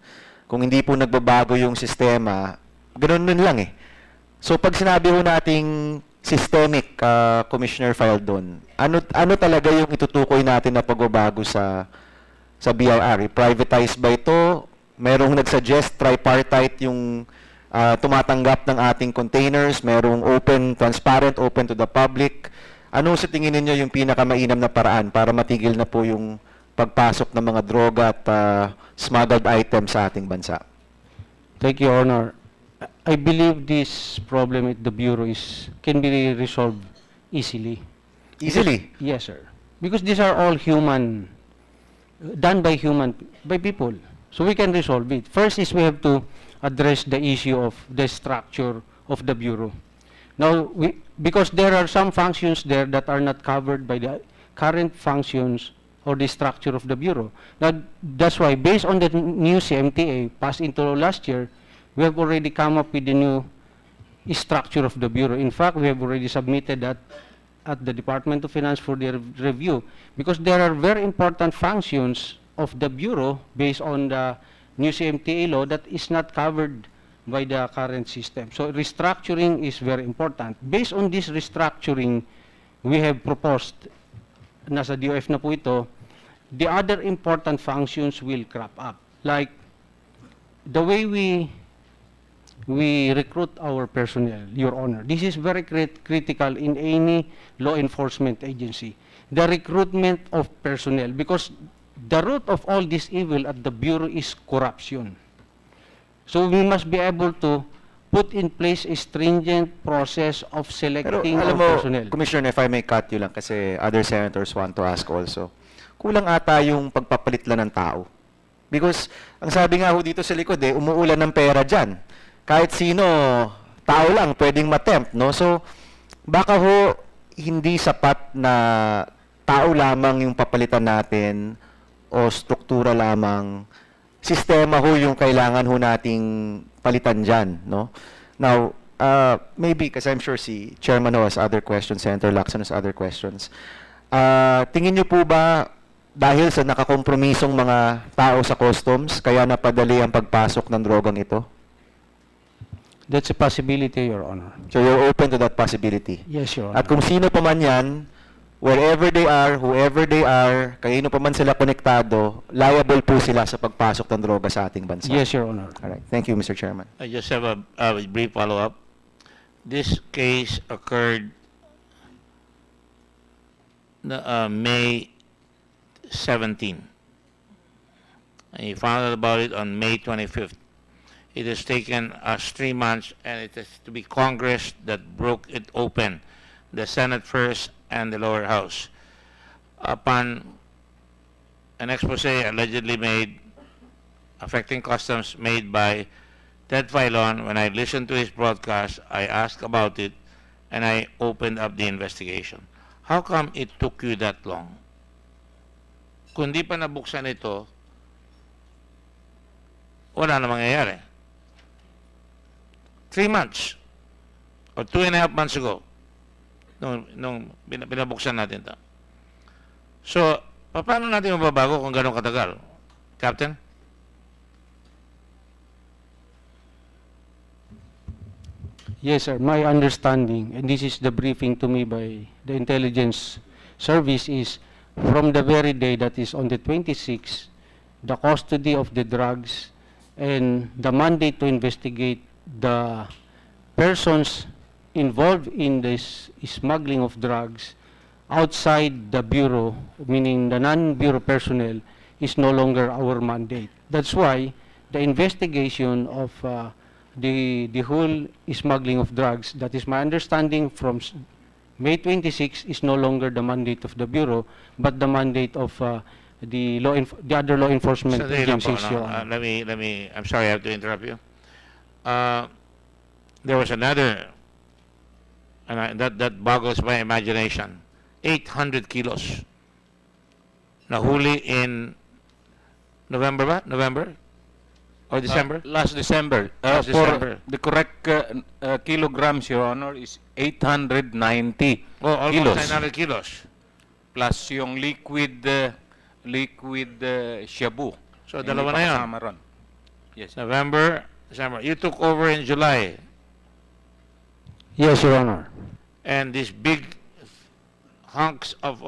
kung hindi po nagbabago yung sistema, ganun nun lang eh. So pag sinabi ho nating systemic, Commissioner Faldon, ano talaga yung itutukoy natin na pagbabago sa BIR? Privatize ba ito? Merong nag-suggest tripartite yung tumatanggap ng ating containers, merong open, transparent, open to the public. Ano sa tingin ninyo yung pinakamainam na paraan para matigil na po yung pagpasok ng mga droga at smuggled items sa ating bansa? Thank you, Honor. I believe this problem at the Bureau can be resolved easily. Easily? Yes, sir. Because these are all human, done by people. So we can resolve it. First is we have to address the issue of the structure of the Bureau. Now, because there are some functions there that are not covered by the current functions or the structure of the Bureau. Now, that's why, based on the new CMTA passed into last year, we have already come up with the new structure of the Bureau. In fact, we have already submitted that at the Department of Finance for their review, because there are very important functions of the Bureau based on the new CMTA law that is not covered by the current system. So restructuring is very important. Based on this restructuring, we have proposed, nasa DOF na po ito, the other important functions will crop up. Like the way we recruit our personnel, Your Honor. This is very critical in any law enforcement agency. The recruitment of personnel, because the root of all this evil at the Bureau is corruption. So we must be able to put in place a stringent process of selecting our personnel. Commissioner, if I may cut you lang kasi other senators want to ask also. Kulang ata yung pagpapalit lang ng tao. Because ang sabi nga ho dito sa likod umuulan ng pera dyan. Kahit sino, tao lang, pwedeng matempt, no? So, baka ho, hindi sapat na tao lamang yung papalitan natin o struktura lamang, sistema ho yung kailangan ho nating palitan dyan, no? Now, maybe, kasi I'm sure si Chairman ho has other questions, Senator Lacson has other questions. Tingin nyo po ba, dahil sa nakakompromisong mga tao sa customs, kaya napadali ang pagpasok ng drogang ito? That's a possibility, Your Honor. So you're open to that possibility? Yes, Your Honor. At kung sino pa man yan, wherever they are, whoever they are, kanino pa man sila konektado, liable po sila sa pagpasok ng droga sa ating bansa? Yes, Your Honor. All right. Thank you, Mr. Chairman. I just have a brief follow-up. This case occurred May 17. And you found out about it on May 25th. It has taken us 3 months, and it has to be Congress that broke it open, the Senate first and the lower house. Upon an expose allegedly made affecting customs made by Ted Filon, when I listened to his broadcast, I asked about it, and I opened up the investigation. How come it took you that long? Kung di pa nabuksan ito, wala na mangyayari. 3 months or 2.5 months ago nung binabuksan natin ito. So, paano natin mababago kung gano'ng katagal? Captain? Yes, sir. My understanding, and this is the briefing to me by the intelligence service, is from the very day that is on the 26th, the custody of the drugs and the mandate to investigate the persons involved in this smuggling of drugs outside the Bureau, meaning the non-Bureau personnel, is no longer our mandate. That's why the investigation of the whole smuggling of drugs, that is my understanding from May 26, is no longer the mandate of the Bureau, but the mandate of the other law enforcement agencies. Let me, I'm sorry I have to interrupt you. There was another, and that boggles my imagination, 800 kilos. Nahuli in November ba? November? Or December? Last December. Last For December. the correct kilograms, Your Honor, is 890 Oh, almost kilos. 900 kilos. Plus yung liquid shabu. So, Hindi dalawa pa na yun. kasama ron. Yes. November, December. You took over in July. Yes, Your Honor. And these big hunks of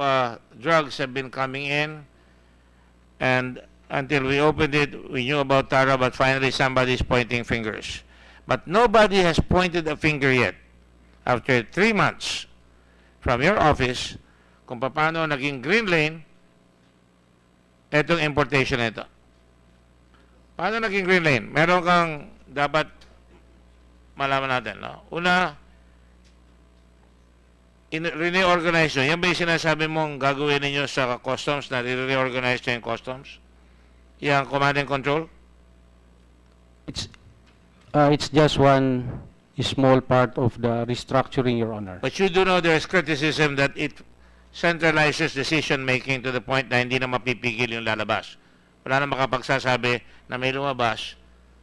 drugs have been coming in. And until we opened it, we knew about Tara, but finally somebody's pointing fingers. But nobody has pointed a finger yet. After 3 months from your office, kung paano naging green lane, etong importation ito. Paano naging green lane? Meron kang dapat malaman natin. No? Una, reorganize nyo. Yan ba yung sinasabi mong gagawin ninyo sa customs na reorganize nyo yung customs? Yung command and control? It's just one small part of the restructuring, Your Honor. But you do know there is criticism that it centralizes decision making to the point na hindi na mapipigil yung lalabas. Wala na makapagsasabi na may lumabas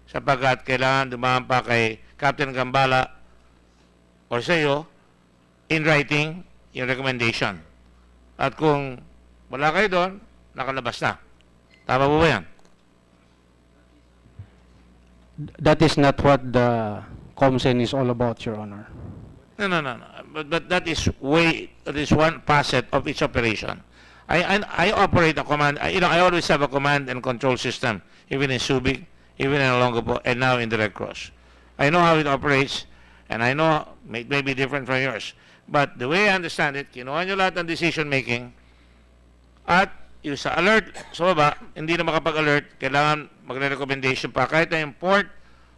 sapagkat kailangan dumaan pa kay Captain Gambala or sa iyo in writing yung recommendation. At kung wala kayo doon, nakalabas na. Tama po ba yan? That is not what the COMSEN is all about, Your Honor. No. But that is one facet of its operation. I operate a command. I always have a command and control system, even in Subic, even in Olongapo, and now in the Red Cross. I know how it operates, and I know it may be different from yours. But the way I understand it, kinuha nyo lahat ng decision making, at yung sa alert sa baba, hindi na makapag-alert, kailangan magre-recommendation pa. Kahit na yung port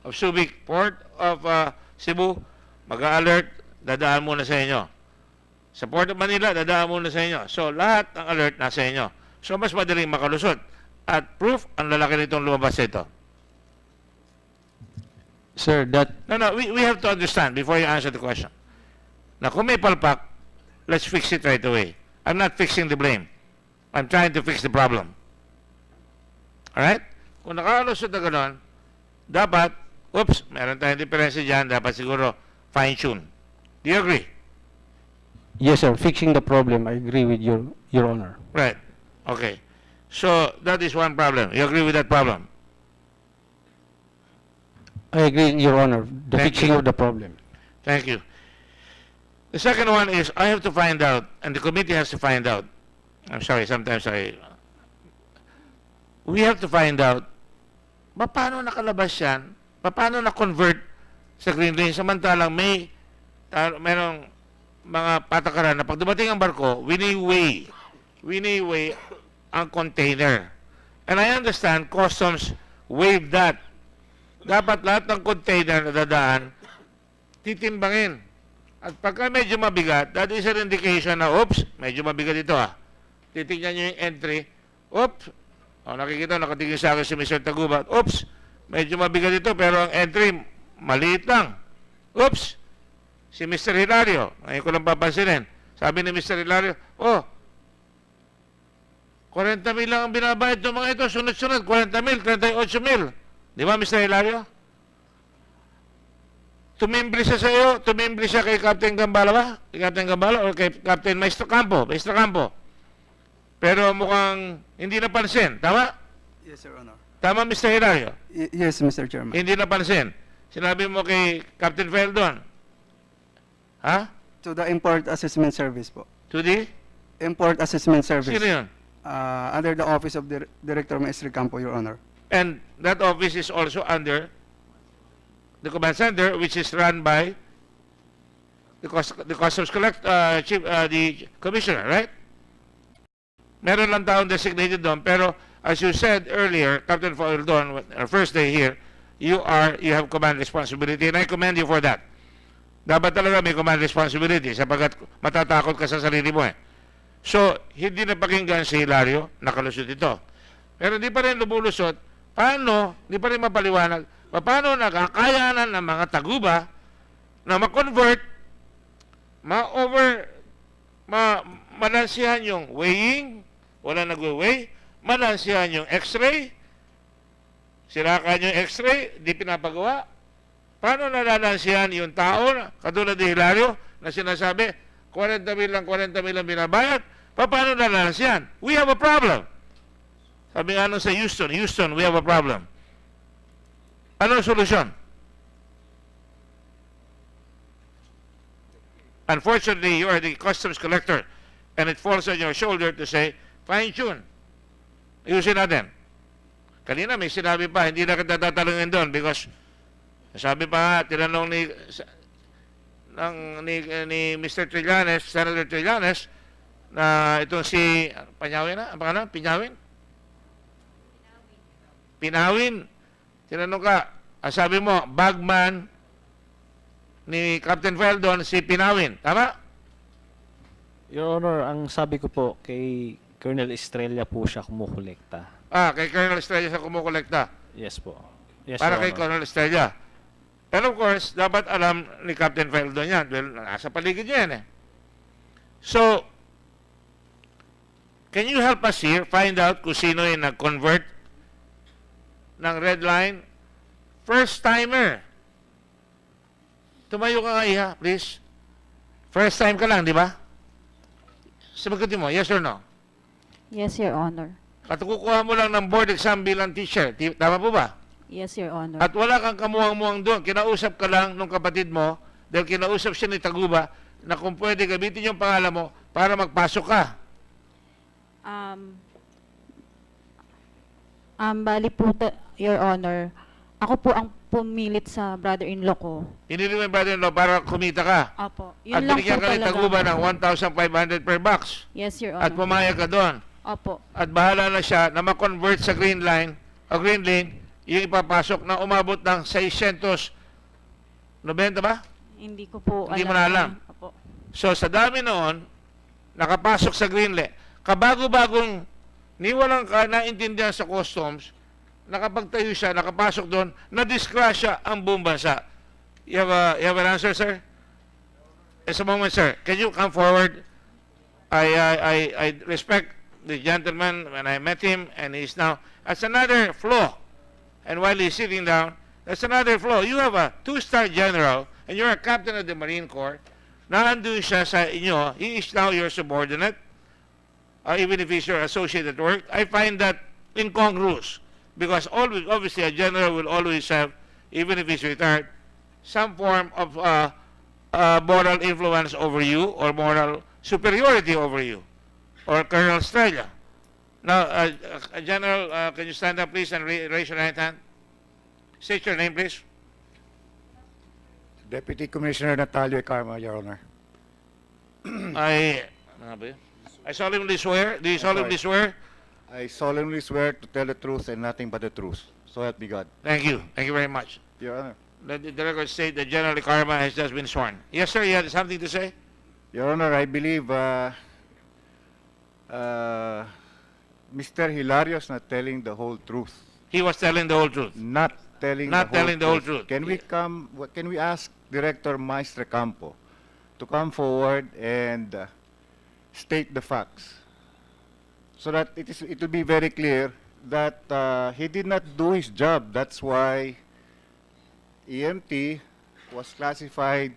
of Subic, port of Cebu, mag-alert, dadaan muna sa inyo. Sa Port of Manila, dadaan muna sa inyo. So, lahat ng alert nasa inyo. So, mas madaling makalusot. At proof, ang lalaki nitong lumabas ito. Sir, that... No, we have to understand before you answer the question. Na kung may palpak, let's fix it right away. I'm not fixing the blame. I'm trying to fix the problem. Alright? Kung nakalusot na gano'n, dapat, oops, meron tayong diferensya dyan, dapat siguro fine-tune. Do you agree? Yes, sir. Fixing the problem, I agree with Your Honor. Right. Okay. So, that is one problem. You agree with that problem? I agree, Your Honor. The Thank fixing you. of the problem. Thank you. The second one is, I have to find out, and the committee has to find out. I'm sorry, sometimes we have to find out, paano nakalabas yan? Paano na-convert sa green lane? Samantalang merong mga patakaran na pag dumating ang barko, wini-weigh ang container. And I understand customs waive that. Dapat lahat ng container na dadaan, titimbangin. At pagka medyo mabigat, that is an indication na, oops, medyo mabigat ito Titignan nyo yung entry, oops, nakikita, nakatingin sa akin si Mr. Taguba, oops, medyo mabigat ito, pero ang entry, maliit lang. Oops, si Mr. Hilario, ngayon ko lang papansinin. Sabi ni Mr. Hilario, 40 mil lang ang binabayad ng mga ito, sunod-sunod, 40 mil, 38 mil. Di ba, Mr. Hilario? Tumimbre siya sa iyo, tumimbre siya kay Captain Gambala ba? Kay Captain Gambala o kay Captain Maestro Campo? Pero mukhang hindi napansin, tama? Yes, Your Honor. Tama, Mr. Hilario? Yes, Mr. Chairman. Hindi napansin. Sinabi mo kay Captain Feldon. Ha? To the Import Assessment Service po. To the? Import Assessment Service. Sino yun? Under the Office of Director Maestro Campo, Your Honor. And that office is also under the command center, which is run by the Customs Chief, the Commissioner, right? Meron lang taong designated doon, pero as you said earlier, Captain Feldon, our first day here, you have command responsibility, and I commend you for that. Dapat talaga may command responsibility sapagkat matatakot ka sa sarili mo So, hindi na pakinggan si Hilario, nakalusot ito. Pero hindi pa rin lumulusot, hindi pa rin mapaliwanag, paano nagkakayanan ng mga taguba na ma-convert, malansihan yung weighing, wala nagwe-weigh, malansihan yung x-ray, Sirakan yung x-ray, di pinapagawa. Paano nalalansihan yung tao, katulad ni Hilario, na sinasabi, 40,000 lang binabayad? Paano nalalansihan? We have a problem. Sabi nga sa Houston, we have a problem. Ano ang solusyon? Unfortunately, you are the customs collector, and it falls on your shoulder to say, fine-tune. Ayusin natin. Kanina may sinabi pa, hindi na kita tatalungin doon because sabi pa, tinanong ni Mr. Trillanes, Senator Trillanes, na itong si Panyawin na, ang pangalan? Pinawin. Tinanong ka, sabi mo, bagman ni Captain Feldon si Pinawin. Tama? Your Honor, ang sabi ko po kay Colonel Estrella po siya kumukolekta. Kay Colonel Estrella sa kumukolekta. Yes po. Yes, Para Your kay Honor. Colonel Estrella. And of course, dapat alam ni Captain Feldon yan. Dahil nasa paligid niya yan eh. So, can you help us here find out kung sino yung nag-convert ng red line? First timer. Tumayo ka nga, Iha, please. First time ka lang, di ba? Sabagutin mo, yes or no? Yes, Your Honor. At kukuha mo lang ng board exam bilang teacher. Tama po ba? Yes, Your Honor. At wala kang kamuhang-muhang doon. Kinausap ka lang nung kapatid mo dahil kinausap siya ni Taguba na kung pwede gamitin yung pangalan mo para magpasok ka. Bali po, Your Honor, ako po ang pumilit sa brother-in-law ko. Pinili mo yung brother-in-law para kumita ka. Opo. At Yun lang binigyan po ka ni talaga. Taguba ng 1,500 per box. Yes, Your Honor. At pumayag ka doon. Opo. At bahala na siya na ma-convert sa green line o green lane yung ipapasok na umabot ng 690 ba? Hindi ko po Hindi mo na alam. Opo. So sa dami noon, nakapasok sa green lane. Kabago-bagong ni walang naintindihan sa customs, nakapagtayo siya, nakapasok doon, na-disgrasya ang buong bansa. You have an answer, sir? Just a moment, sir. Can you come forward? I respect the gentleman when I met him, and he's now, that's another flaw. And while he's sitting down, that's another flaw. You have a 2-star general, and you're a captain of the Marine Corps. Nandun siya sa inyo, he is now your subordinate, even if he's your associate at work. I find that incongruous, because always, obviously a general will always have, even if he's retired, some form of moral influence over you or moral superiority over you, or Colonel Estrella. Now, General, can you stand up, please, and raise your right hand? State your name, please. Deputy Commissioner Natalio Karma, Your Honor. I solemnly swear. Do you solemnly swear? I solemnly swear to tell the truth and nothing but the truth. So help me God. Thank you. Thank you very much. Your Honor. Let the record state that General Karma has just been sworn. Yes, sir. You had something to say? Your Honor, I believe Mr. Hilario is not telling the whole truth. He was telling the whole truth. Not telling the whole truth. Can we ask Director Maestre Campo to come forward and state the facts so that it will be very clear that he did not do his job. That's why EMT was classified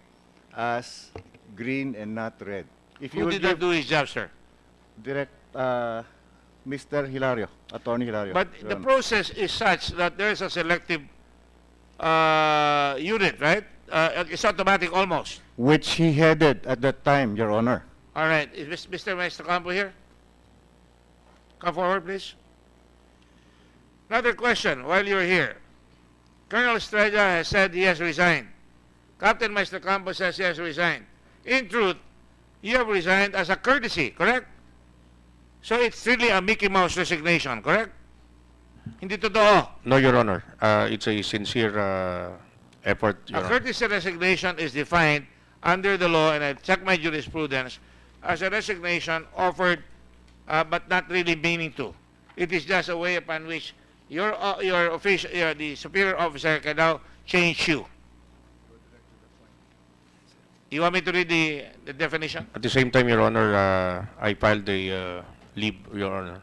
as green and not red. If Who did not do his job, sir? Mr. Hilario, Attorney Hilario. But Your the Honor. process is such that there is a selective unit, right? It's automatic almost. Which he headed at that time, Your Honor. All right. Is Mr. Maestro Campo here? Come forward, please. Another question while you're here. Colonel Estrella has said he has resigned. Captain Maestro Campo says he has resigned. In truth, you have resigned as a courtesy, correct? So it's really a Mickey Mouse resignation, correct? Hindi totoo. No, Your Honor. It's a sincere effort, Your A Honor. courtesy resignation is defined under the law, and I checked my jurisprudence, as a resignation offered but not really meaning to. It is just a way upon which your official, the superior officer can now change you. You want me to read the definition? At the same time, Your Honor, I filed a leave, Your Honor.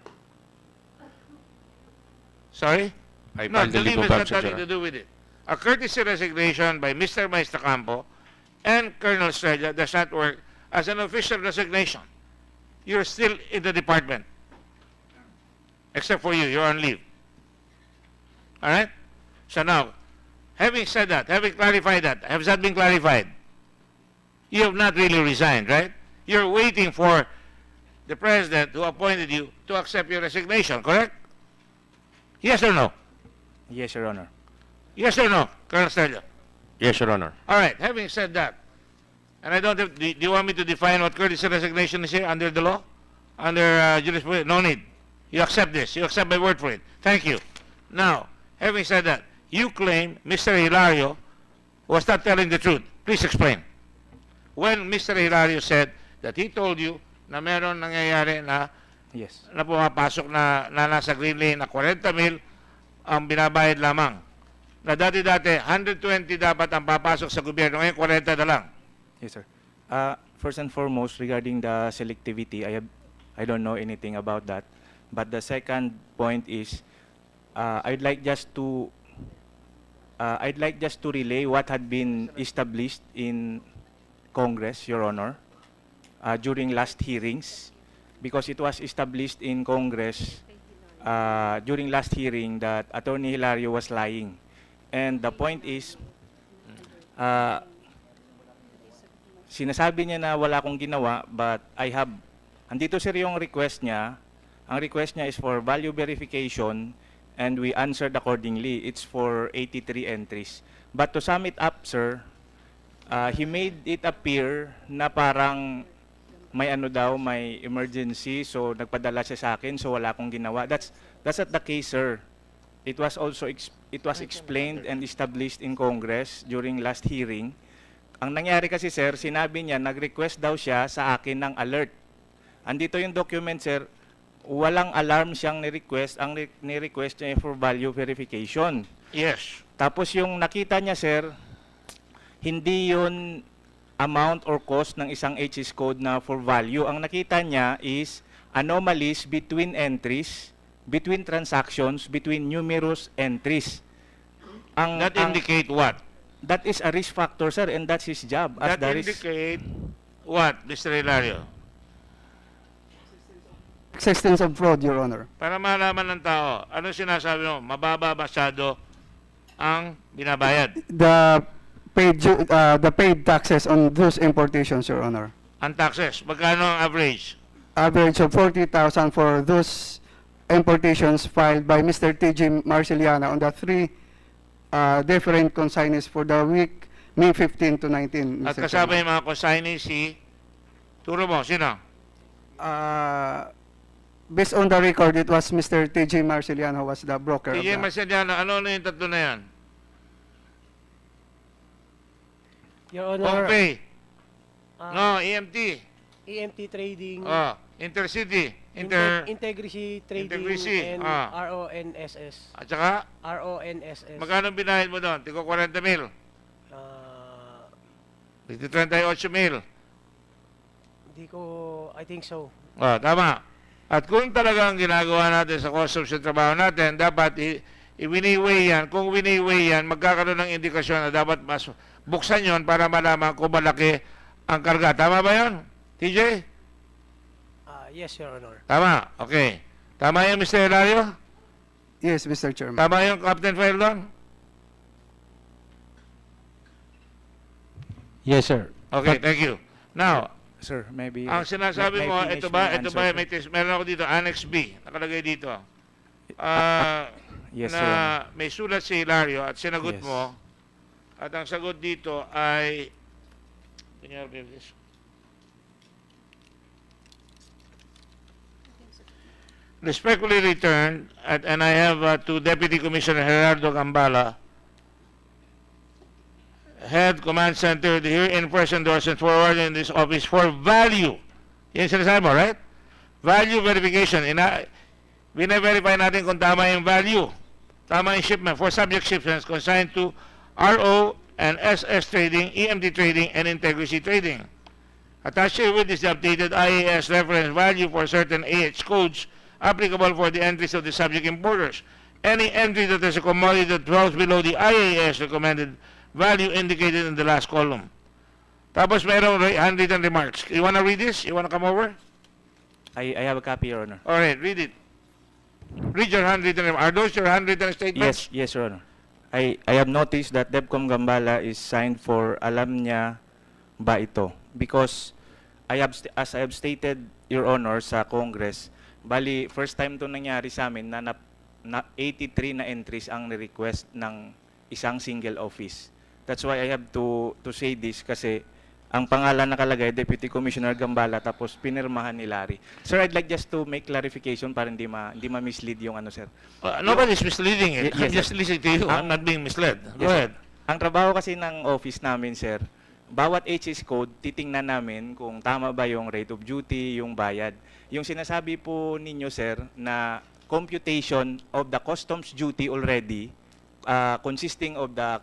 Sorry? I No, filed the the leave leave has of got absence, nothing Your to do with it. A courtesy resignation by Mr. Maestacampo and Colonel Estrella does not work as an official resignation. You're still in the department. Except for you, you're on leave. All right? So now, having said that, having clarified that, has that been clarified? You have not really resigned, right? You're waiting for the president who appointed you to accept your resignation, correct? Yes or no? Yes, Your Honor. Yes or no, Colonel Estrella? Yes, Your Honor. All right, having said that, and I don't have, do you want me to define what courtesy resignation is here under the law? Under jurisprudence? No need. You accept this. You accept my word for it. Thank you. Now, having said that, you claim Mr. Hilario was not telling the truth. Please explain. When Mr. Hilario said that he told you na meron nangyayari na Yes. na pumapasok na nasa green lane na 40 mil ang binabayad lamang. Na dati-dati, 120 dapat ang papasok sa gobyerno. Ngayon, 40 na lang. Yes, sir. First and foremost, regarding the selectivity, I don't know anything about that. But the second point is, I'd like just to relay what had been established in Congress, Your Honor, during last hearings, because it was established in Congress during last hearing that Attorney Hilario was lying. And the point is, sinasabi niya na wala akong ginawa, but I have, andito sir yung request niya. Ang request niya is for value verification, and we answered accordingly. It's for 83 entries. But to sum it up, sir, he made it appear na parang may ano daw, may emergency, so nagpadala siya sa akin, so wala akong ginawa. That's not the case, sir. It was also explained and established in Congress during last hearing. Ang nangyari kasi, sir, sinabi niya, nag-request daw siya sa akin ng alert. Andito yung document, sir, walang alarm siyang ni-request. Ang ni-request niya for value verification. Yes. Tapos yung nakita niya, sir, hindi yun amount or cost ng isang HS code na for value. Ang nakita niya is anomalies between entries, between transactions, between numerous entries. That indicate what? That is a risk factor, sir, and that's his job. As That indicate what, Mr. Hilario? Existence of fraud, Your Honor. Para malaman ng tao, ano sinasabi mo? Mababa masyado ang binabayad. The paid taxes on those importations, Your Honor. Ang taxes, magkano ang average? Average of 40,000 for those importations filed by Mr. T.J. Marceliana on the three different consignees for the week May 15 to 19. At Mr. kasama Chairman. yung mga consignees turo mo, sino? Based on the record, it was Mr. T.J. Marceliano who was the broker. of TJ the- Marceliano, ano yung tatlo na yan? Your Honor, Compay. No, EMT. EMT Trading, Oh, Intercity. Integrity Trading, Integrity, and RONSS. At saka, RONSS. magkano binayad mo doon? Tigo 40 mil. 38 mil. Hindi ko, I think so. Oh, tama. At kung talagang ginagawa natin sa customs yung trabaho natin, dapat i-wini-weigh yan. Kung wini-weigh yan, magkakaroon ng indikasyon na dapat mas buksan yon para malaman kung malaki ang karga. Tama ba yun, TJ? Yes, Your Honor. Tama, okay. Tama yun, Mr. Hilario? Yes, Mr. Chairman. Tama yung Captain Feldon? Yes, sir. Okay, thank you. Now, sir, maybe ang sinasabi mo, finish ito ba, my answer, sir. meron ako dito, Annex B, nakalagay dito. Yes, na sir. may sulat si Hilario at sinagot Yes. mo, at ang sagot dito ay, respectfully returned, and I have to Deputy Commissioner Gerardo Gambala, Head Command Center, the herein first endorsement forwarded in this office for value. Yan sinasabi mo, right? Value verification. Bine-verify natin kung tama yung value. Tama yung shipment for subject shipments consigned to RO and SS Trading, EMD Trading, and Integrity Trading. Attached here with is the updated IAS reference value for certain AH codes applicable for the entries of the subject importers. any entry that is a commodity that falls below the IAS recommended value indicated in the last column. Tapos mayroong handwritten remarks. You wanna read this? You wanna come over? I have a copy, Your Honor. All right, read it. Read your handwritten remarks. Are those your handwritten statements? Yes, Your Honor. I have noticed that DevCom Gambala is signed for alam niya ba ito? Because as I have stated, Your Honor, sa Congress, bali, first time to nangyari sa amin na 83 na entries ang request ng isang single office. That's why I have to say this kasi ang pangalan nakalagay, Deputy Commissioner Gambala, tapos pinirmahan ni Larry. Sir, I'd like just to make clarification para hindi ma-mislead yung ano, sir. Nobody's misleading it. I'm Yes, just listening to you. I'm not being misled. Go Yes, ahead. Ang trabaho kasi ng office namin, sir, bawat HS code, titingnan namin kung tama ba yung rate of duty, yung bayad. Yung sinasabi po ninyo, sir, na computation of the customs duty already, consisting of the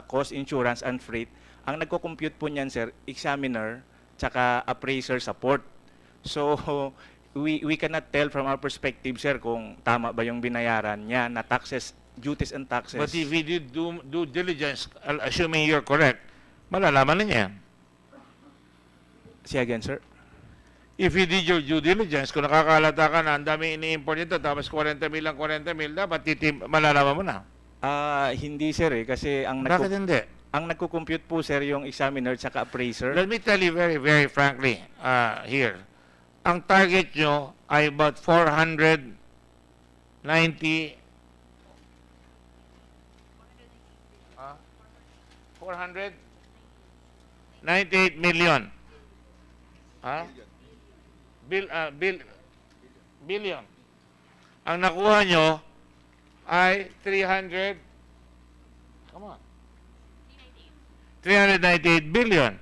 cost, insurance, and freight, ang nagko-compute po niyan, sir, examiner, tsaka appraiser support. So, we cannot tell from our perspective, sir, kung tama ba yung binayaran niya na taxes, duties and taxes. But if you did do diligence, assuming you're correct, malalaman na niya. Say again, sir? If you did your due diligence, kung nakakalata ka na ang dami ini-import nito, tapos 40 mil lang 40 mil, dapat malalaman mo na. Hindi, sir, kasi ang Bakit hindi? Ang nagko-compute po, sir, yung examiner tsaka appraiser. Let me tell you very, very frankly here. Ang target nyo ay about 498 million. Billion. Ang nakuha nyo ay 398 billion.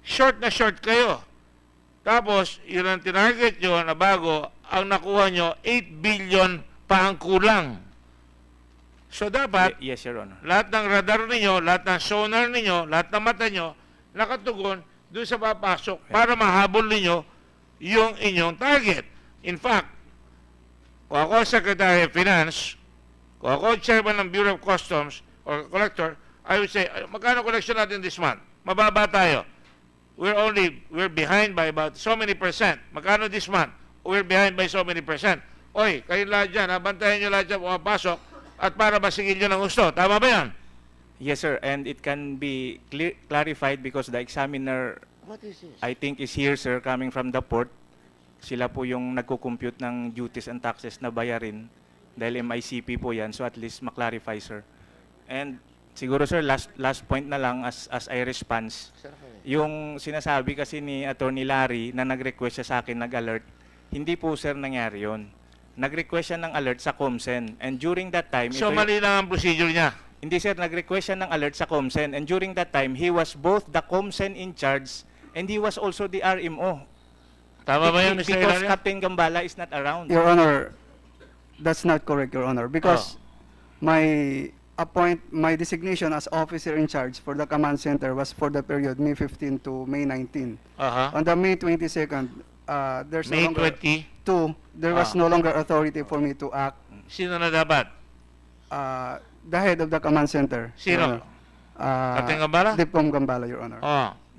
Short na short kayo. Tapos, yun ang tinarget nyo na bago, ang nakuha nyo, 8 billion pa ang kulang. So, dapat, Yes, Your Honor. lahat ng radar ninyo, lahat ng sonar ninyo, lahat ng mata nyo, nakatugon doon sa papasok para mahabol ninyo yung inyong target. In fact, kung ako Secretary of Finance, kung ako Chairman ng Bureau of Customs or Collector, I would say, magkano collection natin this month? Mababa tayo. We're behind by about so many percent. Magkano this month? We're behind by so many percent. Oy, kayo lahat dyan, bantayan nyo lahat dyan pumapasok at para masigil nyo ng gusto. Tama ba yan? Yes, sir, and it can be clarified because the examiner, What is this? I think, is here, sir, coming from the port. Sila po yung nagko-compute ng duties and taxes na bayarin dahil MICP po yan, so at least maklarify, sir. And siguro, sir, last point na lang as I response. Yung sinasabi kasi ni Attorney Larry na nag-request siya sa akin, nag-alert, hindi po, sir, nangyari yun. Nag-request siya ng alert sa Comsen, and during that time... So, mali lang ang procedure niya. Hindi, sir, nag-request siya ng alert sa Comsen, and during that time, he was both the Comsen in charge and he was also the RMO. Tama ba yun, Mr. Because Hilario? Captain Gambala is not around. Your Honor, that's not correct, Your Honor, because my designation as officer in charge for the command center was for the period May 15 to May 19. On the May 22nd, there's May no longer 22? there was no longer authority for me to act. Sino na dapat? The head of the command center. Sino? Captain Gambala? Dipcom Gambala, Your Honor.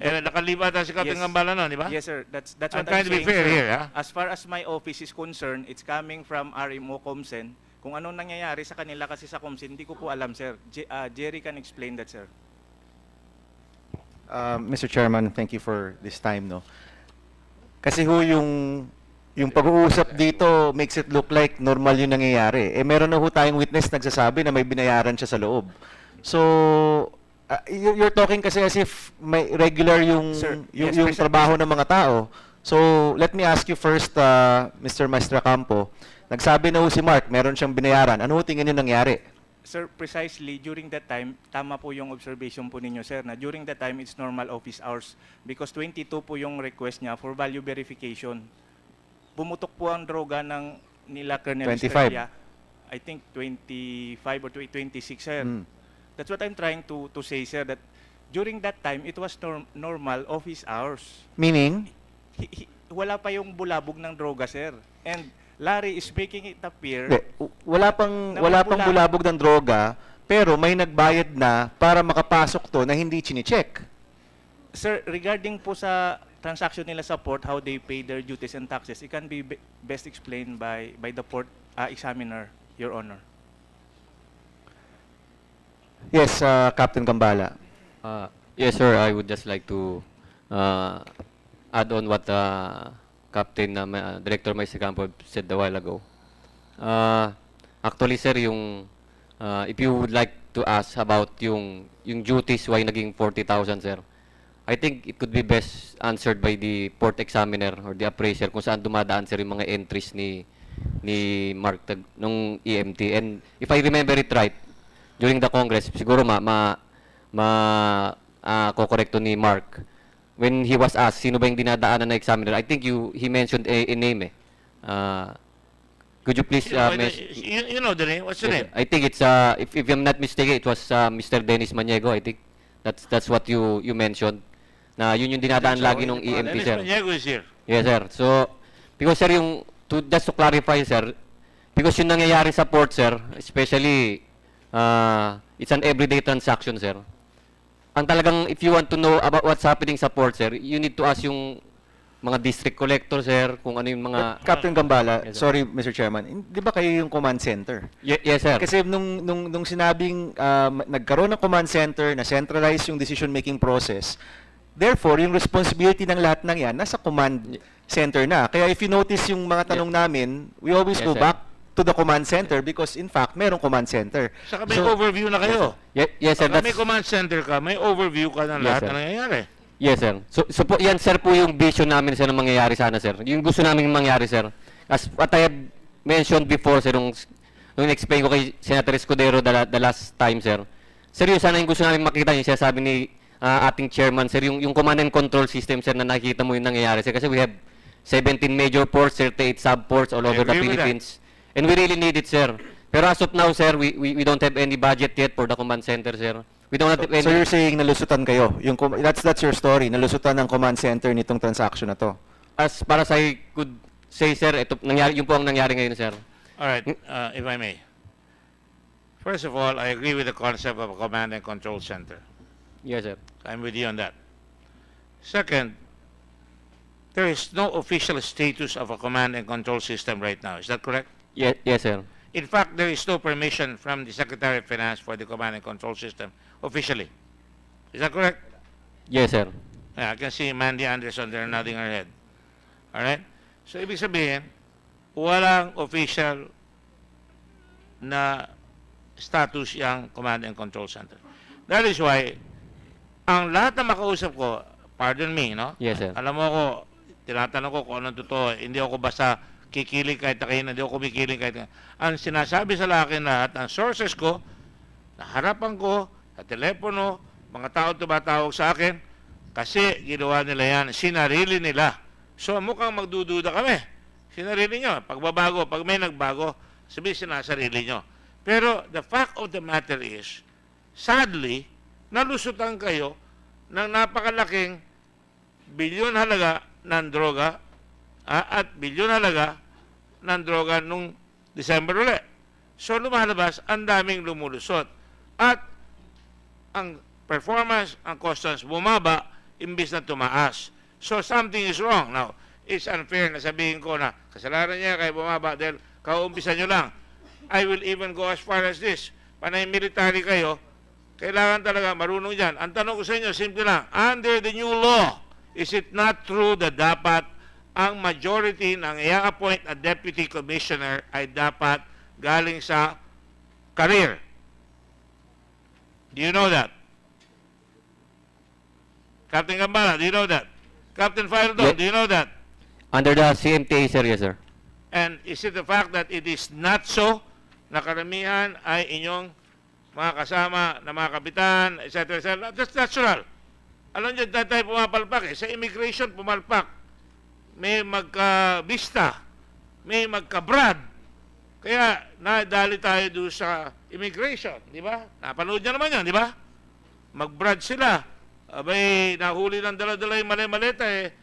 Nakalibatan si Captain Gambala no, di ba? Yes, sir. That's I'm what trying I'm to be saying, fair sir. here, ha? As far as my office is concerned, it's coming from RMO Comsen. Kung anong nangyayari sa kanila kasi sa Comsen, hindi ko po alam, sir. Jerry can explain that, sir. Mr. Chairman, thank you for this time, no. Kasi ho yung pag-uusap dito makes it look like normal yung nangyayari. Meron na ho tayong witness nagsasabi na may binayaran siya sa loob. So, you're talking kasi as if may regular yung trabaho ng mga tao. So, let me ask you first, Mr. Maestra Campo. Nagsabi na ho si Mark, meron siyang binayaran. Ano ho tingin niyo nangyari? Sir, precisely during that time, tama po yung observation po ninyo, sir, na during that time, it's normal office hours because 22 po yung request niya for value verification. Pumutok po ang droga ng nila Colonel 25. Estrella. I think 25 or 26, sir. That's what I'm trying to say, sir, that during that time, it was normal office hours. Meaning? Wala pa yung bulabog ng droga, sir. And Larry is making it appear... wala pang bulabog ng droga, pero may nagbayad na para makapasok to na hindi chine-check. Sir, regarding po sa transaction nila sa port, how they pay their duties and taxes, it can be best explained by the port examiner, Your Honor. Yes, Captain Gambala. Yes, sir. I would just like to add on what Captain Director Maestro Campo said a while ago. Actually, sir, if you would like to ask about yung duties why naging 40,000, sir, I think it could be best answered by the port examiner or the appraiser kung saan dumadaan, sir, yung mga entries ni Mark nung EMT. And if I remember it right, during the Congress, siguro kokorekto ni Mark, when he was asked, sino ba yung dinadaanan na examiner, I think he mentioned a name eh. Could you please mention? You know the name? What's the name? I think it's, if I'm not mistaken, it was Mr. Dennis Maniego. I think that's what you mentioned. Na yun yung dinadaan lagi nung EMT, Dennis sir. Maniego is here. Yes, sir. So, because, sir, just to clarify, sir, because yung nangyayari sa port, sir, especially, it's an everyday transaction, sir. Ang talagang, if you want to know about what's happening sa port, sir, you need to ask yung mga district collector, sir, kung ano yung mga... Captain Gambala, Yes, sir. sorry Mr. Chairman, di ba kayo yung command center? Yes, sir. Kasi nung sinabing nagkaroon ng command center na centralize yung decision-making process, therefore, yung responsibility ng lahat ng yan, nasa command center na. Kaya if you notice yung mga tanong namin, we always Yes, go sir. back to the command center because in fact, merong command center. Saka may overview na kayo. Yes, sir. Pagka may command center ka, may overview ka ng Yes, lahat sir. na nangyayari. Yes, sir. So po, yan, sir, po yung vision namin, sir, na mangyayari sana, sir. Yung gusto namin mangyari, sir. As what I have mentioned before, sir, nung explain ko kay Senator Escudero the last time, sir. Sir, yun sana yung gusto namin makita, yung sinasabi ni ating chairman, sir, yung command and control system, sir, na nakikita mo yung nangyayari, sir. Kasi we have 17 major ports, 38 sub-ports all over the agree with that. Philippines. And we really need it, sir. Pero as of now, sir, we don't have any budget yet for the command center, sir. We don't have any... So you're saying nalusutan kayo? That's your story, nalusutan ng command center nitong transaction na to? As far as I could say, sir, yun po ang nangyari ngayon, sir. All right, if I may. First of all, I agree with the concept of a command and control center. Yes, sir. I'm with you on that. Second, there is no official status of a command and control system right now. Is that correct? Yes, sir. In fact, there is no permission from the Secretary of Finance for the command and control system officially. Is that correct? Yes, sir. Yeah, I can see Mandy Anderson there nodding her head. All right? So, ibig sabihin, walang official na status yung command and control center. That is why, ang lahat na makausap ko, pardon me, no? Yes, sir. Alam mo ako, tinatanong ko kung anong totoo. Hindi ako basta kikiling kahit na kayo, hindi ako kumikiling kahit na. Ang sinasabi sa akin lahat, ang sources ko, na harapan ko, sa telepono, mga tao tumatawag sa akin, kasi ginawa nila yan, sinarili nila. So mukhang magdududa kami. Sinarili nyo. Pagbabago, pag may nagbago, sabi sinasarili nyo. Pero the fact of the matter is, sadly, nalusutan kayo ng napakalaking bilyon halaga ng droga at bilyon halaga ng droga nung December ulit. So lumalabas, ang daming lumulusot. At ang performance, ang customs bumaba, imbis na tumaas. So something is wrong. Now, it's unfair na sabihin ko na kasalanan niya kaya bumaba dahil kaumpisa nyo lang. I will even go as far as this. Panay military kayo, kailangan talaga marunong dyan. Ang tanong ko sa inyo, simple lang, under the new law, is it not true that dapat ang majority ng i-appoint na deputy commissioner ay dapat galing sa career? Do you know that? Captain Gambala, do you know that? Captain Fairdo, do you know that? Under the CMTA, sir, yes, sir. And is it the fact that it is not so na karamihan ay inyong mga kasama na mga kapitan, etc. etc. That's natural. Alam nyo, tayo pumapalpak eh. Sa immigration, pumalpak. May magka-vista. May magka-brad. Kaya, nadali tayo doon sa immigration. Di ba? Napanood nyo naman yan, di ba? Mag-brad sila. Abay, nahuli ng dala-dala yung mali-maleta eh.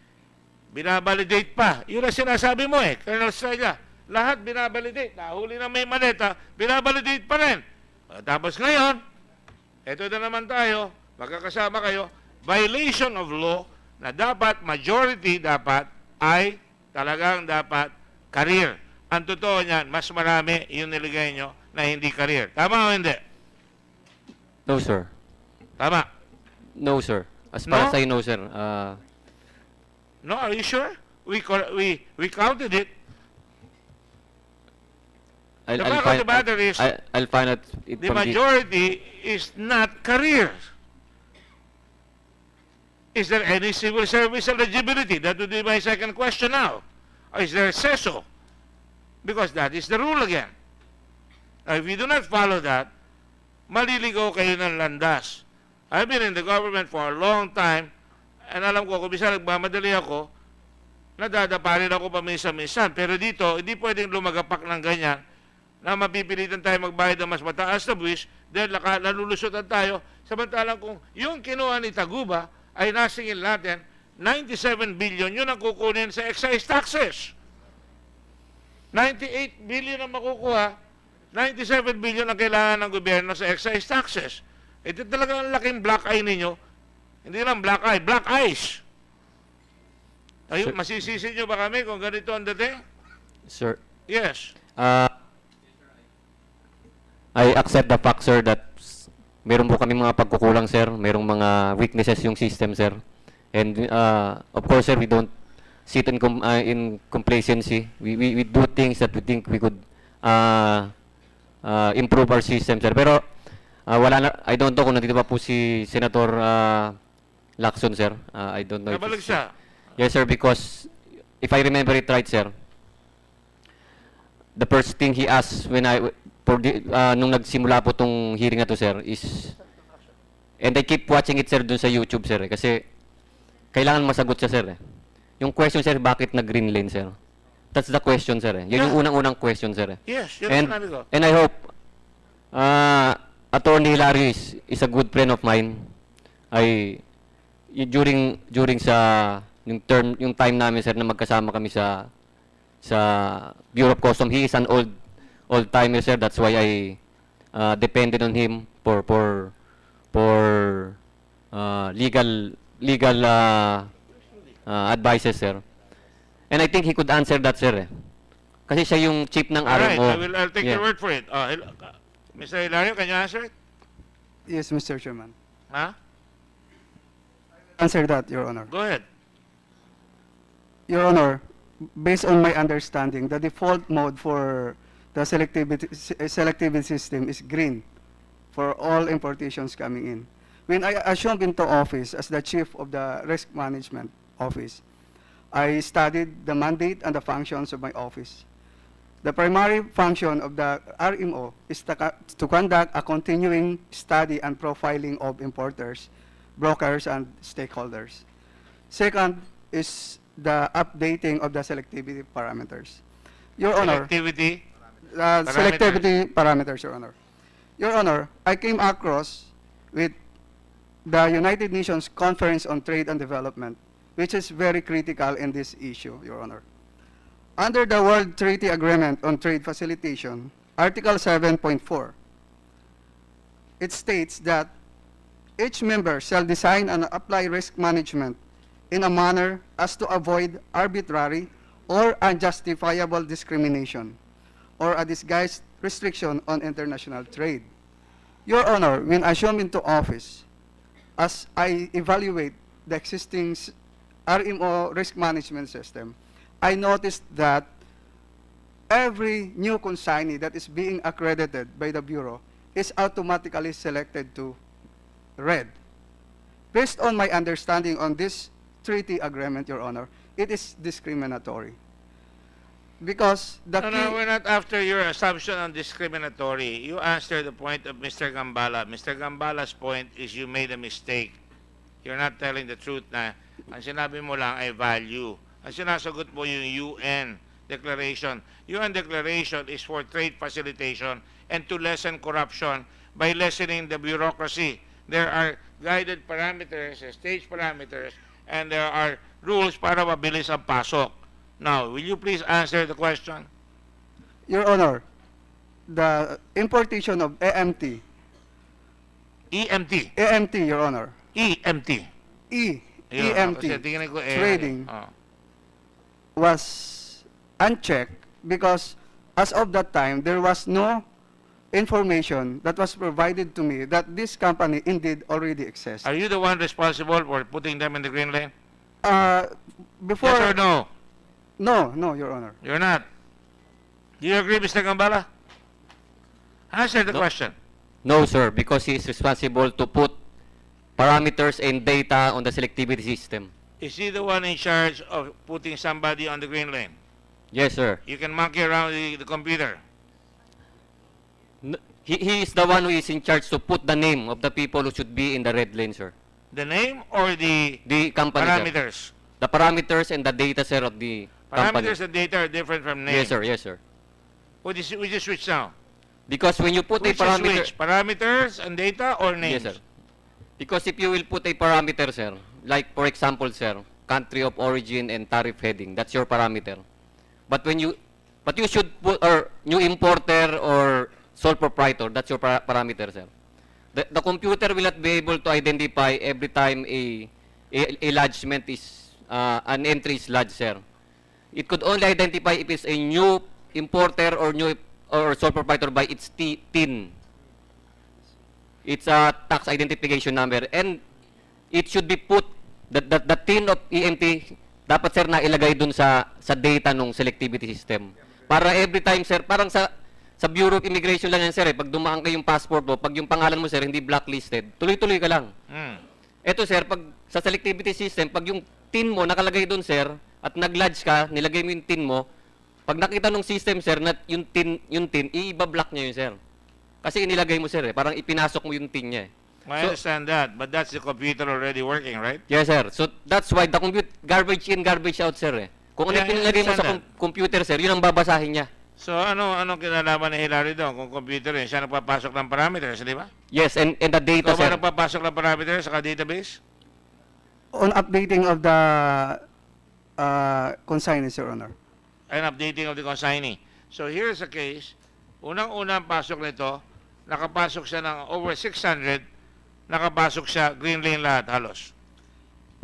Binabalidate pa. Yun ang sinasabi mo eh, Colonel Estrella. lahat binabalidate. Nahuli na may maleta, binabalidate pa rin. Tapos ngayon, eto na naman tayo, magkakasama kayo, violation of law na dapat, majority dapat, ay talagang dapat career. Ang totoo niyan, mas marami yung niligay nyo na hindi career. Tama o hindi? No, sir. Tama. No, sir. As far No? as I know, sir. No, are you sure? We counted it. The fact of the matter is, I'll find out it the from majority is not career. Is there any civil service eligibility? That would be my second question now. Or is there a CESO? Because that is the rule again. Now, if you do not follow that, maliligaw kayo ng landas. I've been in the government for a long time, and alam ko, kung bisa nagmamadali ako, nadadapa rin ako paminsan-minsan. Pero dito, hindi pwedeng lumagapak ng ganyan na mapipilitan tayo magbayad ng mas mataas na buwis dahil nalulusutan tayo. Samantalang kung yung kinuha ni Taguba ay nasingil natin, 97 billion, yun ang kukunin sa excise taxes. 98 billion ang makukuha, 97 billion ang kailangan ng gobyerno sa excise taxes. Ito talaga ang laking black eye ninyo. Hindi lang black eye, black eyes. Ayun, masisisi nyo ba kami kung ganito ang dating? Sir. Yes. I accept the fact, sir, that meron po kami mga pagkukulang, sir. Merong mga weaknesses yung system, sir. And of course, sir, we don't sit in complacency. We do things that we think we could improve our system, sir. Pero wala na, I don't know kung nandito pa po si Senator Lacson, sir. I don't know. Nabalik siya. Yes, sir, because if I remember it right, sir, the first thing he asked when nung nagsimula po tong hearing na to, sir, is, and I keep watching it, sir, dun sa YouTube, sir, kasi kailangan masagot siya, sir. Yung question, sir, bakit nag-green lane, sir? That's the question, sir. Yun yung unang-unang question, sir. Yes, yun ang sinabi ko. And I hope Attorney Hilario is a good friend of mine. During sa yung time namin, sir, na magkasama kami sa Bureau of Customs, he is an old timer, sir. That's why I depended on him for legal advices, sir. And I think he could answer that, sir. Kasi siya yung chief ng Alright, RMO. I'll take your word for it. Mr. Hilario, can you answer it? Yes, Mr. Chairman. Huh? Answer that, Your Honor. Go ahead. Your Honor, based on my understanding, the default mode for the selectivity system is green for all importations coming in. When I assumed into office as the chief of the risk management office, I studied the mandate and the functions of my office. The primary function of the RMO is to conduct a continuing study and profiling of importers, brokers, and stakeholders. Second is the updating of the selectivity parameters. Your Honor. Selectivity? Selectivity parameters, Your Honor. Your Honor, I came across with the United Nations Conference on Trade and Development, which is very critical in this issue, Your Honor. Under the World Treaty Agreement on Trade Facilitation, Article 7.4, it states that each member shall design and apply risk management in a manner as to avoid arbitrary or unjustifiable discrimination or a disguised restriction on international trade. Your Honor, when I assume into office, as I evaluate the existing RMO risk management system, I noticed that every new consignee that is being accredited by the Bureau is automatically selected to red. Based on my understanding on this treaty agreement, Your Honor, it is discriminatory. Because the No, we're not after your assumption on discriminatory. You answered the point of Mr. Gambala. Mr. Gambala's point is you made a mistake. You're not telling the truth na ang sinabi mo lang ay value. Ang sinasagot mo yung UN Declaration. UN Declaration is for trade facilitation and to lessen corruption by lessening the bureaucracy. There are guided parameters, stage parameters, and there are rules para mabilis ang pasok. Now, will you please answer the question? Your Honor, the importation of AMT. EMT. AMT, Your Honor. EMT. Ayun, EMT kasi tingnan ko, trading oh. was unchecked because as of that time, there was no information that was provided to me that this company indeed already exists. Are you the one responsible for putting them in the green lane? Before... Yes or no? No, no, Your Honor. You're not. Do you agree, Mr. Gambala? Answer the question. No, sir, because he is responsible to put parameters and data on the selectivity system. Is he the one in charge of putting somebody on the green lane? Yes, sir. You can monkey around the computer. He is the one who is in charge to put the name of the people who should be in the red lane, sir. The name or the company, parameters? Sir. The parameters and the data, sir, of the company. Parameters and data are different from names. Yes, sir. Yes, sir. Which is which now? Because when you put Which a parameter... is which? Parameters and data or names? Yes, sir. Because if you will put a parameter, sir, like for example, sir, country of origin and tariff heading, that's your parameter. But you should put, or new importer or sole proprietor, that's your parameter, sir. The computer will not be able to identify every time a lodgement is, an entry is lodged, sir. It could only identify if it's a new importer or new or sole proprietor by its TIN. It's a tax identification number, and it should be put, the TIN of EMT, dapat, sir, na ilagay dun sa data ng selectivity system. Para every time, sir, parang sa Bureau of Immigration lang yan, sir, pag dumaan kayong passport mo, pag yung pangalan mo, sir, hindi blacklisted, tuloy-tuloy ka lang. Eto, sir, pag sa selectivity system, pag yung TIN mo nakalagay dun, sir, at nag-lodge ka, nilagay mo yung TIN mo, pag nakita ng system, sir, na yung TIN, i-block niya yun, sir. Kasi inilagay mo, sir, parang ipinasok mo yung TIN niya. I understand that, but that's the computer already working, right? Yes, sir. So that's why the garbage in, garbage out, sir. Kung ano yung pinilagay mo sa computer, sir, yun ang babasahin niya. So anong kinalaman ni Hilary doon kung computer yun? Siya nagpapasok ng parameters, di ba? Yes, and the data, Ikaw ba sir. nagpapasok ng parameters sa database? On updating of the consignee, Your Honor. And updating of the consignee. So here's a case, unang-unang pasok nito, nakapasok siya ng over 600, nakapasok siya, green lane lahat, halos.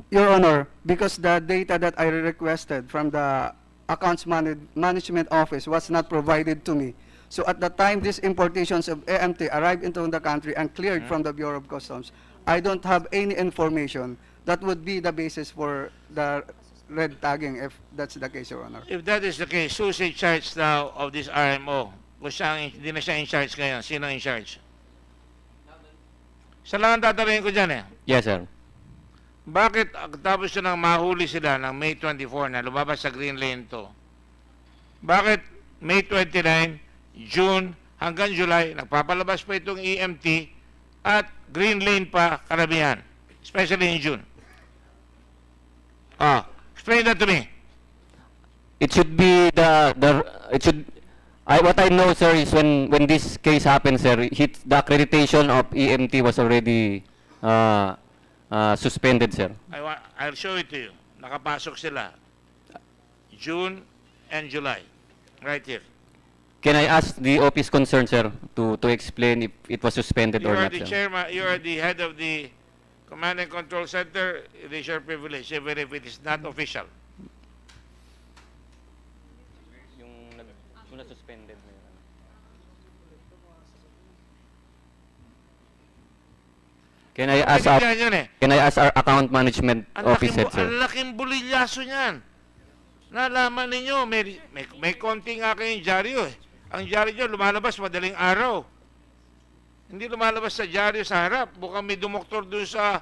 Your Honor, because the data that I requested from the Accounts Management Office was not provided to me. So at the time these importations of AMT arrived into the country and cleared from the Bureau of Customs, I don't have any information that would be the basis for the red tagging, if that's the case, Your Honor. If that is the case, who's in charge now of this RMO? Kung hindi na siya in charge ngayon, sino in charge? Sa lang ang tatanungin ko dyan Yes, sir. Bakit tapos siya nang mahuli sila ng May 24 na lumabas sa green lane to? Bakit May 29, June hanggang July, nagpapalabas pa itong EMT at green lane pa karamihan, especially in June? Explain that to me. It should be what I know, sir, is when this case happened, sir, the accreditation of EMT was already suspended, sir. I'll show it to you. Nakapasok sila June and July. Right here. Can I ask the office concerned, sir, to explain if it was suspended You or are not, the sir? chairman, you are the head of the Command and Control Center. It is your privilege, even if it is not official. Yung na-suspended na yun. Can I ask our account management officer, sir? Ang laking bulilyaso niyan. Nalaman ninyo, may konti nga kayong dyaryo Ang dyaryo nyo lumalabas madaling araw. Hindi lumalabas sa dyaryo sa harap. Mukhang may dumoktor doon sa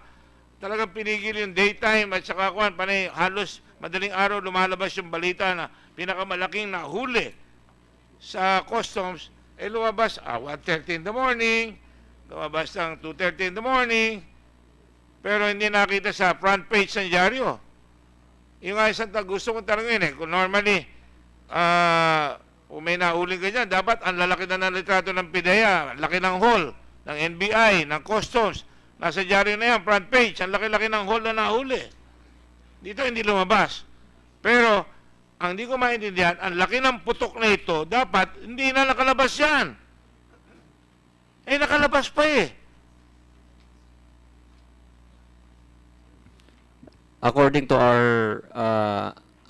talagang pinigil yung daytime at saka panay halos madaling araw lumalabas yung balita na pinakamalaking nahuli sa customs lumabas 1:30 in the morning, lumabas ng 2:30 in the morning, pero hindi nakita sa front page ng dyaryo. Yung nga isang gusto kong tanongin kung normally kung may nahuling ganyan, dapat ang lalaki na ng litrato ng PIDEA, laki ng hall ng NBI, ng customs, nasa dyaryo na yan, front page, ang laki-laki ng hall na nahuli. Dito hindi lumabas. Pero ang hindi ko maintindihan, ang laki ng putok na ito, dapat hindi na nakalabas yan. Eh, nakalabas pa eh. According to our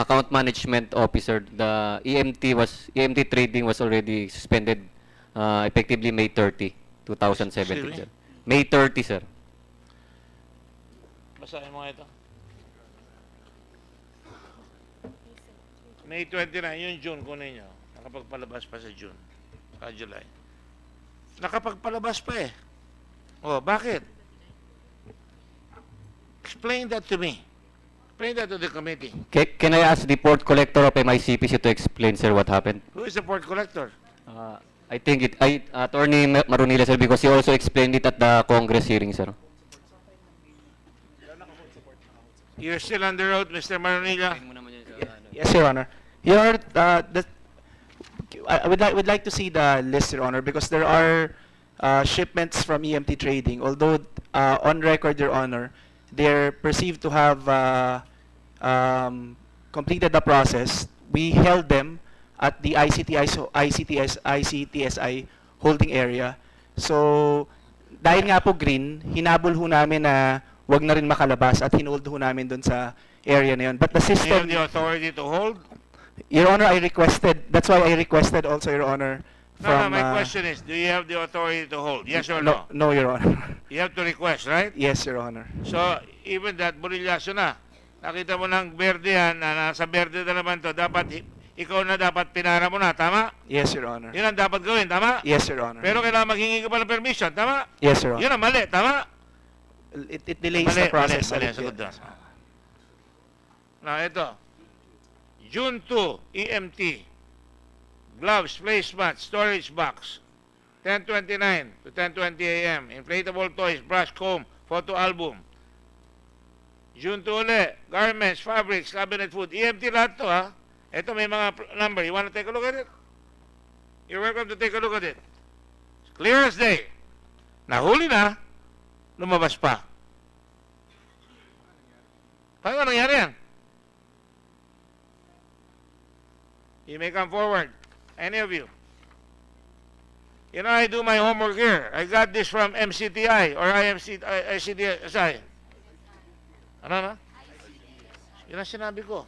account management officer, the EMT trading was already suspended effectively May 30, 2017, sir. May 30, sir. Basahin mo nga ito. May 29, yung June, kunin nyo. Nakapagpalabas pa sa June. Sa July. Nakapagpalabas pa eh. Oh, bakit? Explain that to me. Explain that to the committee. Can I ask the port collector of MICPC to explain, sir, what happened? Who is the port collector? I think Attorney Marunilla, sir, because he also explained it at the Congress hearing, sir. You're still on the road, Mr. Maranilla? Yes, Your Honor. Your Honor, I would like to see the list, Your Honor, because there are shipments from EMT Trading. Although on record, Your Honor, they're perceived to have completed the process. We held them at the ICTSI holding area. So, dahil nga po green, hinabol ho namin na wag na rin makalabas at hinold ho namin doon sa area na yun. But the Do you system... have the authority to hold? Your Honor, I requested, that's why I requested also, Your Honor, No, my question is, do you have the authority to hold? Yes or no? No, Your Honor. You have to request, right? Yes, Your Honor. So, even that, burilyaso na. Nakita mo ng berde yan, na nasa berde na naman to, dapat, ikaw na dapat pinara mo na, tama? Yes, Your Honor. Yun ang dapat gawin, tama? Yes, Your Honor. Pero kailangan maghingi ka pa ng permission, tama? Yes, Your Honor. Yun ang mali, tama? It delays the process. Mali, sagot doon. Now, ito. June 2, EMT. Gloves, placemat, storage box. 10:29 to 10:20 a.m. Inflatable toys, brush, comb, photo album. June 2 uli. Garments, fabrics, cabinet food. EMT lahat to, ha? Ito may mga number. You wanna take a look at it? You're welcome to take a look at it. It's clear as day. Nahuli na, lumabas pa. Paano nangyari yan? You may come forward. Any of you. You know, I do my homework here. I got this from MCTI or ICTSI. Ano na? Yun ang sinabi ko.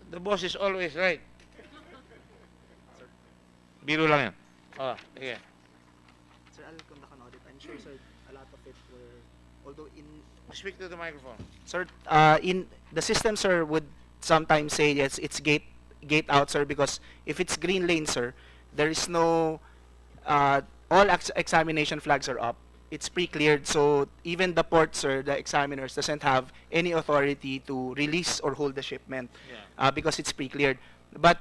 The boss is always right. Biro lang yan. Oh, sige. Sir, I'll conduct an audit. I'm sure, sir, a lot of it were, although in... Speak to the microphone. Sir, in the system, sir, would sometimes say yes, it's gate out, sir, because if it's green lane, sir, there is no all examination flags are up. It's pre-cleared, so even the port, sir, the examiners doesn't have any authority to release or hold the shipment because it's pre-cleared. But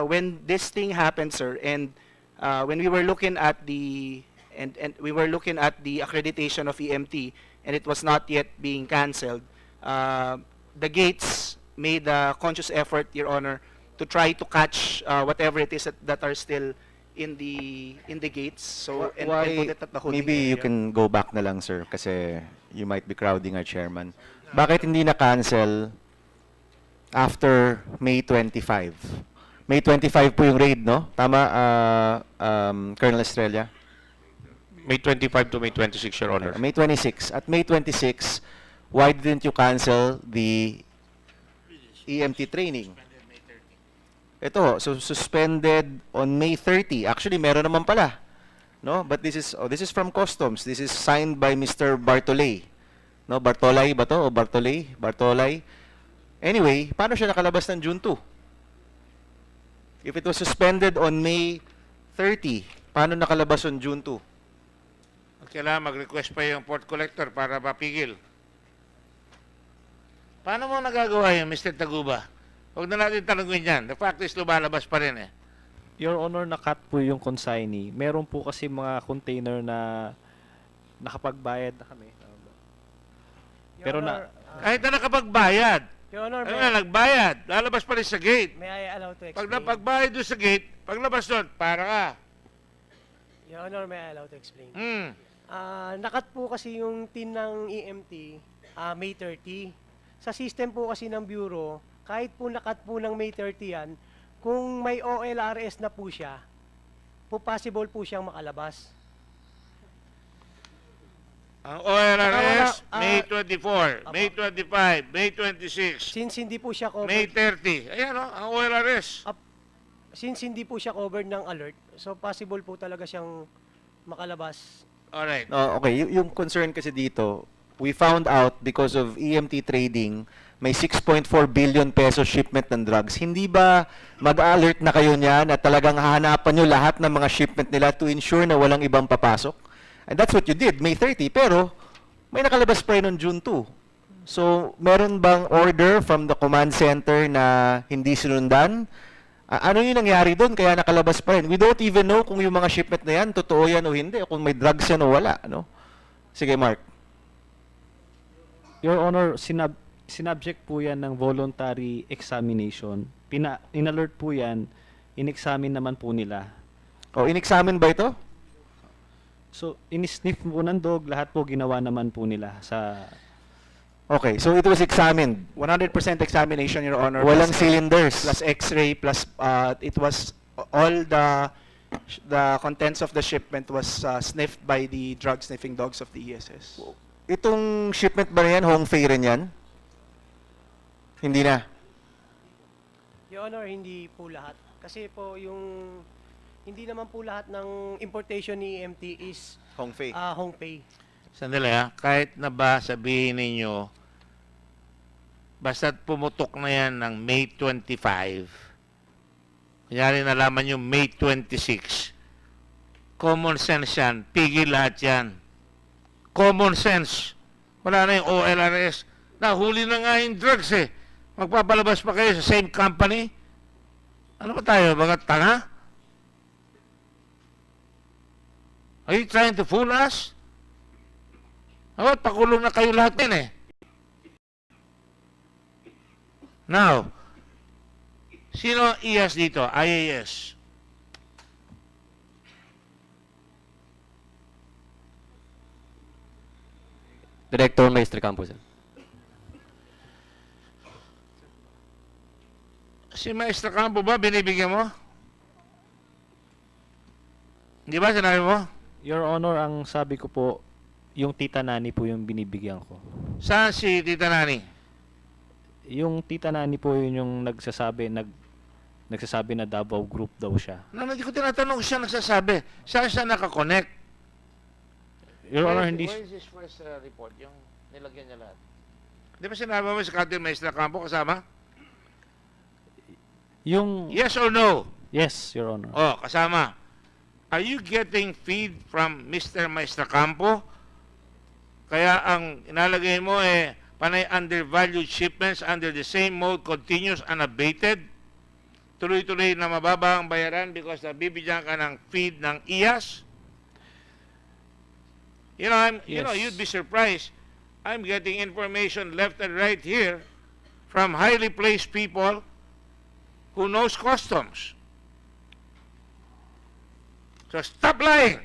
when this thing happened, sir, and when we were looking at the we were looking at the accreditation of EMT, and it was not yet being cancelled, the gates made a conscious effort, Your Honor, to try to catch whatever it is that are still in the gates. So and put it at the holding Maybe you area. can go back na lang, sir, kasi you might be crowding our chairman. Bakit hindi na-cancel after May 25? May 25 po yung raid, no? Tama, Colonel Estrella? May 25 to May 26, Your Honor. May 26. At May 26, why didn't you cancel the EMT training? Ito, so suspended on May 30. Actually, meron naman pala. No? But this is from Customs. This is signed by Mr. Bartolay. No, Bartolay ba to? O Bartolay? Bartolay. Anyway, paano siya nakalabas ng June 2? If it was suspended on May 30, paano nakalabas on June 2? Kailangan mag-request pa yung port collector para mapigil. Paano mo nagagawa yun, Mr. Taguba? Huwag na natin tanongin yan. The fact is, lumalabas pa rin eh. Your Honor, nakat po yung consignee. Meron po kasi mga container na nakapagbayad na kami. Pero na... Kahit na nakapagbayad. Your Honor, Ano na, nagbayad. Lalabas pa rin sa gate. may I allow to explain? Pag napagbayad doon sa gate, paglabas doon, para ka. Your Honor, may I allow to explain? Nakat po kasi yung tin ng EMT May 30. Sa system po kasi ng Bureau, kahit po nakat po ng May 30 yan, kung may OLRS na po siya, possible po siyang makalabas. Ang OLRS, Saka wala, May 24, May 25, May 26, Since hindi po siya covered, May 30. Ayan o, ang OLRS. since hindi po siya covered ng alert, so possible po talaga siyang makalabas. Alright. Okay, yung concern kasi dito, we found out because of EMT trading, may 6.4 billion peso shipment ng drugs. Hindi ba mag-alert na kayo niyan at talagang hahanapan nyo lahat ng mga shipment nila to ensure na walang ibang papasok? And that's what you did, May 30. Pero may nakalabas pa rin noong June 2. So, meron bang order from the command center na hindi sinundan? Ano yung nangyari doon kaya nakalabas pa rin? We don't even know kung yung mga shipment na yan, totoo yan o hindi, o kung may drugs yan o wala. No? Sige, Mark. Your Honor, sinubject po yan ng voluntary examination. In-alert po yan, in-examine naman po nila. O, in-examine ba ito? So, in-sniff po ng dog, lahat po ginawa naman po nila sa... Okay, so it was examined. 100% examination, Your Honor. Walang plus, cylinders. Plus X-ray, plus it was all the contents of the shipment was sniffed by the drug sniffing dogs of the ESS. Itong shipment ba na yan, Hong Fei rin yan? Hindi na. Your Honor, hindi po lahat. Kasi po hindi naman po lahat ng importation ni EMT is Hong Fei. Hong Fei. Sandali ha, kahit na ba sabihin ninyo, basta't pumutok na yan ng May 25, kunyari nalaman nyo May 26, common sense yan, pigil lahat yan. Common sense. Wala na yung OLRS. Nahuli na nga yung drugs eh. Magpapalabas pa kayo sa same company? Ano ba tayo? Bagat tanga? Are you trying to fool us? Pakulong na kayo lahat din eh. Now, sino IAS dito? IAS. Director Maestre Campos. Si Maestra Campo ba, binibigyan mo? Di ba sinabi mo? Your Honor, ang sabi ko po, yung Tita Nani po yung binibigyan ko. Saan si Tita Nani? Yung Tita Nani po yun yung nagsasabi na Davao Group daw siya. Hindi ko tinatanong siya nagsasabi. Saan siya nakakonect? Your Honor, hindi... Where is his first report? Yung nilagyan niya lahat. Di ba sinabi mo si Captain Maestra Campo kasama? Yung... Yes or no? Yes, Your Honor. Oh, kasama. Are you getting feed from Mr. Maestra Campo? Kaya ang inalagay mo panay undervalued shipments under the same mode continuous unabated. Tuloy-tuloy na mababa ang bayaran because nabibigyan ka ng feed ng IAS. You know, you'd be surprised. I'm getting information left and right here from highly placed people who knows customs. So stop lying.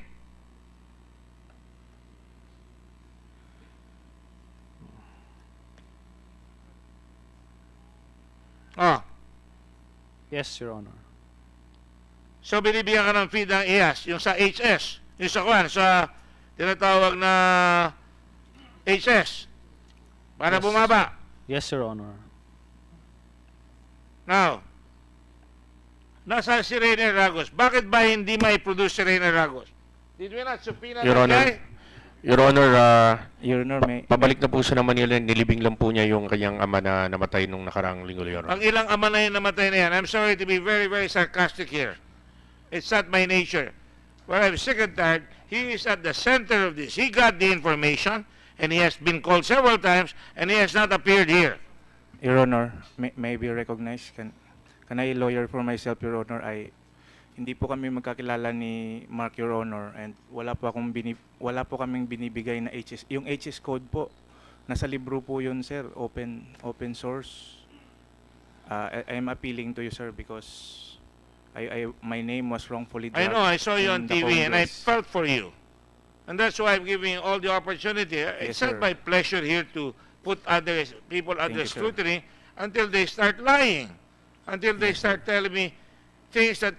Oh. Yes, Your Honor. So binibigyan ka ng feed ng IAS, yung sa HS, yung sa tinatawag na HS. Para Yes. bumaba. Yes, Your Honor. Now, nasa si Reiner Ragos. Bakit ba hindi may produce si Reiner Ragos? Did we not subpoena Your that Honor, guy? Your Honor, Your Honor, may... pabalik na po sa naman Manila, nilibing lang po niya yung kanyang ama na namatay nung nakaraang linggo, Your Honor. Ang ilang ama na yun namatay na yan. I'm sorry to be very, very sarcastic here. It's not my nature. But I'm sick and tired. He is at the center of this. He got the information, and he has been called several times, and he has not appeared here. Your Honor, may be recognized. Can I lawyer for myself, Your Honor? Hindi po kami magkakilala ni Mark, Your Honor, and wala po kaming binibigay na HS. Yung HS code po, nasa libro po yun, sir. Open source. I'm appealing to you, sir, because my name was wrongfully I know, I saw you on in the TV, and I Congress. felt for you. And that's why I'm giving you all the opportunity. It's Yes, not sir. my pleasure here to put other people under Thank you, sir. scrutiny. until they start lying, until they start telling me things that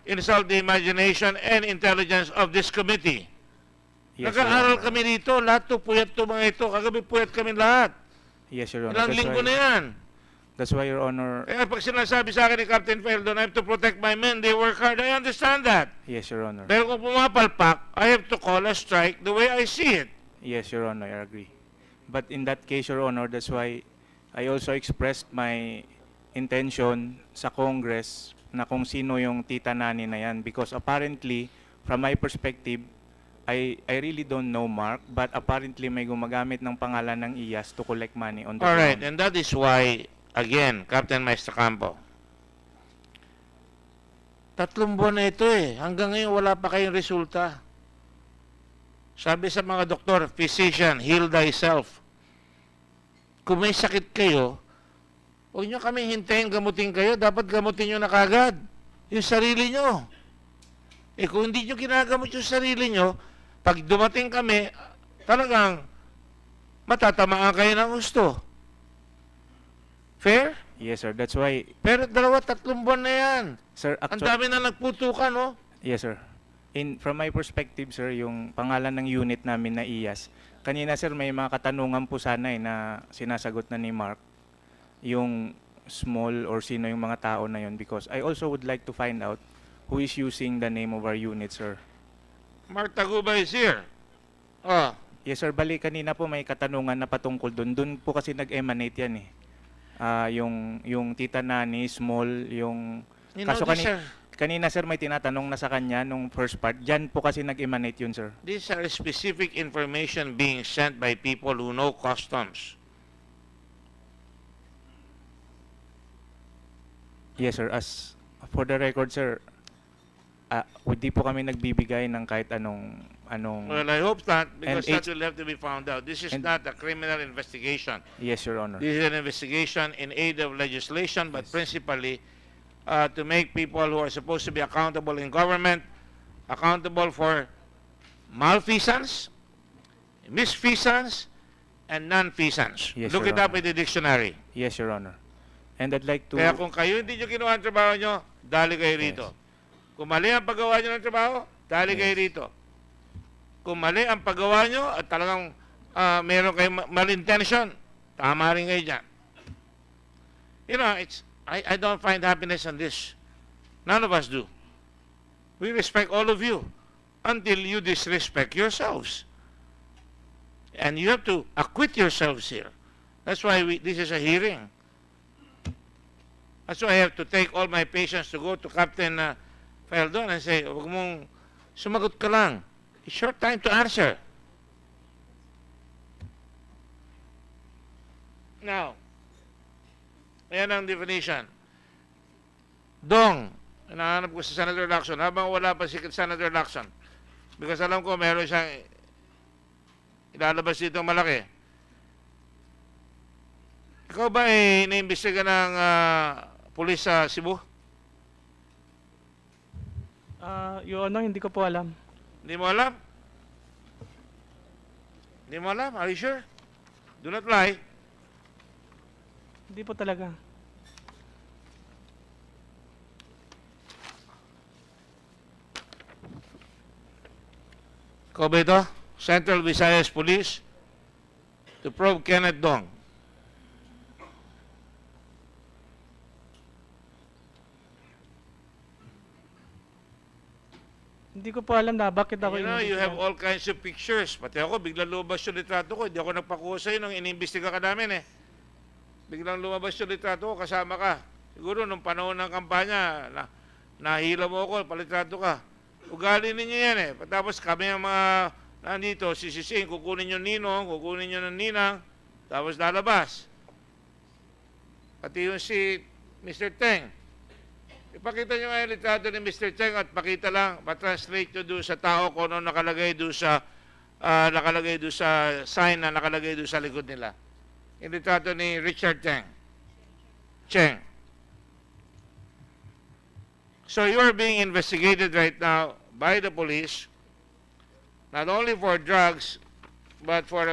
insult the imagination and intelligence of this committee. Yes, Your Nag-aaral Honor. kami dito, lahat to puyat to mga ito. Kagabi puyat kami lahat. Yes, Your Honor. Ilang linggo na yan. That's why, Your Honor. Kaya pag sinasabi sa akin ni Captain Feldon, I have to protect my men, they work hard, I understand that. Yes, Your Honor. Pero kung pumapalpak, I have to call a strike the way I see it. Yes, Your Honor, I agree. But in that case, Your Honor, that's why I also expressed my intention sa Congress na kung sino yung tita nani na yan. Because apparently, from my perspective, I really don't know Mark, but apparently may gumagamit ng pangalan ng IAS to collect money on the Alright, ground. and that is why, again, Captain Maestro Campo, 3 buwan na ito eh. Hanggang ngayon wala pa kayong resulta. Sabi sa mga doktor, physician, heal thyself. Kung may sakit kayo, huwag nyo kami hintayin gamutin kayo. Dapat gamutin nyo na kagad. Yung sarili nyo. Eh kung hindi nyo ginagamot yung sarili nyo, pag dumating kami, talagang matatamaan kayo ng gusto. Fair? Yes, sir. That's why, Pero 2-3 buwan na yan. sir, Ang dami na nagputukan, no? Yes, sir. From my perspective, sir, yung pangalan ng unit namin na IAS, kanina, sir, may mga katanungan po sana na sinasagot na ni Mark, yung small or sino yung mga tao na yun, because I also would like to find out who is using the name of our unit, sir. Mark Taguba is here. Oh. Yes, sir. Bali, kanina po may katanungan na patungkol doon. Doon po kasi nag-emanate yan eh. Yung tita nani, small, yung... You know Kaso this, sir. kanina, sir, may tinatanong na sa kanya nung first part. Diyan po kasi nag-emanate yun, sir. These are specific information being sent by people who know customs. Yes, sir. As for the record, sir, hindi po kami nagbibigay ng kahit anong... Well, I hope not, because And that will have to be found out. This is and- not a criminal investigation. Yes, Your Honor. This is an investigation in aid of legislation, but principally to make people who are supposed to be accountable in government accountable for malfeasance, misfeasance, and nonfeasance. Yes, Look Your it up Honor. in the dictionary. Yes, Your Honor. And I'd like to... Kaya kung kayo hindi nyo ginawa ang trabaho nyo, dali kayo rito. Kung mali ang paggawa nyo ng trabaho, dali kayo rito. Kung mali ang paggawa nyo at talagang meron kayong malintention, tama rin kayo dyan. You know, I don't find happiness on this. None of us do. We respect all of you until you disrespect yourselves. And you have to acquit yourselves here. That's why this is a hearing. That's why I have to take all my patience to go to Captain Feldon and say, huwag mong sumagot ka lang. It's your time to answer. Now, ayan ang definition. Dong, hinahanap ko sa Senator Lacson, habang wala pa si Senator Lacson. Because alam ko meron siyang ilalabas dito malaki. Ikaw ba iniimbestiga ng pulis sa Cebu? Your Honor, hindi ko po alam. Hindi mo alam? Hindi mo alam? Are you sure? Do not lie. Hindi po talaga. Ikaw ba ito? Central Visayas Police to probe Kenneth Dong. Hindi ko po alam na bakit ako You know, you have inimbestigahan. all kinds of pictures. Pati ako, biglang lumabas yung litrato ko. Hindi ako nagpakuha sa'yo nung inimbestiga ka namin eh. Biglang lumabas yung litrato ko, kasama ka. Siguro nung panahon ng kampanya, nahila mo ako, palitrato ka. Ugali ninyo yan eh. Tapos kami ang mga nandito, sisisiin, kukunin yung ninong, kukunin yung ninang, tapos lalabas. Pati yung si Mr. Teng. Ipakita nyo nga yung litrato ni Mr. Teng at pakita lang, patranslate nyo doon sa tao kung ano nakalagay doon sa sign na nakalagay doon sa likod nila. Yung litrato ni Richard Teng. Cheng. So you are being investigated right now by the police, not only for drugs, but for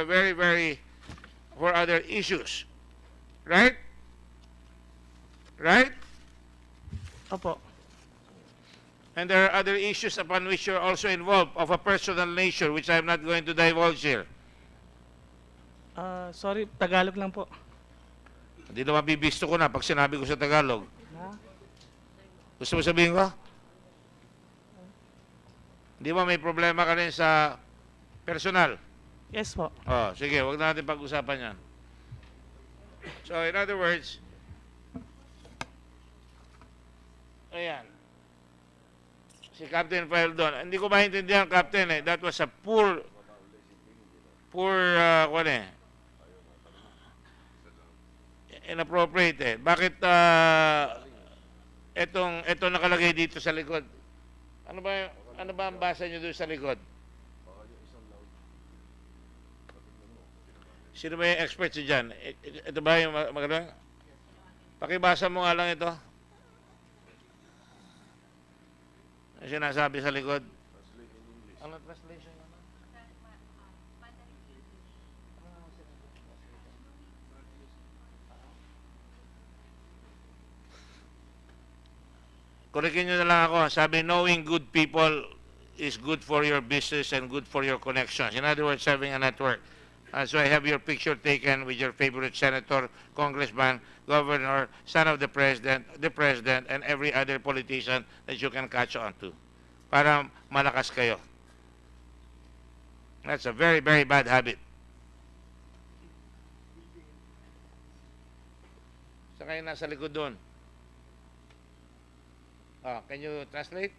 for other issues. Right? Right? Opo. And there are other issues upon which you're also involved of a personal nature which I'm not going to divulge here. Sorry, Tagalog lang po. Hindi naman bibisto ko na pag sinabi ko sa Tagalog. Gusto mo sabihin ko? Hindi ba may problema ka rin sa personal? Yes po. Oh, sige, wag na natin pag-usapan yan. So, in other words, ayan. Si Captain File doon. Hindi ko maintindihan, Captain, eh. That was a poor, inappropriate, eh. Bakit, etong nakalagay dito sa likod? Ano ba ang basa nyo doon sa likod? Sino ba yung experts dyan? Ito ba yung magaling? Pakibasa mo nga lang ito. Ang sinasabi sa likod. Ano translation naman? Korikin nyo na lang ako. Sabi, knowing good people is good for your business and good for your connections. In other words, having a network. So I have your picture taken with your favorite senator, congressman, governor, son of the president, and every other politician that you can catch on to. Para malakas kayo. That's a very, very bad habit. Saan kayo nasa likod doon? Can you translate?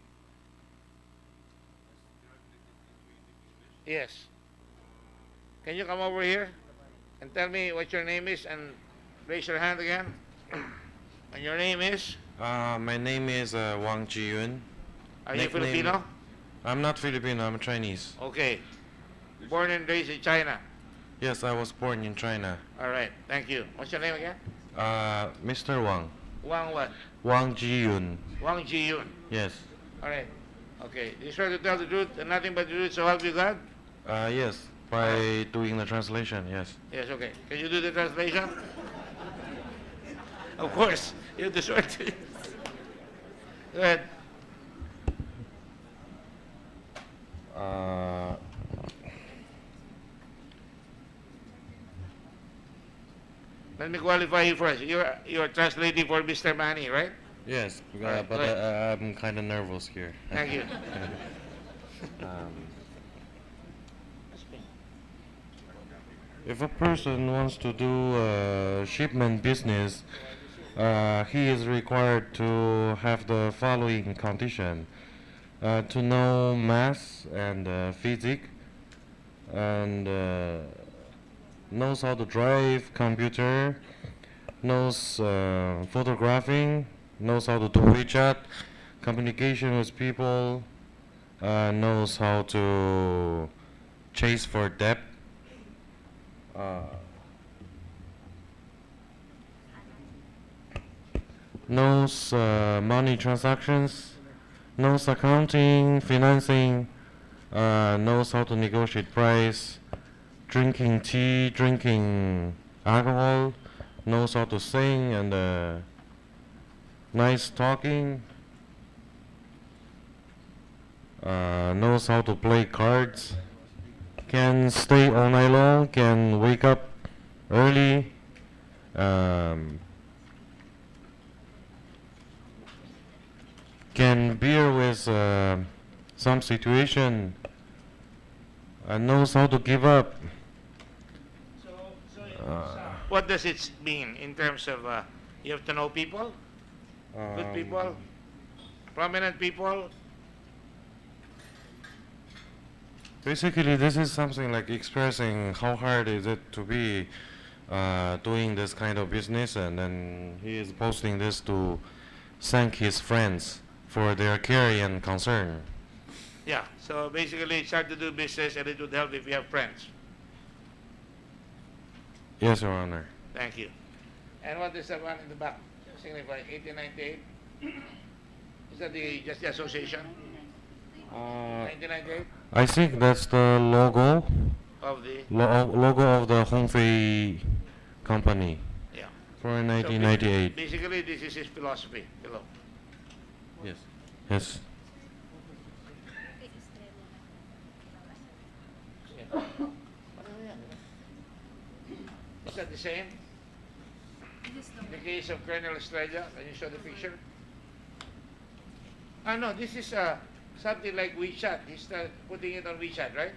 Yes. Can you come over here and tell me what your name is and raise your hand again? And your name is? My name is Wang Jiyun. Are you Filipino? I'm not Filipino, I'm Chinese. Okay. Born and raised in China. Yes, I was born in China. All right. Thank you. What's your name again? Mr. Wang. Wang what? Wang Jiyun. Wang Jiyun. Yes. All right. Okay. You swear to tell the truth and nothing but the truth, so help you God? Yes, by doing the translation, yes. Yes, okay. Can you do the translation? Of course. You have to swear to it. Go ahead. Let me qualify you first. You're translating for Mr. Manny, right? Yes, right, but go I'm kind of nervous here. Thank you. If a person wants to do shipment business, he is required to have the following condition. To know math and physics, and knows how to drive computer, knows photographing, knows how to do WeChat, communication with people, knows how to chase for debt, knows money transactions, knows accounting, financing, knows how to negotiate price, drinking tea, drinking alcohol, knows how to sing and nice talking, knows how to play cards, can stay all night long, can wake up early, can bear with some situation, knows how to give up. What does it mean in terms of you have to know people? Good people? Prominent people? Basically, this is something like expressing how hard is it to be doing this kind of business, and then he is posting this to thank his friends for their care and concern. Yeah, so basically it's hard to do business and it would help if you have friends. Yes, Your Honor. Thank you. And what is that one in the back? Signify 1898? Is that just the association? 1998? I think that's the logo Of the? logo of the Hongfei company. Yeah. For So 1998. basically, this is his philosophy. Hello. Yes. Yes. Is that the same? The case of Colonel Estrella, can you show the picture? Ah, no, this is something like WeChat. He's putting it on WeChat, right?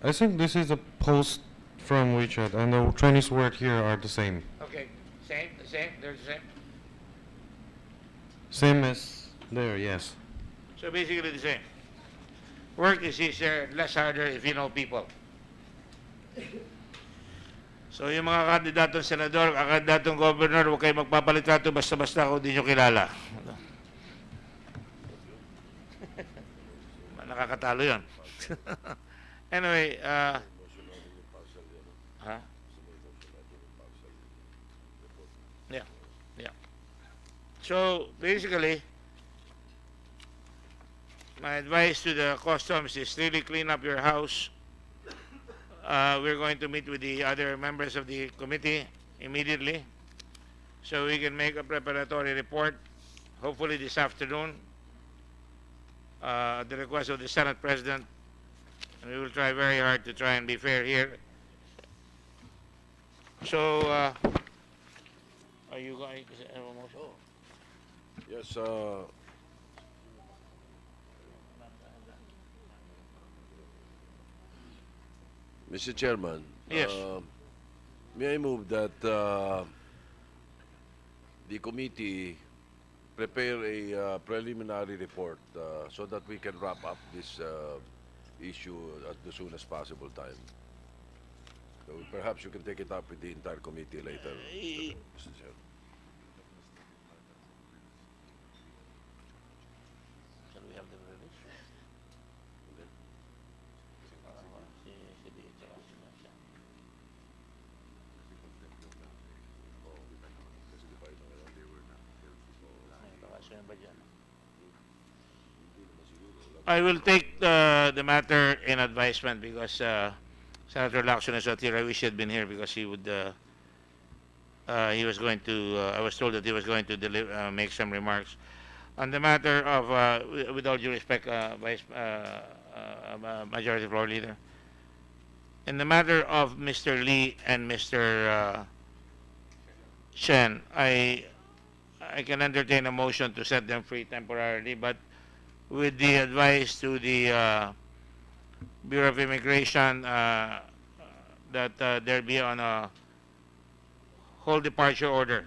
I think this is a post from WeChat, and the Chinese word here are the same. Okay, same, the same, they're the same. Same as there, yes. So basically the same. Work is easier, less harder if you know people. So yung mga kandidatong senador, kandidatong governor, huwag kayo magpapalitrato basta-basta kung di nyo kilala. Nakakatalo yun. Anyway, huh? Yeah, yeah. So basically, my advice to the customs is really clean up your house. We're going to meet with the other members of the committee immediately so we can make a preparatory report, hopefully this afternoon, at the request of the Senate President. And we will try very hard to try and be fair here. So, are you going to have a motion? Yes, Mr. Chairman. Yes. May I move that the committee prepare a preliminary report so that we can wrap up this issue at the soonest possible time. So perhaps you can take it up with the entire committee later, Mr. Chair. Shall we have the release? I will take the matter in advisement because Senator Lacson is not here. I wish he had been here because he would. He was going to. I was told that he was going to make some remarks on the matter of. With all due respect, Majority Floor Leader. In the matter of Mr. Lee and Mr. Chen, I can entertain a motion to set them free temporarily, but with the advice to the Bureau of Immigration that there be on a whole departure order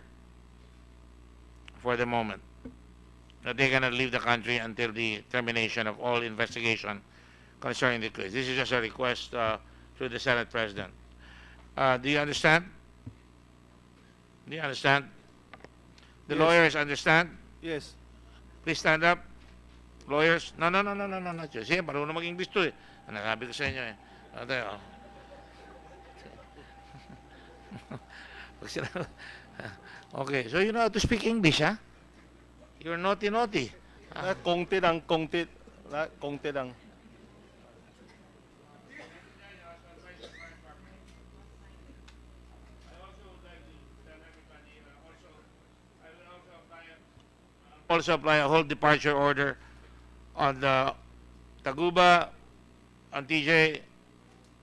for the moment. That they cannot leave the country until the termination of all investigation concerning the case. This is just a request to the Senate President. Do you understand? Do you understand? The Yes. lawyers understand? Yes. Please stand up. Lawyers? No, not yun. Sige, marunong mag-English to eh. Ang nakabi ko sa inyo eh. Okay, so you know how to speak English, ha? You're naughty. Konti lang, konti. Konti lang. Also apply a whole departure order on the Taguba, on TJ,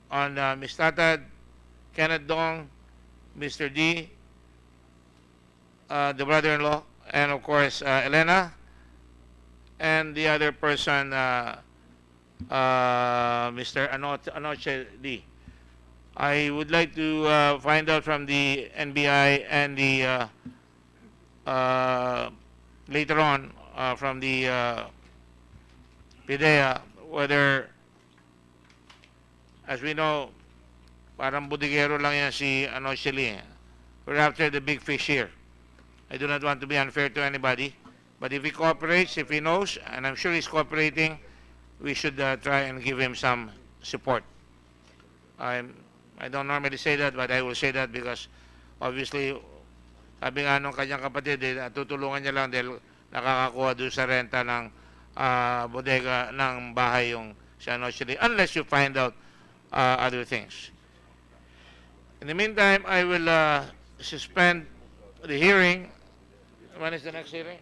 on Ms. Tatad, Kenneth Dong, Mr. D, the brother-in-law, and of course Elena, and the other person, Mr. Anoche D. I would like to find out from the NBI and the later on from the PIDEA whether, as we know, parang budigero lang yan si Anoche Lee. We're after the big fish here. I do not want to be unfair to anybody, but if he cooperates, if he knows, and I'm sure he's cooperating, we should try and give him some support. I don't normally say that, but I will say that because obviously, sabi nga nung kanyang kapatid, tutulungan niya lang dahil nakakakuha doon sa renta ng bodega ng bahay yung si Anoche Lee, unless you find out other things. In the meantime, I will suspend the hearing. When is the next hearing?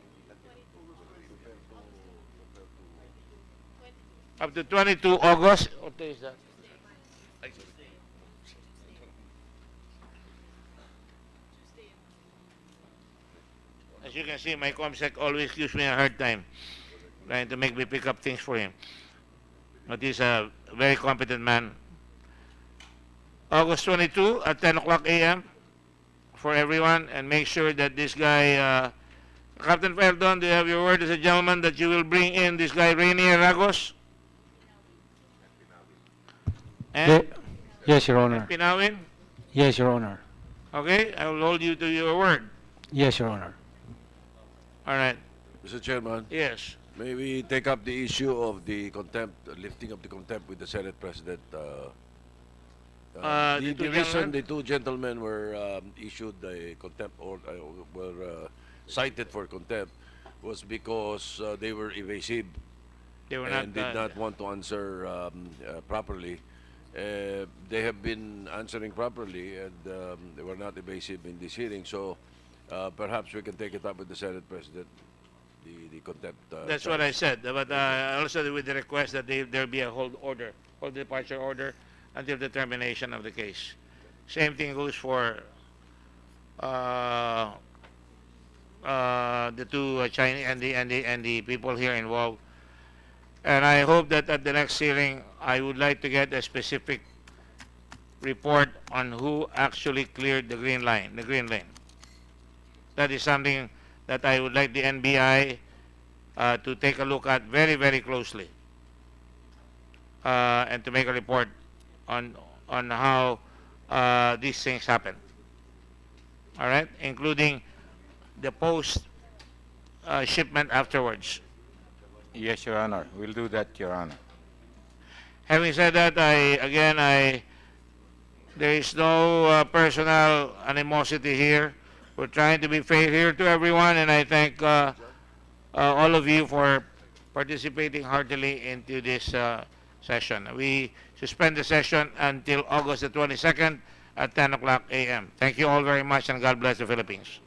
Up to 22 August. What day is that? As you can see, my ComSec always gives me a hard time trying to make me pick up things for him. But he's a very competent man. August 22 at 10 o'clock a.m. for everyone, and make sure that this guy, Captain Ferdon, do you have your word as a gentleman that you will bring in this guy, Rainier Ragos? And Yes, Your Honor. Pinawin? Yes, Your Honor. Okay, I will hold you to your word. Yes, Your Honor. All right. Mr. Chairman? Yes. May we take up the issue of the contempt, lifting of the contempt with the Senate President? The reason the two gentlemen were issued a contempt or were cited for contempt was because they were evasive. They were and not, did not want to answer properly. They have been answering properly, and they were not evasive in this hearing. So perhaps we can take it up with the Senate President, the contempt. That's charge. what I said. But also with the request that there be a hold departure order until the termination of the case. Same thing goes for the two Chinese and the people here involved. And I hope that at the next hearing, I would like to get a specific report on who actually cleared the green line, That is something that I would like the NBI to take a look at very, very closely, and to make a report on how these things happen. All right, including the post shipment afterwards. Yes, Your Honor. We'll do that, Your Honor. Having said that, there is no personal animosity here. We're trying to be fair here to everyone, and I thank all of you for participating heartily into this session. We suspend the session until August the 22nd at 10 o'clock a.m. Thank you all very much, and God bless the Philippines.